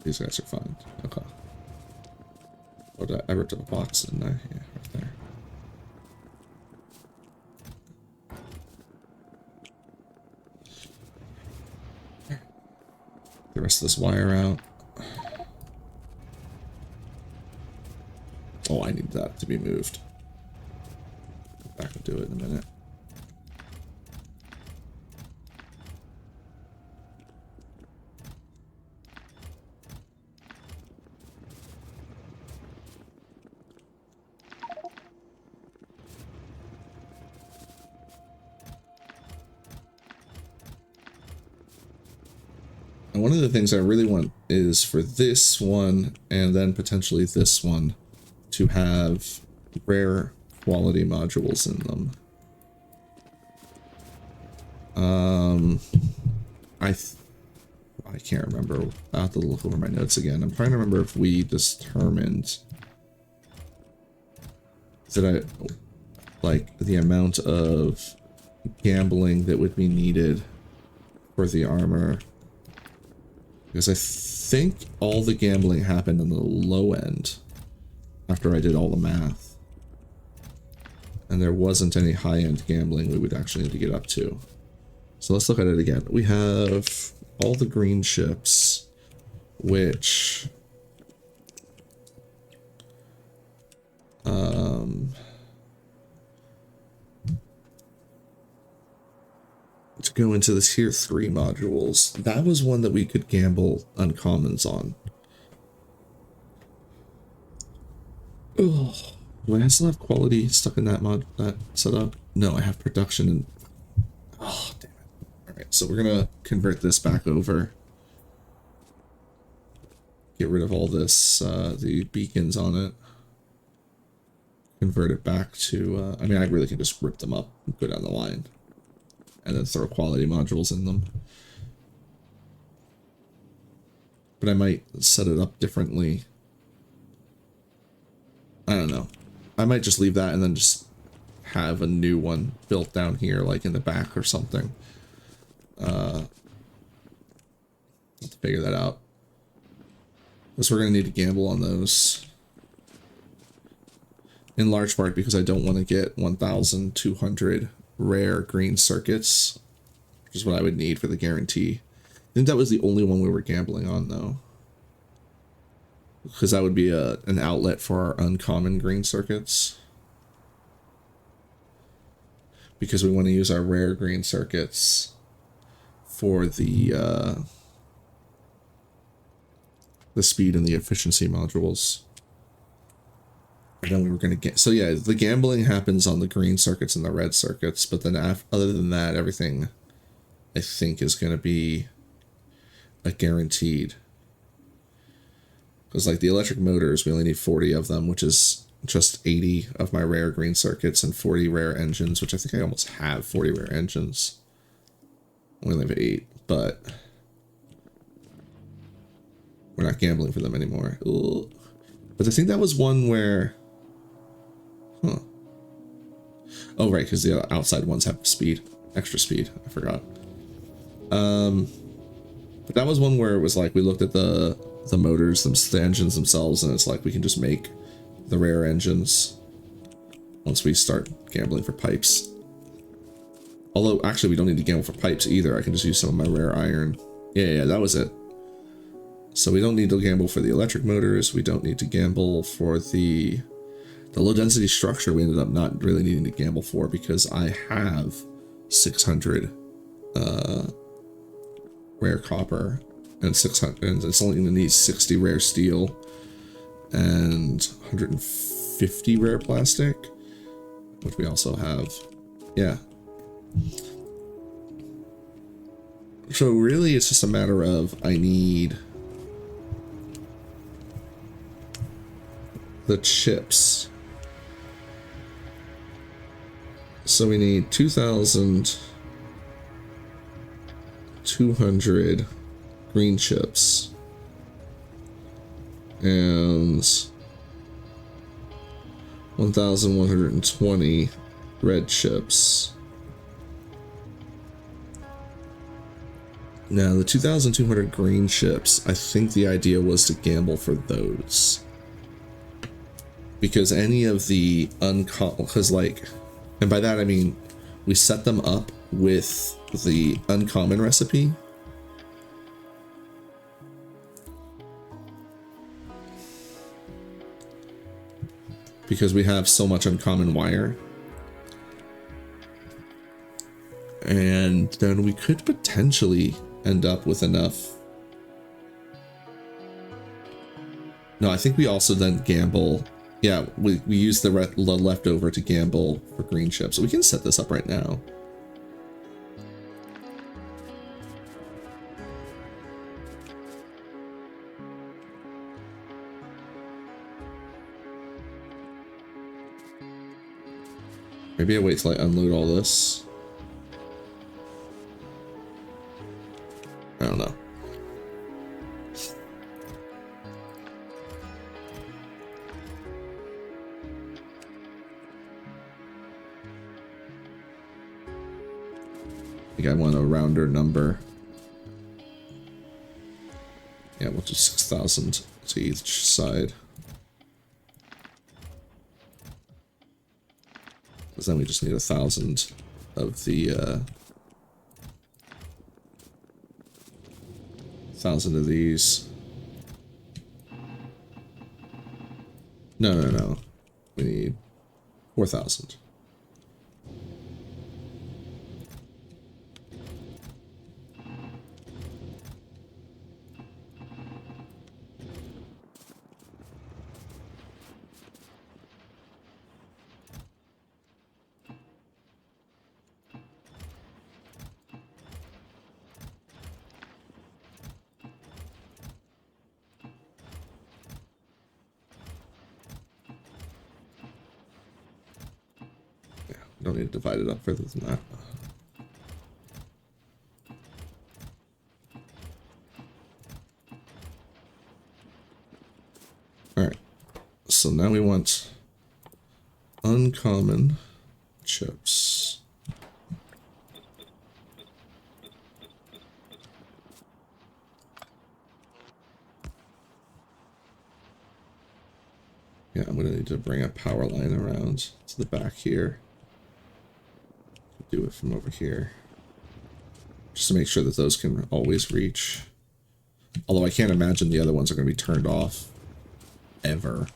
These guys are fine. Okay. What did I ripped up a box, didn't I? Yeah, right there. The rest of this wire out. Oh, I need that to be moved. Go back and do it in a minute. And one of the things I really want is for this one and then potentially this one to have rare quality modules in them. I can't remember. I'll have to look over my notes again. I'm trying to remember if we determined that like the amount of gambling that would be needed for the armor. Because I think all the gambling happened on the low end after I did all the math. And there wasn't any high-end gambling we would actually need to get up to. So let's look at it again. We have all the green ships, which to go into the tier 3 modules, that was one that we could gamble uncommons on. Oh, do I still have quality stuck in that that setup? No, I have production and oh, damn it. Alright, so we're gonna convert this back over. Get rid of all this, the beacons on it. Convert it back to, I mean, I really can just rip them up and go down the line. And then throw quality modules in them. But I might set it up differently. I don't know. I might just leave that and then just have a new one built down here, like in the back or something. Have to figure that out. Because we're going to need to gamble on those. In large part because I don't want to get 1,200 rare green circuits, which is what I would need for the guarantee. I think that was the only one we were gambling on, though. Because that would be an outlet for our uncommon green circuits. Because we want to use our rare green circuits for the speed and the efficiency modules. And then we were going to get... So yeah, the gambling happens on the green circuits and the red circuits, but then other than that, everything I think is going to be a guaranteed. Because like the electric motors, we only need 40 of them, which is just 80 of my rare green circuits and 40 rare engines, which I think I almost have 40 rare engines. We only have 8, but we're not gambling for them anymore. Ooh. But I think that was one where... Huh. Oh, right, because the outside ones have speed. Extra speed. I forgot. But that was one where it was like, we looked at the motors, the engines themselves, and it's like, we can just make the rare engines once we start gambling for pipes. Although, actually, we don't need to gamble for pipes either. I can just use some of my rare iron. Yeah, that was it. So we don't need to gamble for the electric motors. We don't need to gamble for the low density structure. We ended up not really needing to gamble for because I have 600 rare copper and 600, and it's only going to need 60 rare steel and 150 rare plastic, which we also have. Yeah. So really, it's just a matter of I need the chips. So we need 2,200 green chips and 1,120 red chips. Now the 2,200 green chips, I think the idea was to gamble for those. Because any of the because like, and by that I mean we set them up with the uncommon recipe. Because we have so much uncommon wire. And then we could potentially end up with enough. No, I think we also then gamble. Yeah, we use the leftover to gamble for green chips. So we can set this up right now. Maybe I wait till I unload all this. I don't know. I think I want a rounder number. Yeah, we'll do 6,000 to each side. Because then we just need 1,000 of the 1,000 of these. No. We need 4,000. Don't need to divide it up further than that. Alright, so now we want uncommon chips. Yeah, I'm gonna need to bring a power line around to the back here. Do it from over here. Just to make sure that those can always reach. Although I can't imagine the other ones are going to be turned off. Ever.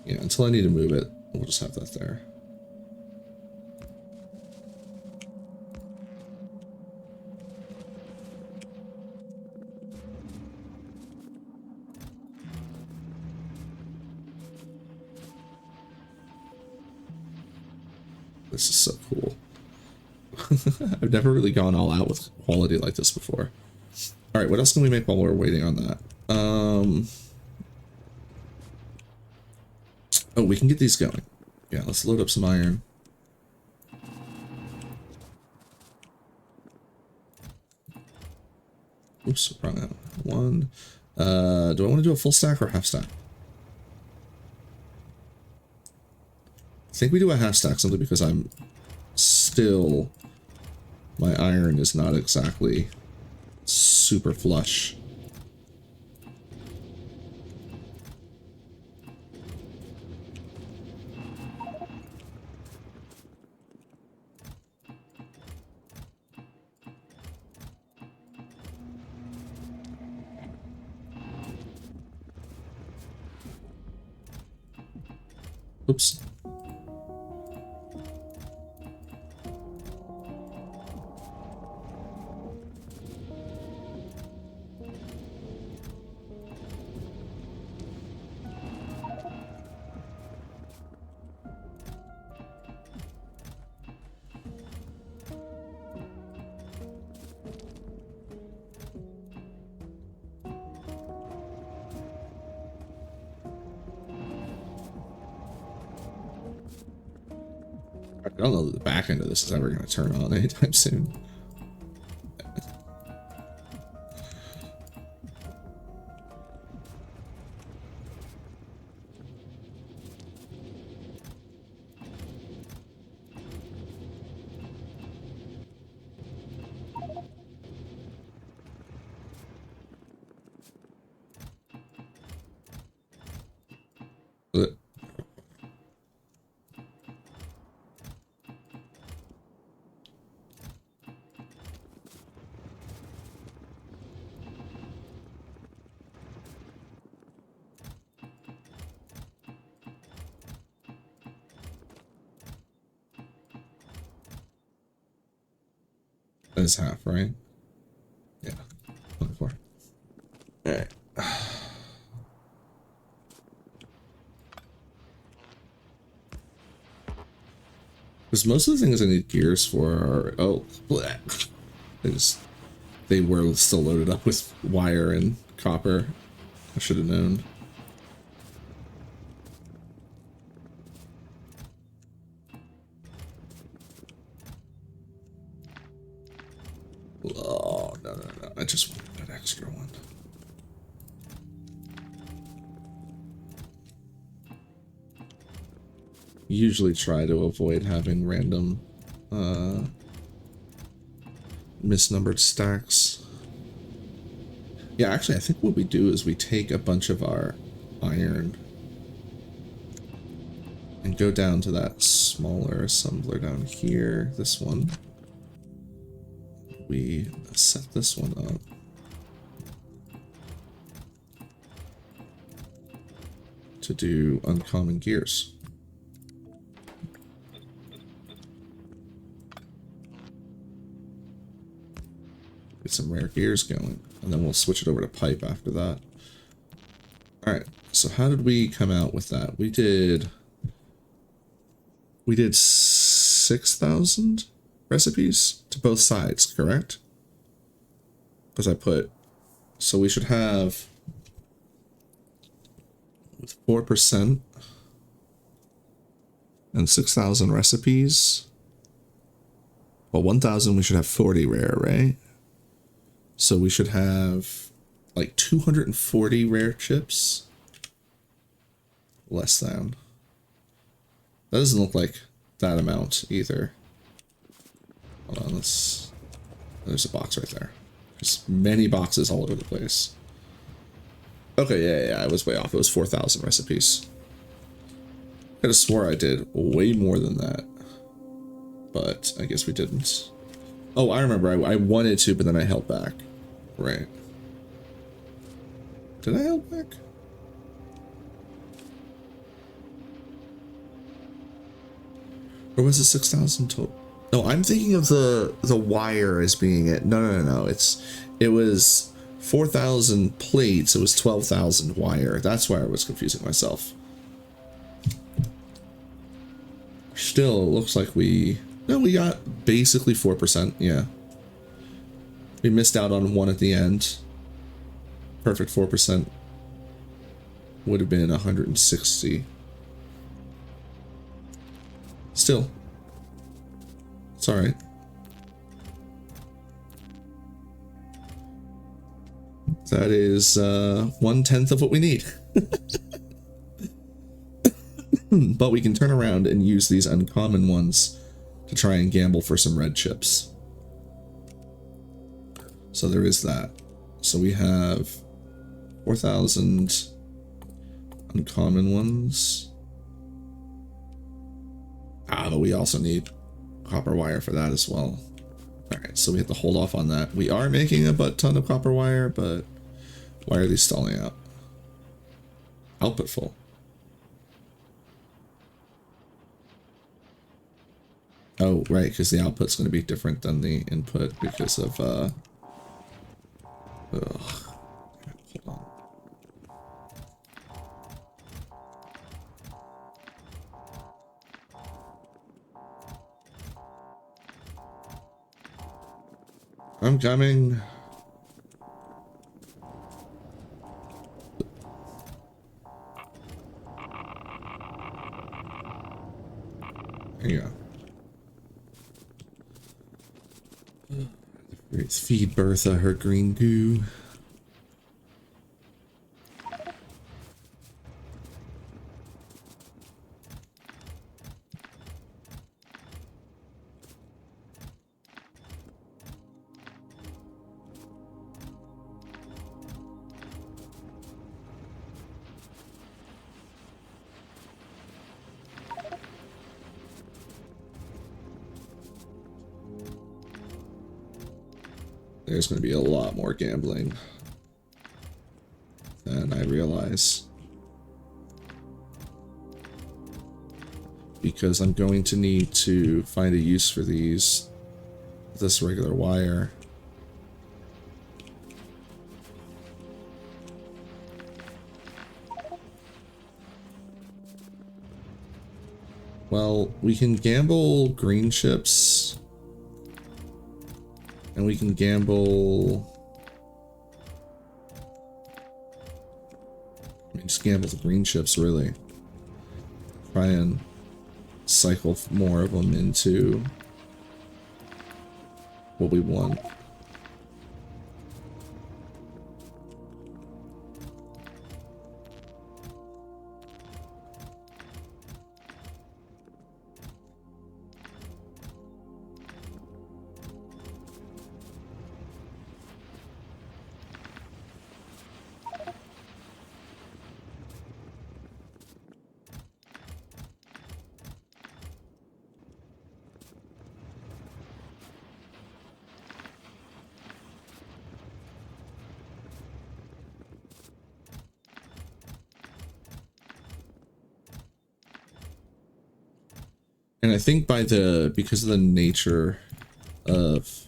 Yeah, until I need to move it, we'll just have that there. This is so cool. I've never really gone all out with quality like this before. Alright, what else can we make while we're waiting on that? Oh, we can get these going. Yeah, let's load up some iron. Oops, wrong out. One. Do I want to do a full stack or half stack? I think we do a half stack simply because I'm still... My iron is not exactly super flush. Oops. I don't know that the back end of this is ever going to turn on anytime soon. That is half, right? Yeah. 24. Alright. Because most of the things I need gears for are... Oh, bleh. They were still loaded up with wire and copper. I should have known. Oh, no, no, no. I just wanted that extra one. Usually try to avoid having random misnumbered stacks. Yeah, actually, I think what we do is we take a bunch of our iron and go down to that smaller assembler down here, this one. We set this one up. To do uncommon gears. Get some rare gears going, and then we'll switch it over to pipe after that. Alright, so how did we come out with that? We did 6,000 recipes to both sides, correct? Because I put, so we should have with 4% and 6,000 recipes. Well, 1,000 we should have 40 rare, right? So we should have like 240 rare chips. Less than. That doesn't look like that amount either. Hold on, there's a box right there. There's many boxes all over the place. Okay, yeah, I was way off. It was 4,000 recipes. Could have swore I did way more than that. But I guess we didn't. Oh, I remember. I wanted to, but then I held back. Right. Did I hold back? Or was it 6,000 total? No, I'm thinking of the wire as being it. No. It was 4,000 plates. It was 12,000 wire. That's why I was confusing myself. Still, it looks like we got basically 4%. Yeah. We missed out on one at the end. Perfect 4% would have been 160. Still, it's all right. That is 1/10 of what we need. But we can turn around and use these uncommon ones to try and gamble for some red chips. So there is that. So we have 4,000 uncommon ones. Ah, but we also need copper wire for that as well. Alright, so we have to hold off on that. We are making a butt ton of copper wire, but why are these stalling out? Output full. Oh, right, because the output's going to be different than the input because of, ugh. Hold on. I'm coming. There you go. Let's feed Bertha her green goo. There's going to be a lot more gambling than I realize. Because I'm going to need to find a use for this regular wire. Well, we can gamble green chips. And we can gamble Just gamble the green chips, really. Try and cycle more of them into what we want. And I think because of the nature of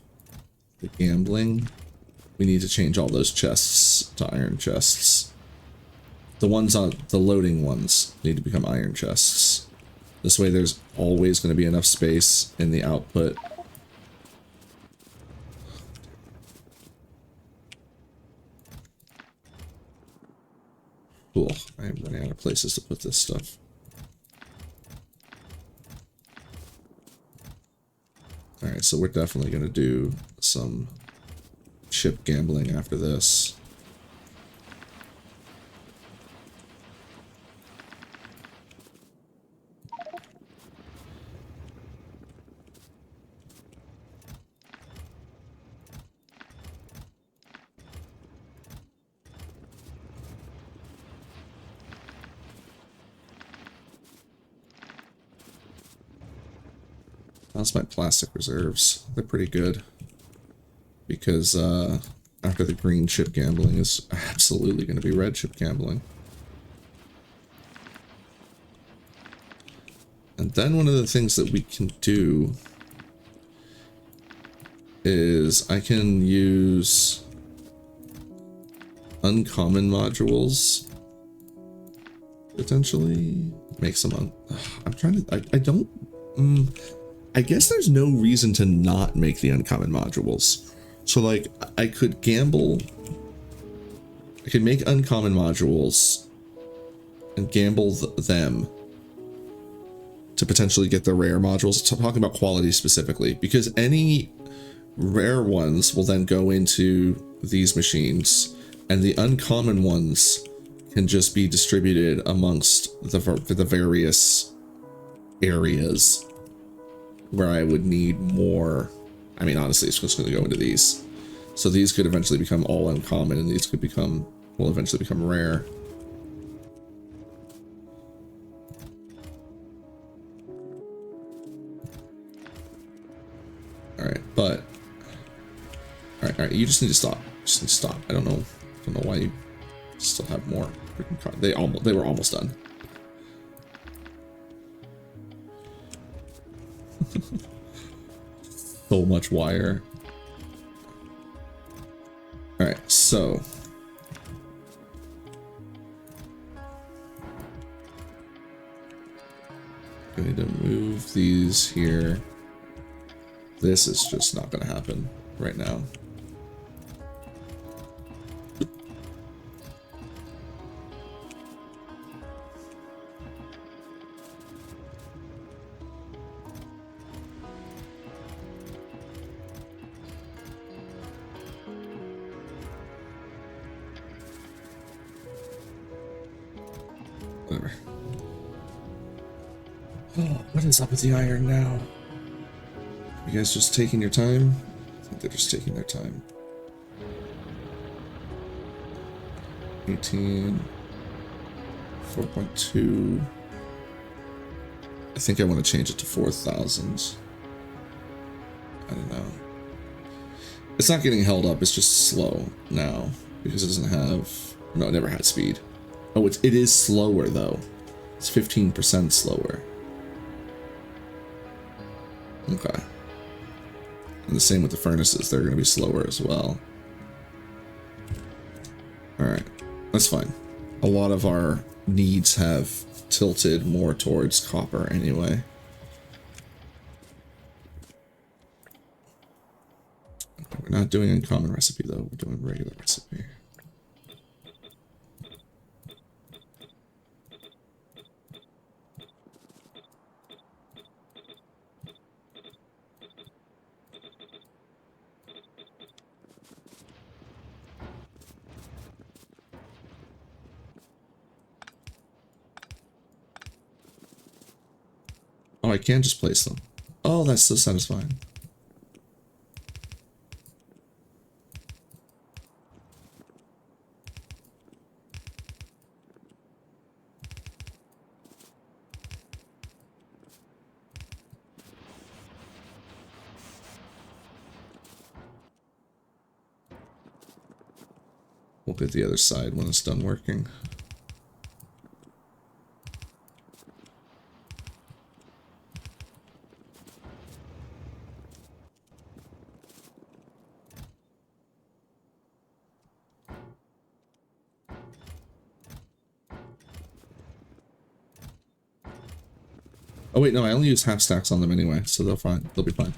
the gambling, we need to change all those chests to iron chests. The ones on the loading ones need to become iron chests. This way there's always going to be enough space in the output. Cool. I'm running out of places to put this stuff. Alright, so we're definitely going to do some chip gambling after this. That's my plastic reserves. They're pretty good. Because after the green chip gambling is absolutely going to be red chip gambling. And then one of the things that we can do is I can use uncommon modules. Potentially make some I'm trying to I don't I guess there's no reason to not make the uncommon modules. So like I could gamble, I could make uncommon modules and gamble them to potentially get the rare modules. I'm talking about quality specifically, because any rare ones will then go into these machines and the uncommon ones can just be distributed amongst the various areas where I would need more. I mean, honestly, it's just going to go into these. So these could eventually become all uncommon, and these could become, will eventually become rare. Alright, but... Alright, you just need to stop. Just need to stop. I don't know why you still have more freaking cards. They were almost done. So much wire. Alright, so I need to move these here. This is just not going to happen right now. Whatever. Oh, what is up with the iron now? You guys just taking your time? I think they're just taking their time. 18. 4.2. I think I want to change it to 4,000. I don't know. It's not getting held up, it's just slow now. Because it doesn't have... No, it never had speed. Oh, it is slower, though. It's 15% slower. Okay. And the same with the furnaces. They're going to be slower as well. Alright. That's fine. A lot of our needs have tilted more towards copper anyway. We're not doing uncommon recipe, though. We're doing regular recipe. I can just place them. Oh, that's so satisfying. We'll get the other side when it's done working. Oh wait, no, I only use half stacks on them anyway, so they'll fine. They'll be fine.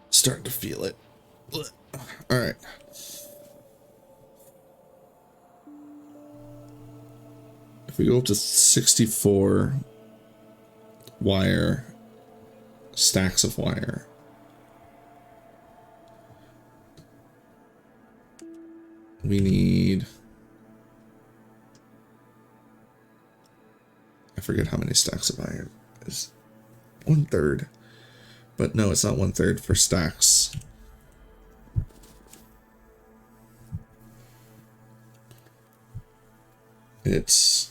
Starting to feel it. All right. If we go up to 64 wire, stacks of wire, we need, I forget how many stacks of iron is 1/3. But no, it's not 1/3 for stacks. It's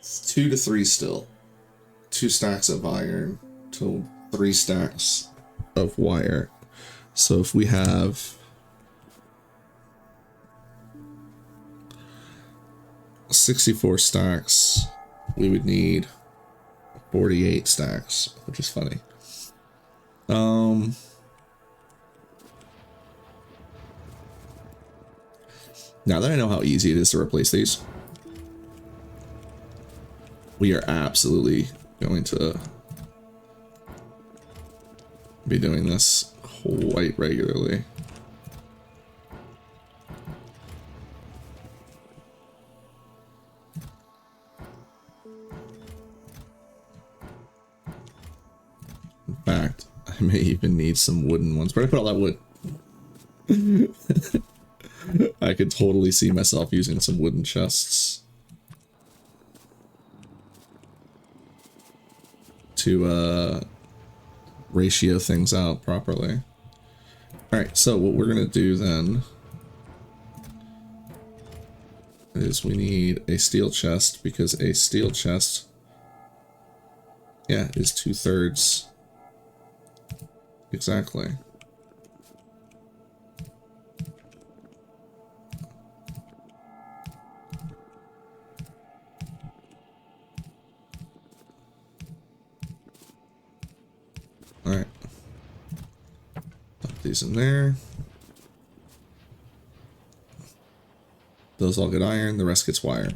2 to 3 still. 2 stacks of iron to 3 stacks of wire. So if we have 64 stacks, we would need 48 stacks, which is funny. Now that I know how easy it is to replace these, we are absolutely going to be doing this quite regularly. In fact, I may even need some wooden ones. Where did I put all that wood? I could totally see myself using some wooden chests to ratio things out properly. Alright, so what we're gonna do then is we need a steel chest, because a steel chest, yeah, is 2/3. Exactly. Alright. Put these in there. Those all get iron, the rest gets wire.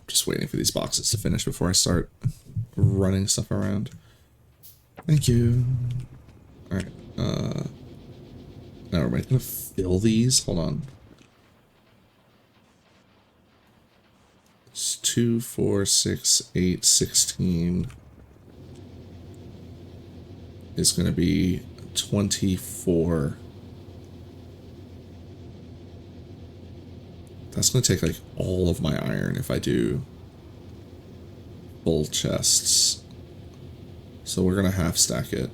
Just waiting for these boxes to finish before I start running stuff around. Thank you. Alright, now am I gonna fill these? Hold on. It's 2, 4, 6, 8, 16 is gonna be 24. That's gonna take like all of my iron if I do full chests. So we're gonna half stack it.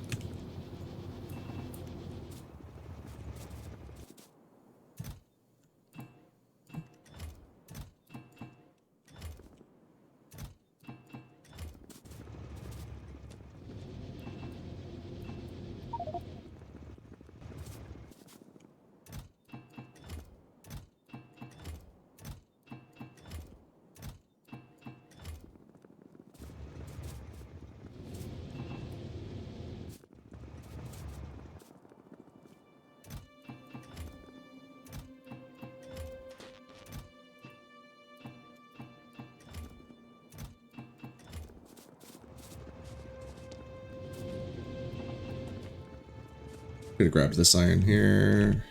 Could have grabbed this iron here.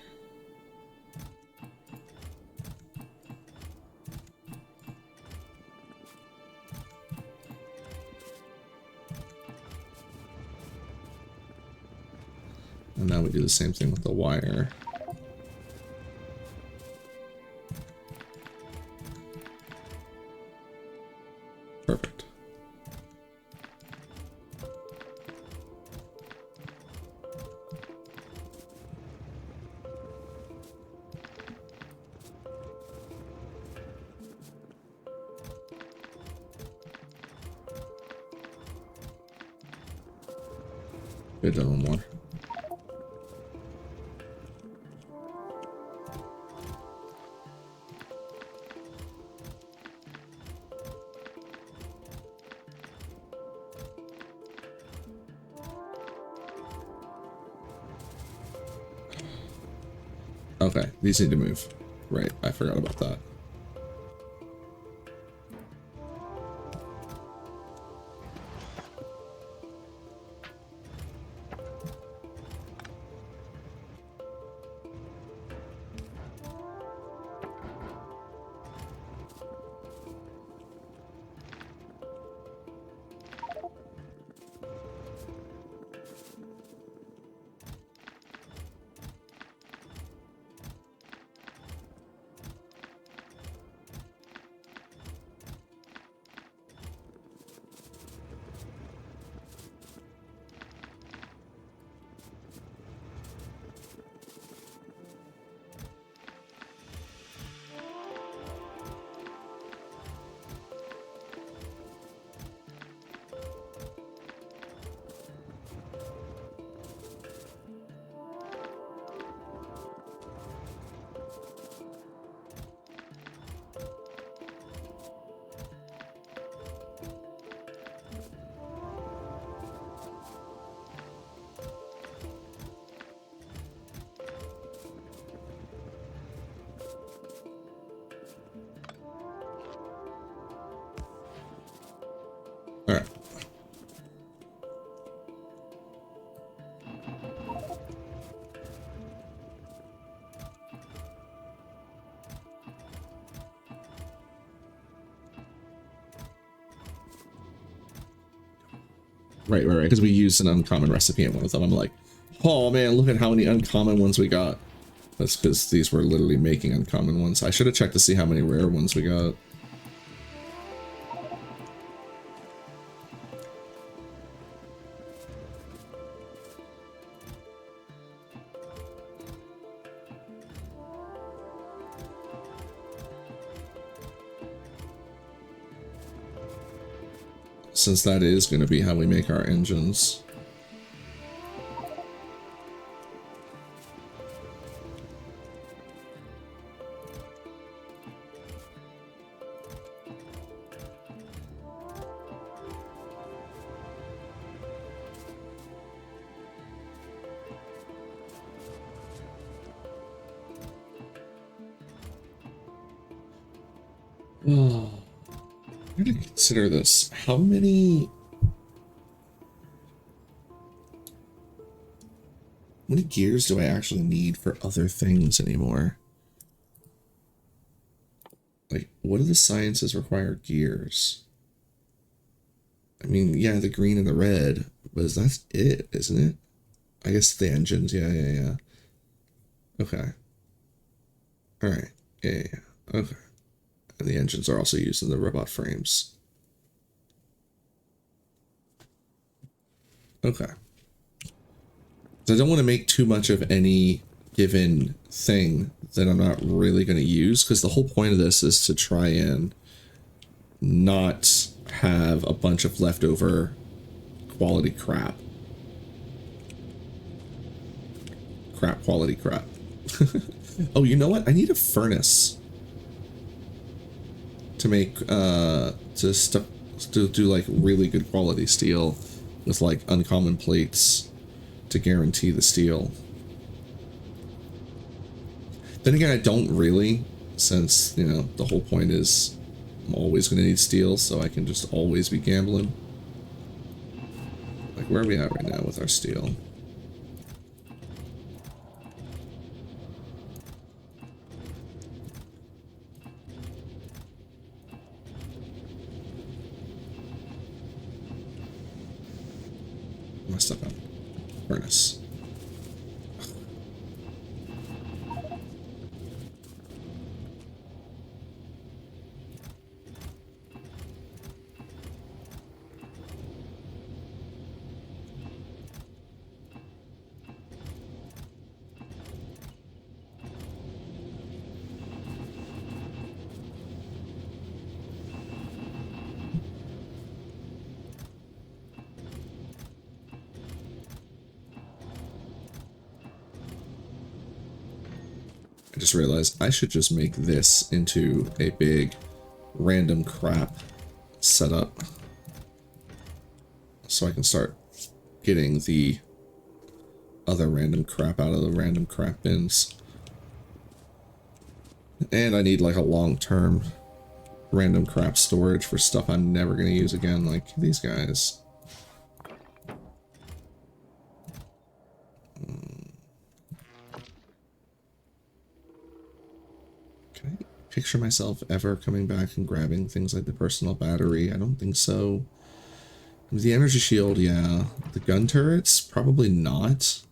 And now we do the same thing with the wire. Perfect. Good, done one more. Okay, these need to move. Right, I forgot about that. All right. Right, because we used an uncommon recipe in one of them. I'm like, oh man, look at how many uncommon ones we got. That's because these were literally making uncommon ones. I should have checked to see how many rare ones we got. Since that is going to be how we make our engines. Oh. I'm going to consider this. How many gears do I actually need for other things anymore? Like, what do the sciences require gears? I mean, yeah, the green and the red, but that's it, isn't it? I guess the engines, yeah. Okay. Alright, yeah. Okay. And the engines are also used in the robot frames. Okay. So I don't want to make too much of any given thing that I'm not really going to use, because the whole point of this is to try and not have a bunch of leftover quality crap. Quality crap. Oh, you know what? I need a furnace to make to do like really good quality steel with like uncommon plates to guarantee the steel. Then again, I don't really, since, you know, the whole point is I'm always going to need steel, so I can just always be gambling. Like, where are we at right now with our steel? messed up on furnace. I just realized I should just make this into a big random crap setup so I can start getting the other random crap out of the random crap bins. And I need like a long-term random crap storage for stuff I'm never going to use again, like these guys. Can I picture myself ever coming back and grabbing things like the personal battery? I don't think so. The energy shield, yeah. The gun turrets, probably not.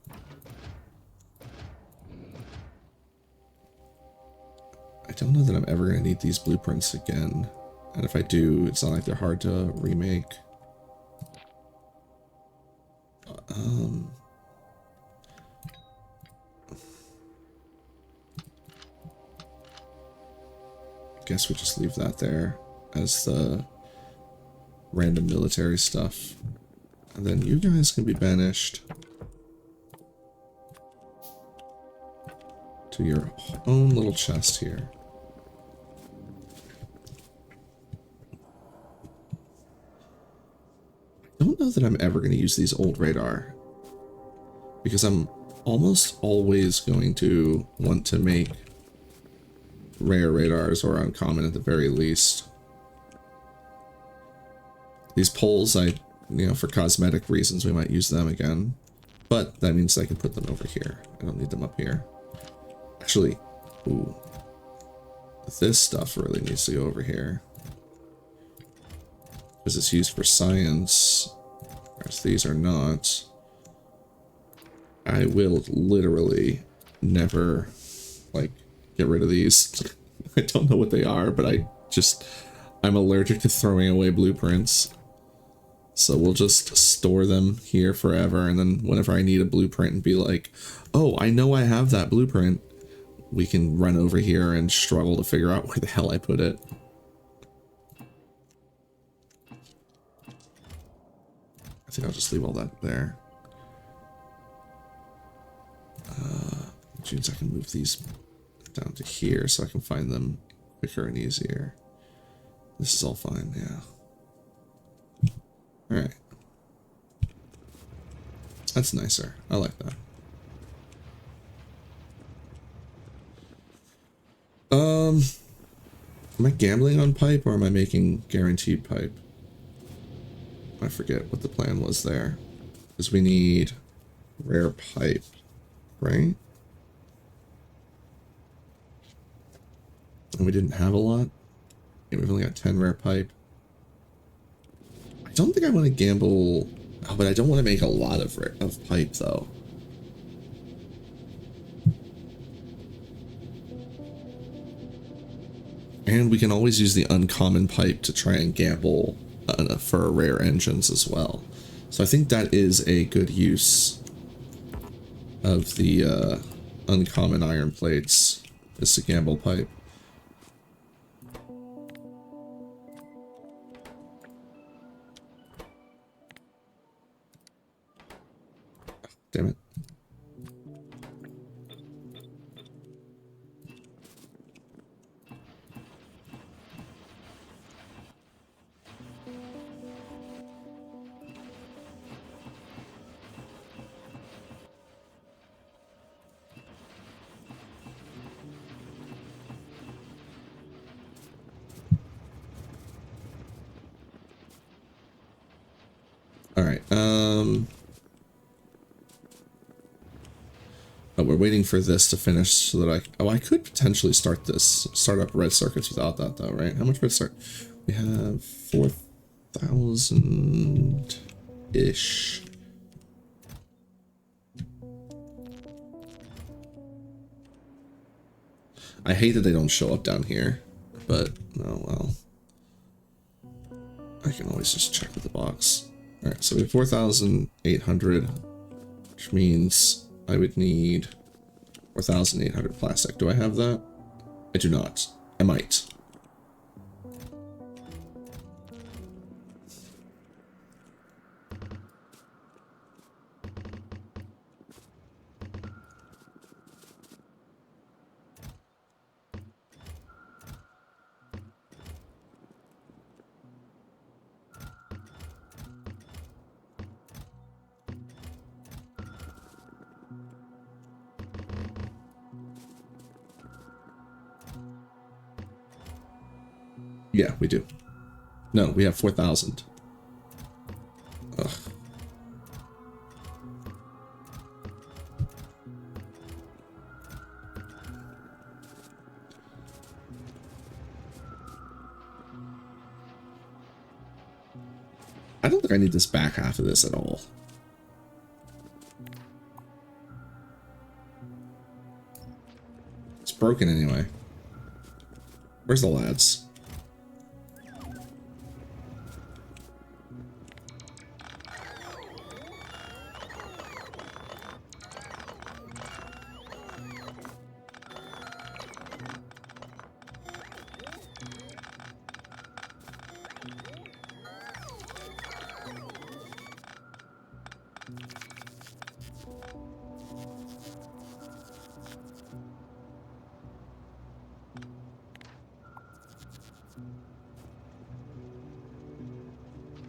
I don't know that I'm ever going to need these blueprints again. And if I do, it's not like they're hard to remake. I guess we just leave that there as the random military stuff. And then you guys can be banished to your own little chest here. I don't know that I'm ever going to use these old radar, because I'm almost always going to want to make rare radars, or uncommon at the very least. These poles, for cosmetic reasons, we might use them again. But that means I can put them over here. I don't need them up here. Actually, ooh. This stuff really needs to go over here, because it's used for science, whereas these are not. I will literally never, get rid of these. I don't know what they are, but I'm allergic to throwing away blueprints. So we'll just store them here forever, and then whenever I need a blueprint and be like, oh, I know I have that blueprint, we can run over here and struggle to figure out where the hell I put it. I think I'll just leave all that there. Which means I can move these down to here so I can find them quicker and easier. This is all fine, yeah. Alright. That's nicer. I like that. Am I gambling on pipe, or am I making guaranteed pipe? I forget what the plan was there. Because we need rare pipe, right? And we didn't have a lot. Yeah, we've only got 10 rare pipe. I don't think I want to gamble. Oh, but I don't want to make a lot of pipe, though. And we can always use the uncommon pipe to try and gamble for rare engines as well. So I think that is a good use of the uncommon iron plates, is to gamble pipe. Damn it. All right. Oh, we're waiting for this to finish so that I could potentially start up red circuits without that though, right? How much red circuit? We have 4,000-ish. I hate that they don't show up down here, but oh well. I can always just check with the box. Alright, so we have 4,800, which means I would need 4,800 plastic. Do I have that? I do not. I might. Yeah, we do. No, we have 4,000. Ugh. I don't think I need this back half of this at all. It's broken anyway. Where's the lads?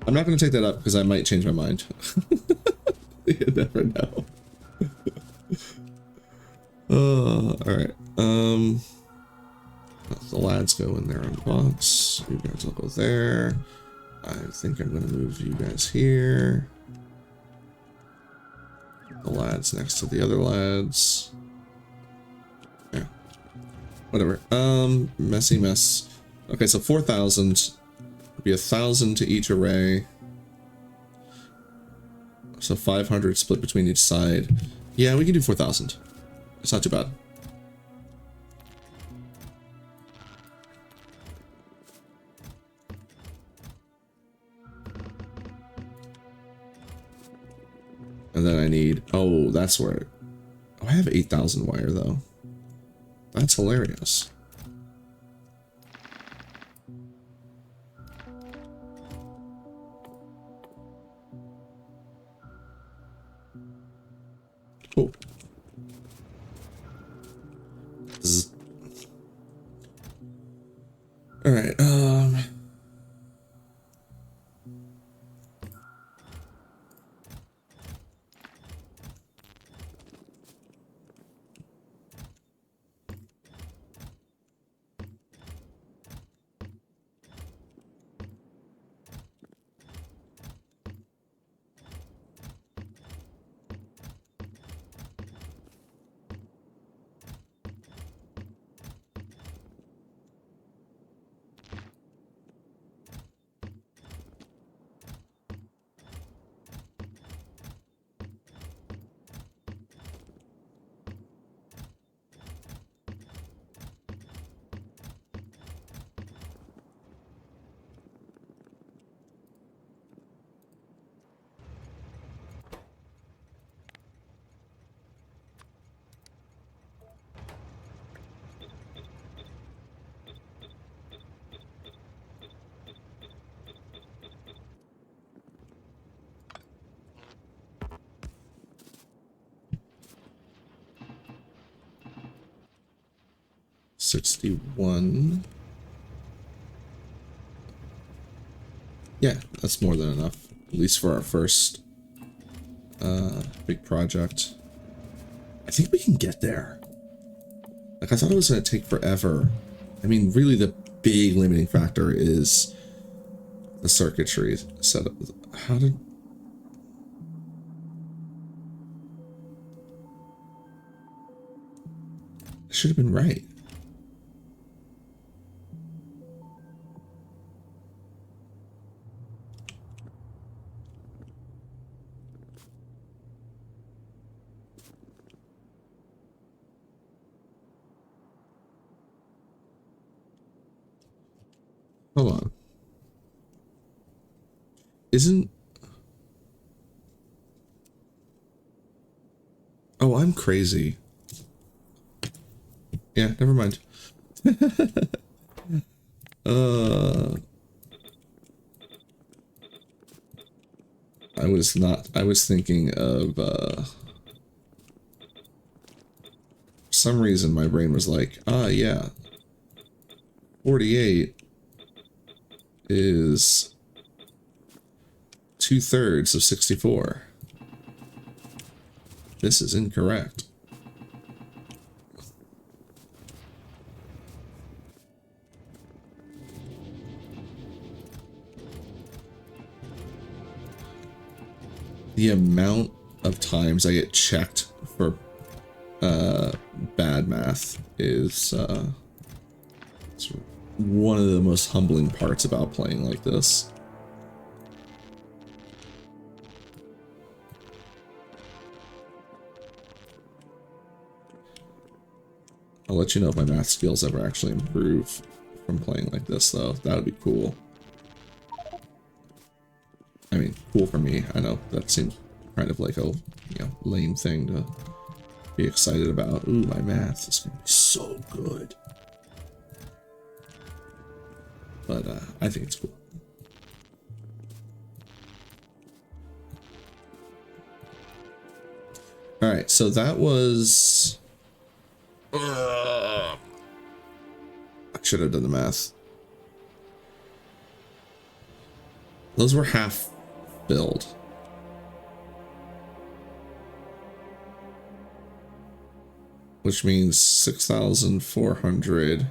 I'm not going to take that up because I might change my mind. You never know. Alright. The lads go in there on the box. You guys will go there. I think I'm going to move you guys here. The lads next to the other lads. Yeah. Whatever. Messy mess. Okay, so 4,000. Would be 1,000 to each array. So 500 split between each side. Yeah, we can do 4,000. It's not too bad. And then I need, oh, that's where, oh, I have 8,000 wire though. That's hilarious. Cool. All right. 61. Yeah, that's more than enough, at least for our first big project. I think we can get there. Like, I thought it was going to take forever. I mean, really the big limiting factor is the circuitry setup. How did... I should have been right. Hold on. Isn't... Oh, I'm crazy. Yeah, never mind. I was thinking of, for some reason my brain was like, ah, yeah, 48 is 2/3 of 64. This is incorrect. The amount of times I get checked for bad math is it's one of the most humbling parts about playing like this. I'll let you know if my math skills ever actually improve from playing like this, though. That would be cool. I mean, cool for me. I know that seems kind of like a, lame thing to be excited about. Ooh, my math is gonna be so good. But I think it's cool. All right, so that was. I should have done the math. Those were half filled. Which means 6,400.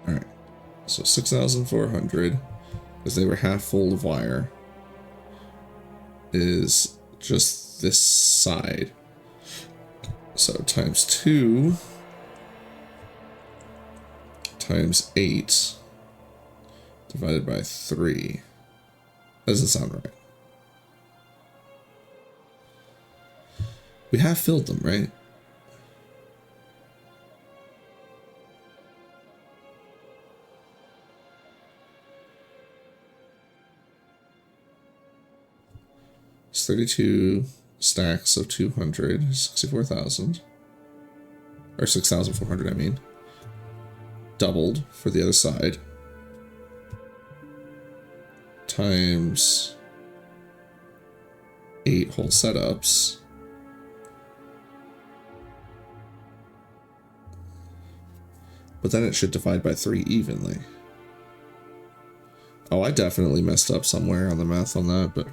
All right, so 6,400, because they were half full of wire, is just this side. So times 2 times 8 divided by 3. That doesn't sound right. We have filled them, right? It's 32 stacks of 200, 64,000. Or 6,400, I mean. Doubled for the other side. Times 8 whole setups. But then it should divide by 3 evenly. Oh, I definitely messed up somewhere on the math on that, but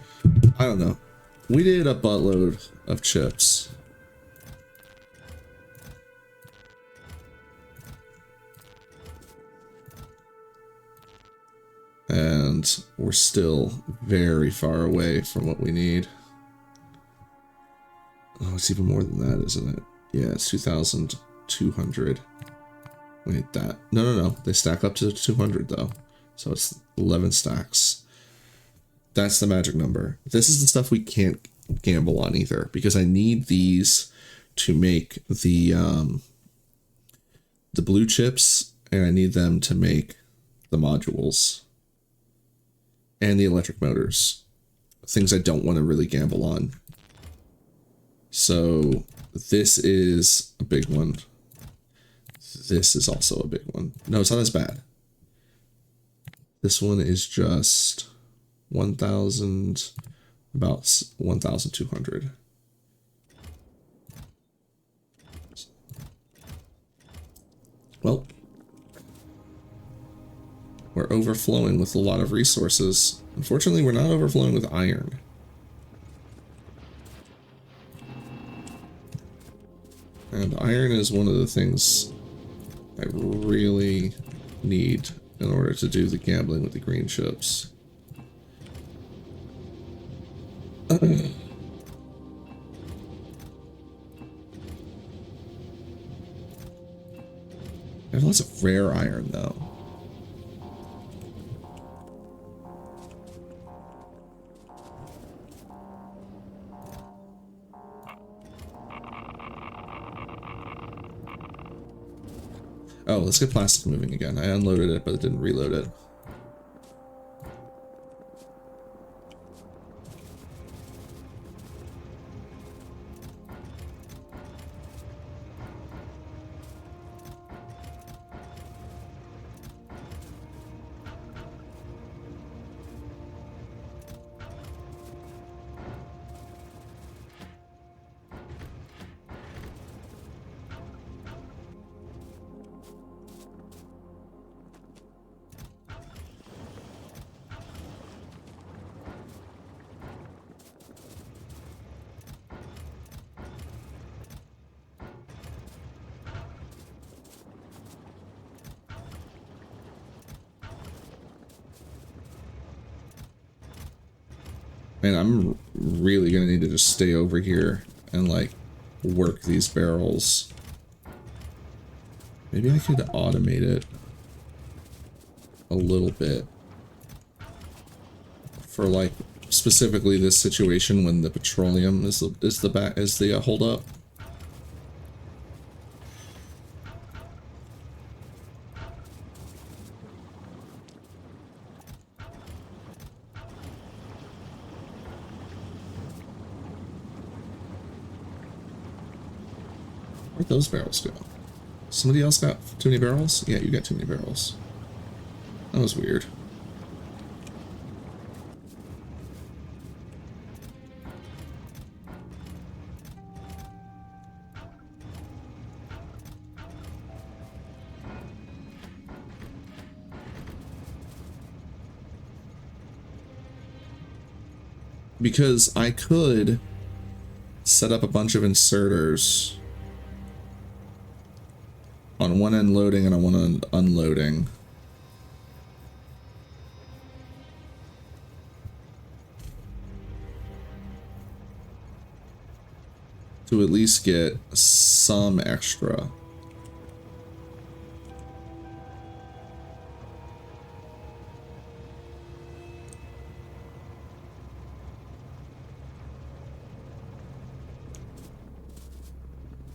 I don't know. We did a buttload of chips. And we're still very far away from what we need. Oh, it's even more than that, isn't it? Yeah, it's 2,200. Wait, that. No. They stack up to 200, though. So it's 11 stacks. That's the magic number. This is the stuff we can't gamble on either, because I need these to make the blue chips, and I need them to make the modules and the electric motors. Things I don't want to really gamble on. So this is a big one. This is also a big one. No, it's not as bad. This one is just 1,000, about 1,200. Well, we're overflowing with a lot of resources. Unfortunately, we're not overflowing with iron. And iron is one of the things I really need in order to do the gambling with the green chips. I have lots of rare iron, though. Oh, let's get plastic moving again. I unloaded it, but it didn't reload it. Man, I'm really gonna need to just stay over here and like work these barrels. Maybe I could automate it a little bit for like specifically this situation when the petroleum is the hold up. Where'd those barrels go? Somebody else got too many barrels? Yeah, you got too many barrels. That was weird. Because I could set up a bunch of inserters on one end loading and on one end unloading. To at least get some extra.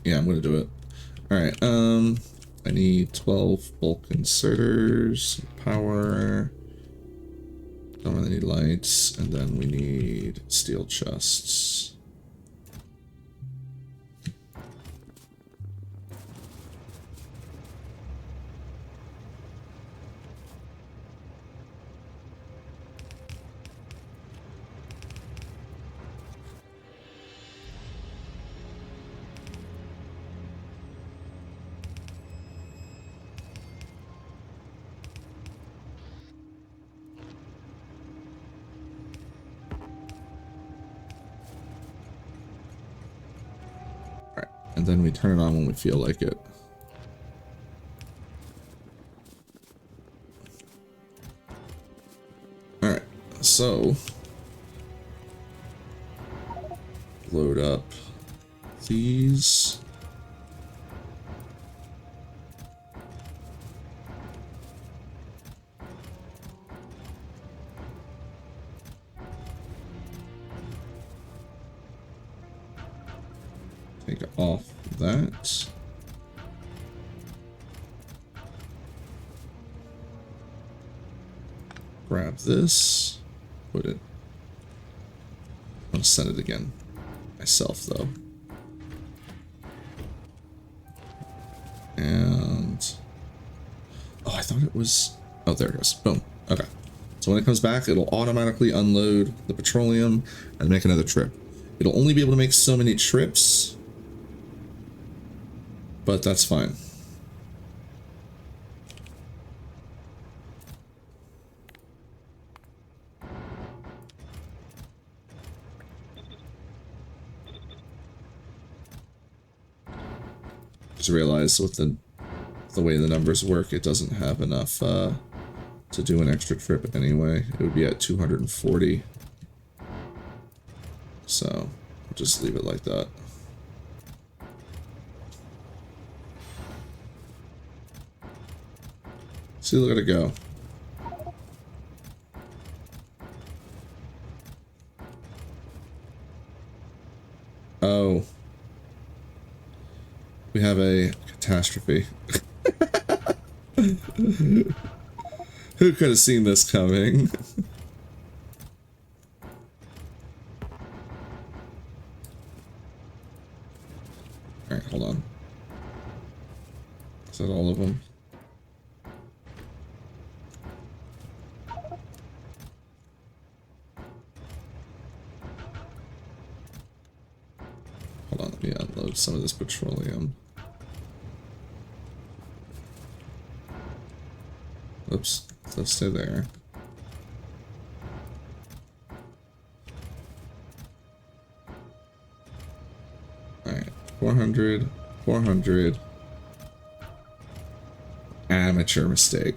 Yeah, I'm gonna do it. Alright, I need 12 bulk inserters, power, don't really need lights, and then we need steel chests. And then we turn it on when we feel like it. Alright, so load up these. Take off that. Grab this. Put it. I'm gonna send it again. Myself though. And oh, I thought it was. Oh, there it goes. Boom. Okay. So when it comes back, it'll automatically unload the petroleum and make another trip. It'll only be able to make so many trips, but that's fine. Just realized with the way the numbers work, it doesn't have enough to do an extra trip anyway. It would be at 240. So I'll just leave it like that. See, look at it go. Oh. We have a catastrophe. Who could have seen this coming? Alright, hold on. Is that all of them? Hold on, let me unload some of this petroleum. Oops, let's stay there. Alright, 400, 400. Amateur mistake.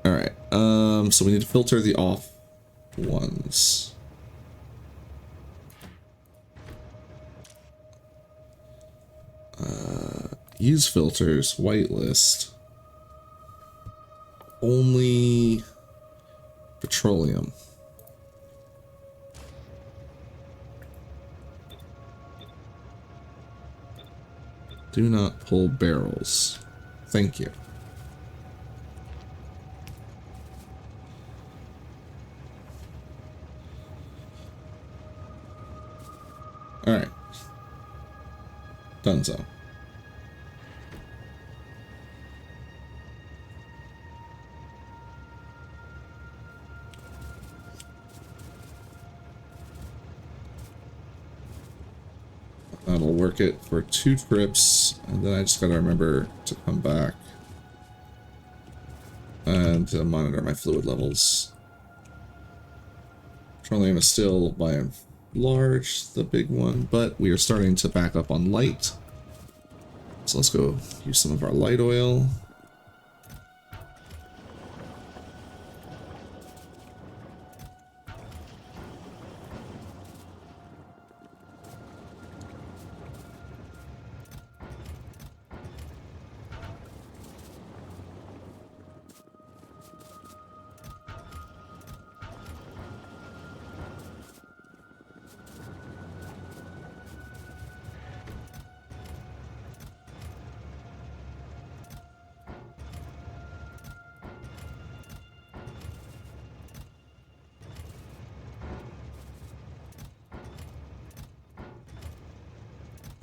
Alright, so we need to filter the off ones. Use filters, whitelist. Only petroleum. Do not pull barrels. Thank you. Alright. Donezo. That'll work it for 2 trips, and then I just gotta remember to come back and monitor my fluid levels. Petroleum is still by and large the big one, but we are starting to back up on light. So let's go use some of our light oil.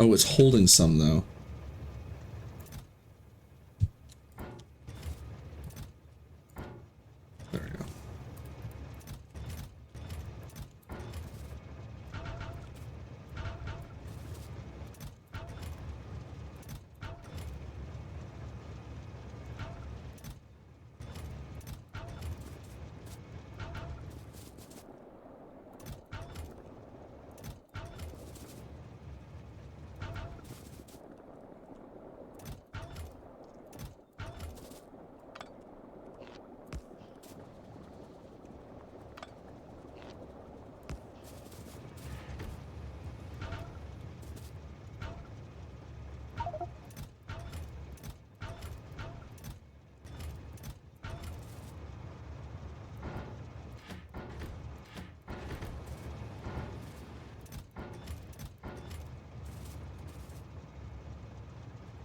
Oh, it's holding some though. There we go.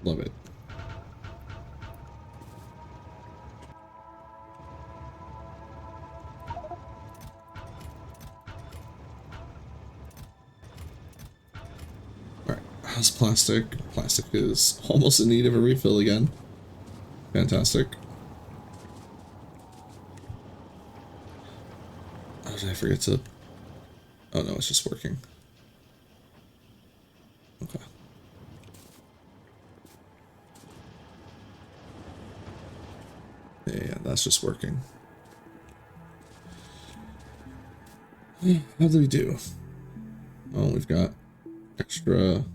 Love it. Alright, how's plastic? Plastic is almost in need of a refill again. Fantastic. Oh, did I forget to... Oh no, it's just working. Okay. Yeah, that's just working. How do we do? Oh, we've got extra.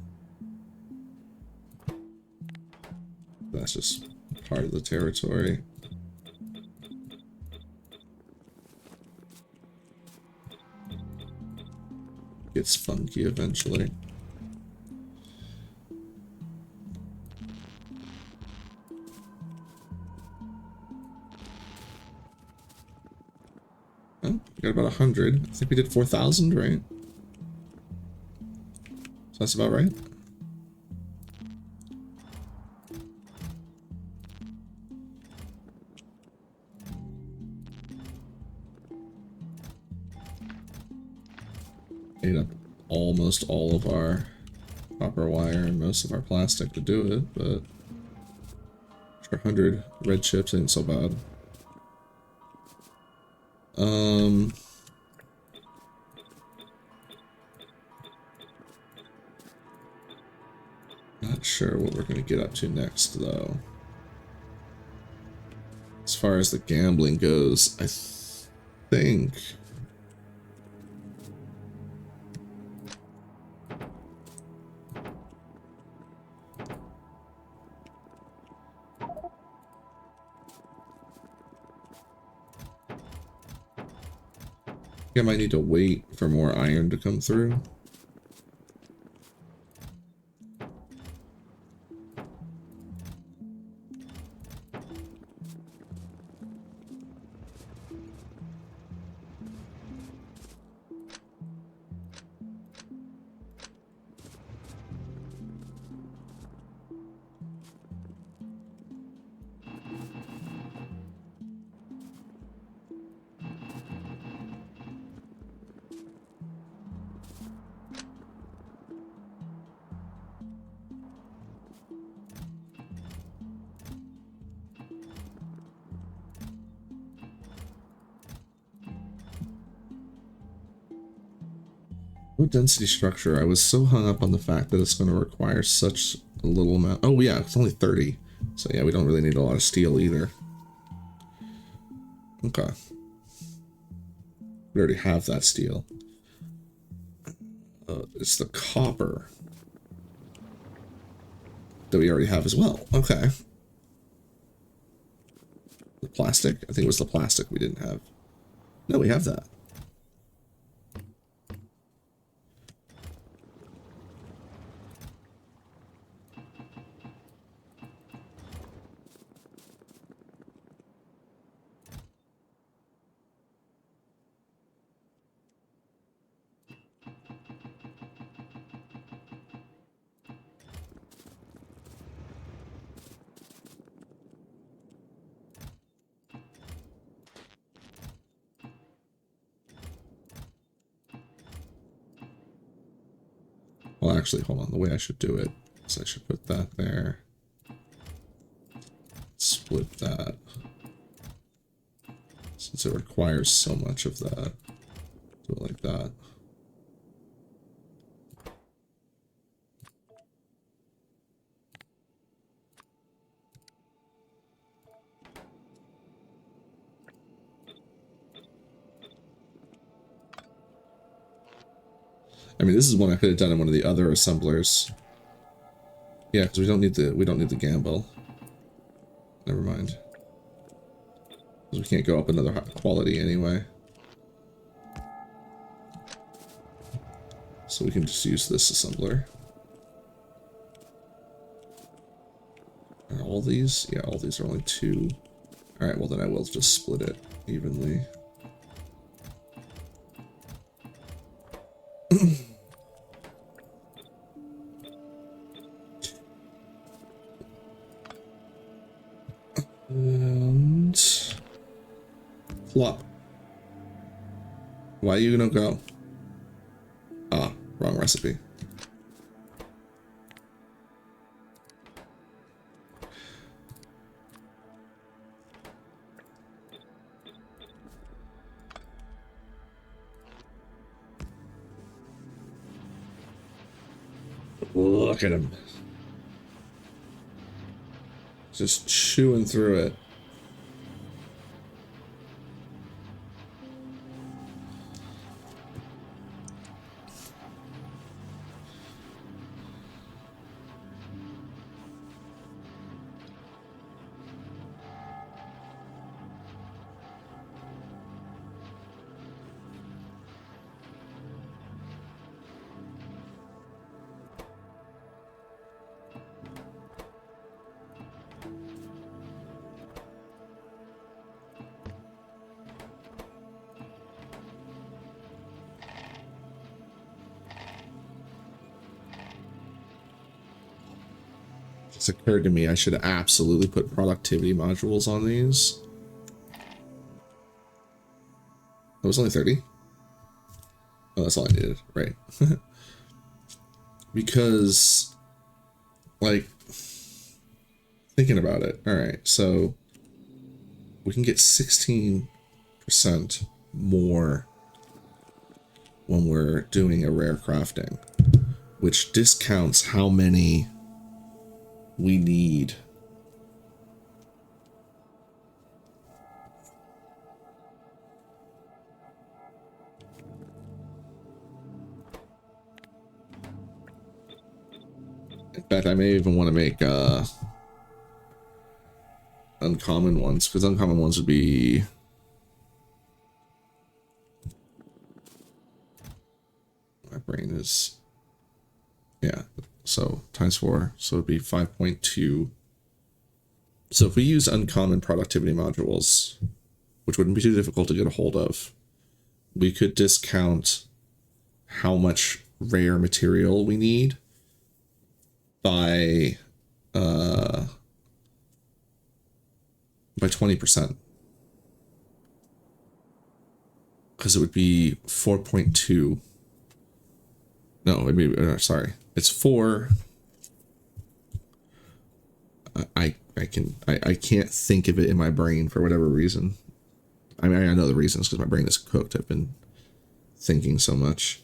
That's just part of the territory. Gets funky eventually. Oh, we got about 100. I think we did 4,000, right? So that's about right. ate up almost all of our copper wire and most of our plastic to do it, but for 100 red chips ain't so bad. Not sure what we're gonna get up to next though. As far as the gambling goes, I think I might need to wait for more iron to come through. Low density structure. I was so hung up on the fact that it's going to require such a little amount. Oh yeah, it's only 30. So yeah, we don't really need a lot of steel either. Okay. We already have that steel. It's the copper that we already have as well. Okay. The plastic? I think it was the plastic we didn't have. No, we have that. Well, actually, hold on. The way I should do it is I should put that there. Split that. Since it requires so much of that. Do it like that. I mean, this is one I could have done in one of the other assemblers. Yeah, because we don't need the gamble. Never mind. Because we can't go up another quality anyway. So we can just use this assembler. Are all these? Yeah, all these are only 2. Alright, well then I will just split it evenly. And flop. Why are you gonna go? Ah, wrong recipe. Look at him. Just chewing through it. It's occurred to me I should absolutely put productivity modules on these. That was only 30. Oh, Oh, that's all I needed, right? Because, like, thinking about it, all right, so we can get 16% more when we're doing a rare crafting, which discounts how many we need. In fact, I may even want to make uncommon ones, because uncommon ones would be... My brain is... Yeah, so times 4, so it'd be 5.2. So if we use uncommon productivity modules, which wouldn't be too difficult to get a hold of, we could discount how much rare material we need by 20%. Because it would be 4.2. No, it'd be, sorry. It's 4. I can't think of it in my brain for whatever reason. I mean, I know the reasons because my brain is cooked. I've been thinking so much.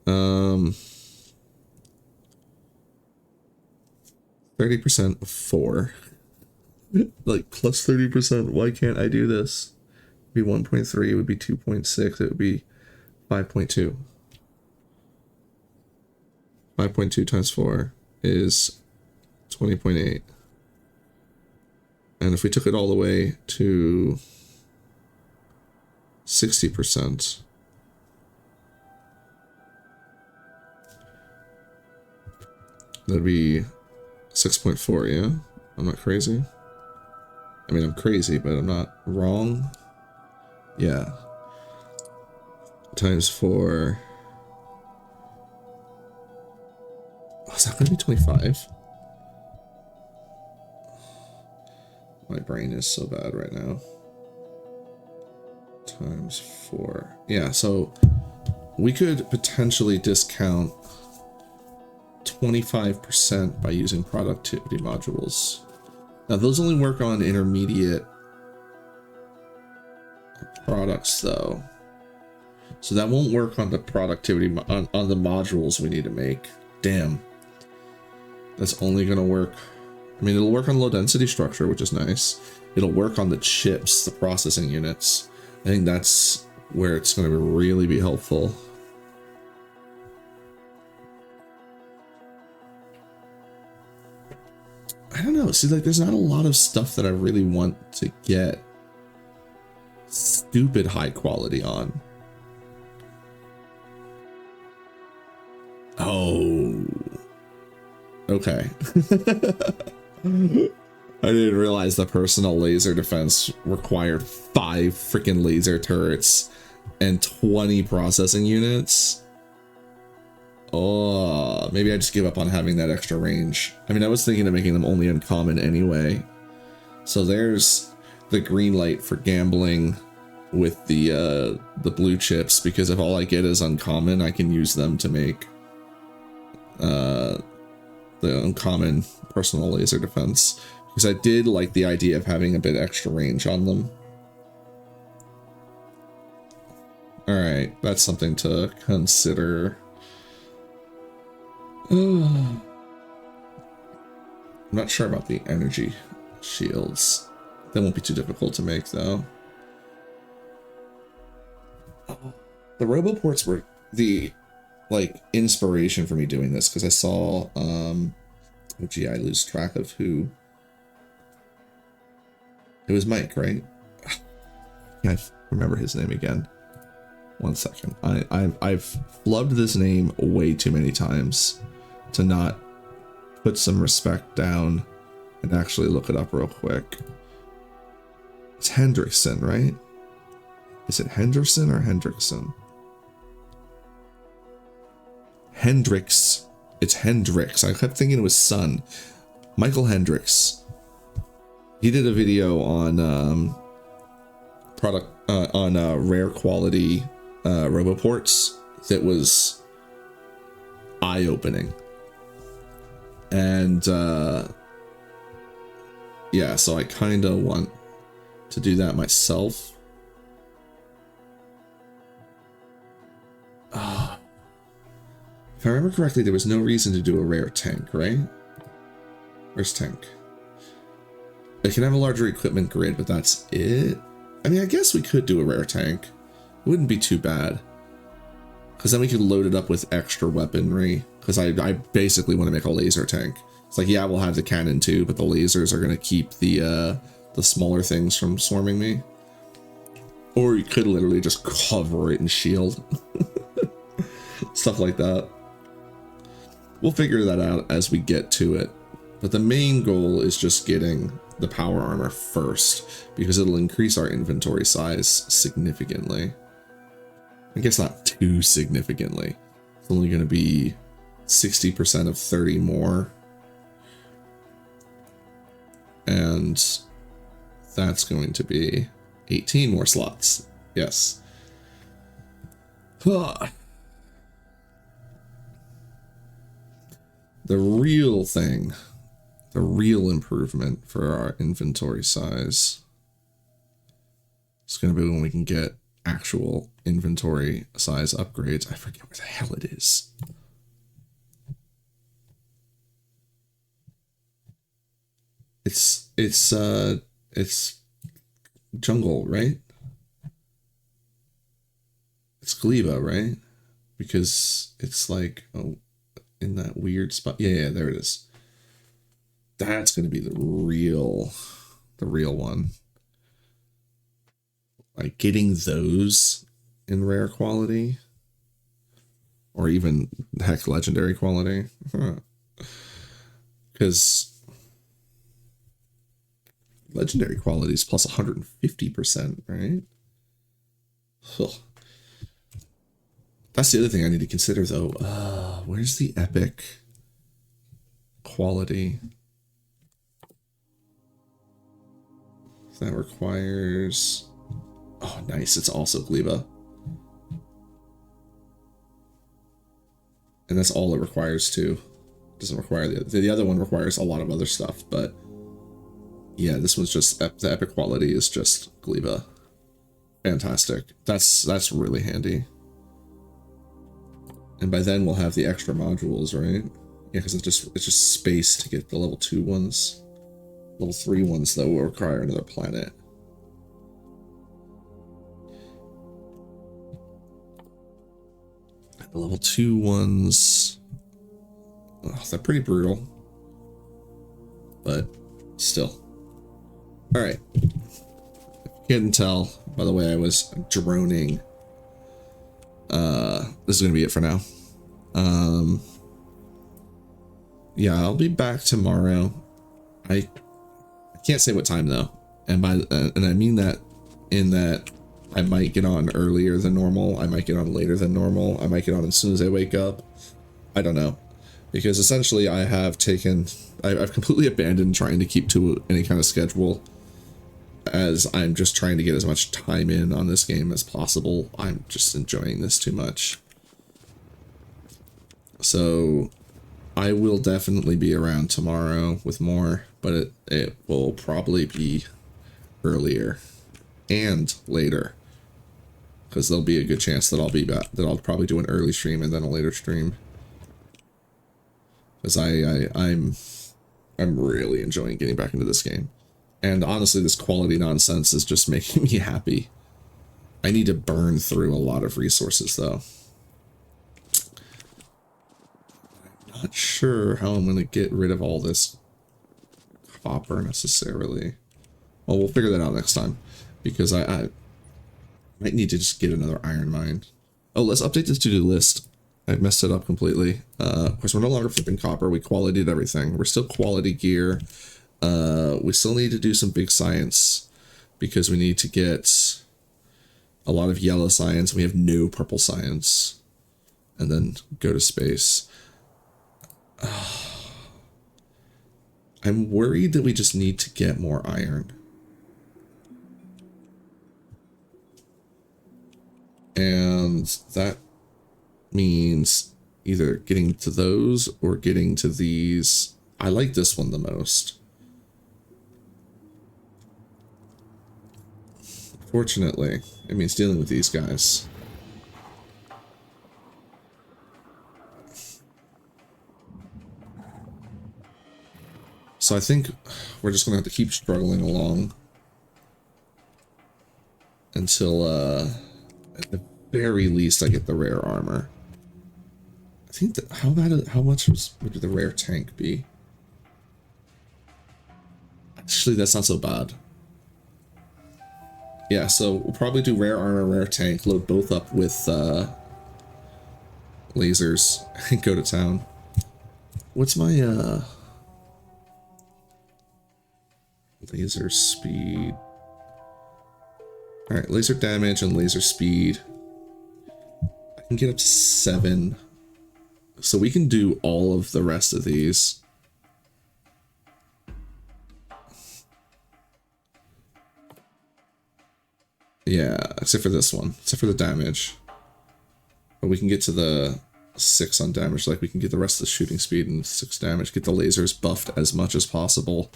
30% of 4. Like plus 30%. Why can't I do this? It would be 1.3. It would be 2.6. It would be 5.2. 5.2 times 4 is 20.8. And if we took it all the way to 60%, that'd be 6.4, yeah? I'm not crazy. I mean, I'm crazy, but I'm not wrong. Yeah. Times 4. Oh, is that going to be 25? My brain is so bad right now. Times 4. Yeah, so we could potentially discount 25% by using productivity modules. Now, those only work on intermediate products, though. So that won't work on the productivity, on the modules we need to make. Damn. That's only going to work. I mean, it'll work on low density structure, which is nice. It'll work on the chips, the processing units. I think that's where it's going to really be helpful. I don't know. See, like, there's not a lot of stuff that I really want to get stupid high quality on. Oh. Okay. I didn't realize the personal laser defense required 5 freaking laser turrets and 20 processing units. Oh, maybe I just give up on having that extra range. I mean, I was thinking of making them only uncommon anyway. So there's the green light for gambling with the blue chips, because if all I get is uncommon, I can use them to make the uncommon personal laser defense, because I did like the idea of having a bit extra range on them. All right, that's something to consider. I'm not sure about the energy shields. That won't be too difficult to make, though. The roboports were the, like, inspiration for me doing this, because I saw, oh gee, I lose track of who. It was Mike, right? I remember his name again. One second. I've flubbed this name way too many times to not put some respect down and actually look it up real quick. It's Hendrickson, right? Is it Henderson or Hendrickson? Hendricks. It's Hendricks. I kept thinking it was son. Michael Hendricks. He did a video on rare quality roboports that was eye-opening. And yeah, so I kind of want to do that myself. If I remember correctly, there was no reason to do a rare tank, right? Where's tank? It can have a larger equipment grid, but that's it. I mean, I guess we could do a rare tank. It wouldn't be too bad. Because then we could load it up with extra weaponry. Because I basically want to make a laser tank. It's like, yeah, we'll have the cannon too, but the lasers are going to keep the smaller things from swarming me. Or you could literally just cover it in shield. Stuff like that. We'll figure that out as we get to it. But the main goal is just getting the power armor first, because it'll increase our inventory size significantly. I guess not too significantly. It's only going to be 60% of 30 more. And that's going to be 18 more slots. Yes. The real thing, the real improvement for our inventory size is going to be when we can get actual inventory size upgrades. I forget where the hell it is. It's jungle, right? It's gleba, right? Because it's like, oh, in that weird spot. Yeah, there it is. That's going to be the real one. Like getting those in rare quality, or even heck legendary quality, because legendary quality is plus 150%, right? Ugh. That's the other thing I need to consider, though. Where's the epic quality? That requires... Oh, nice. It's also gleba. And that's all it requires, too. Doesn't require... The other one requires a lot of other stuff, but... Yeah, this one's just... The epic quality is just gleba. Fantastic. That's really handy. And by then we'll have the extra modules, right? Yeah, because it's just space to get the level 2 ones. Level 3 ones, though, will require another planet. The level 2 ones... Oh, they're pretty brutal. But still. Alright. If you couldn't tell, by the way I was droning... this is going to be it for now. Yeah, I'll be back tomorrow. I can't say what time though. And I mean that in that I might get on earlier than normal. I might get on later than normal. I might get on as soon as I wake up. I don't know. Because essentially I've completely abandoned trying to keep to any kind of schedule, as I'm just trying to get as much time in on this game as possible. I'm just enjoying this too much. So I will definitely be around tomorrow with more, but it will probably be earlier and later, because there'll be a good chance that I'll be back, that I'll probably do an early stream and then a later stream, because I'm really enjoying getting back into this game. And honestly, this quality nonsense is just making me happy. I need to burn through a lot of resources, though. I'm not sure how I'm going to get rid of all this copper, necessarily. Well, we'll figure that out next time. Because I might need to just get another iron mine. Oh, let's update this to-do list. I messed it up completely. Of course, we're no longer flipping copper. We qualitied everything. We're still quality gear. We still need to do some big science, because we need to get a lot of yellow science. We have no purple science. And then go to space. I'm worried that we just need to get more iron. And that means either getting to those or getting to these. I like this one the most. Fortunately, it means dealing with these guys. So I think we're just gonna have to keep struggling along until at the very least I get the rare armor. I think that how much would the rare tank be? Actually, that's not so bad. Yeah, so we'll probably do rare armor, rare tank, load both up with lasers, and go to town. What's my laser speed? Alright, laser damage and laser speed. I can get up to 7. So we can do all of the rest of these. Yeah, except for this one. Except for the damage. But we can get to the 6 on damage. Like, we can get the rest of the shooting speed and 6 damage. Get the lasers buffed as much as possible.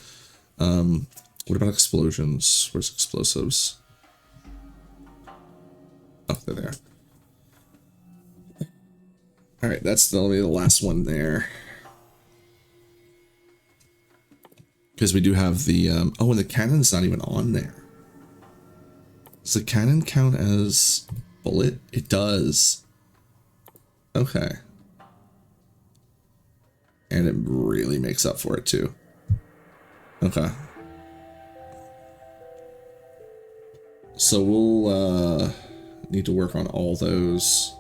What about explosions? Where's explosives? Oh, they're there. Alright, that's the last one there. Because we do have the... oh, and the cannon's not even on there. Does the cannon count as bullet? It does. Okay. And it really makes up for it, too. Okay. So we'll need to work on all those.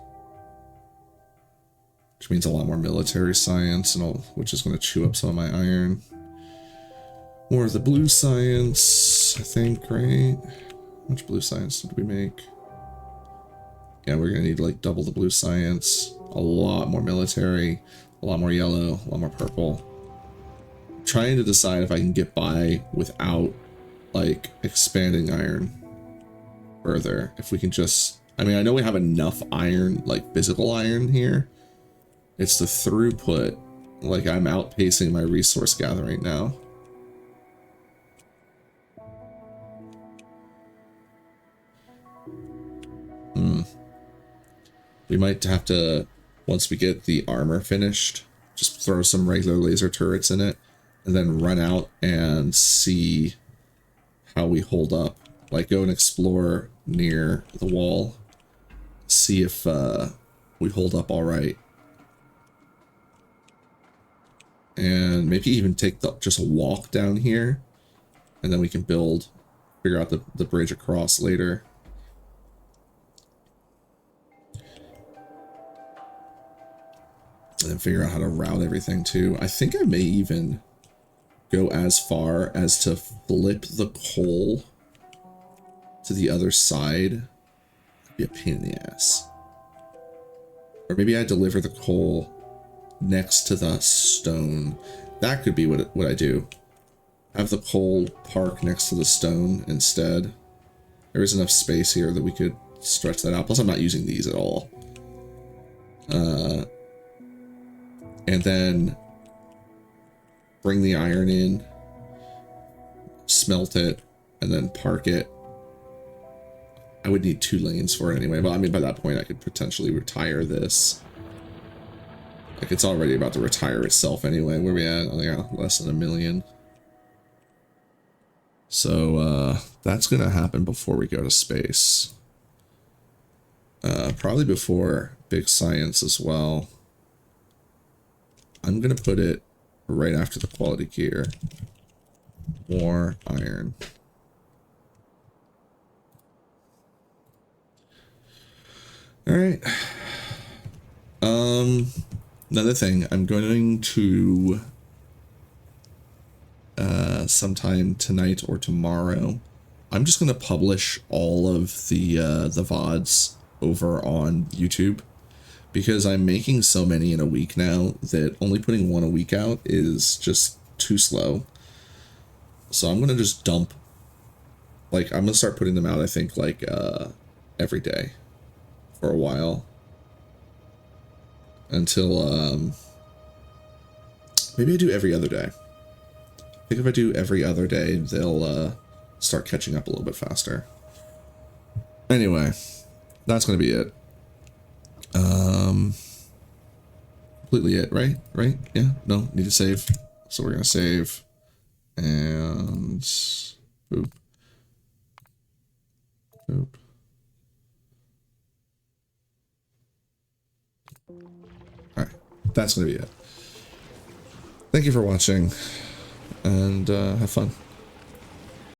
Which means a lot more military science, and which is going to chew up some of my iron. More of the blue science, I think, right? How much blue science did we make? Yeah, we're going to need like double the blue science, a lot more military, a lot more yellow, a lot more purple. I'm trying to decide if I can get by without like expanding iron further. If we can just, I mean, I know we have enough iron, like physical iron here. It's the throughput. Like, I'm outpacing my resource gathering now. We might have to, once we get the armor finished, just throw some regular laser turrets in it, and then run out and see how we hold up. Like, go and explore near the wall, see if we hold up all right. And maybe even take just a walk down here, and then we can figure out the bridge across later. And then figure out how to route everything too. I think I may even go as far as to flip the coal to the other side. That'd be a pain in the ass. Or maybe I deliver the coal next to the stone. That could be what I do. Have the coal park next to the stone instead. There is enough space here that we could stretch that out. Plus, I'm not using these at all. And then bring the iron in, smelt it, and then park it. I would need 2 lanes for it anyway, but I mean, by that point, I could potentially retire this. Like, it's already about to retire itself anyway. Where we at? Oh, yeah, less than 1 million. So, that's gonna happen before we go to space. Probably before big science as well. I'm gonna put it right after the quality gear. More iron. Alright. Another thing, I'm going to sometime tonight or tomorrow, I'm just gonna publish all of the VODs over on YouTube. Because I'm making so many in a week now that only putting 1 a week out is just too slow. So I'm going to just dump, like, I'm going to start putting them out, I think, like, every day for a while. until, maybe I do every other day. I think if I do every other day, they'll, start catching up a little bit faster. Anyway, that's going to be it. Completely it, right? Right? Yeah? No? Need to save. So we're going to save. And... boop. Boop. Alright. That's going to be it. Thank you for watching. And have fun.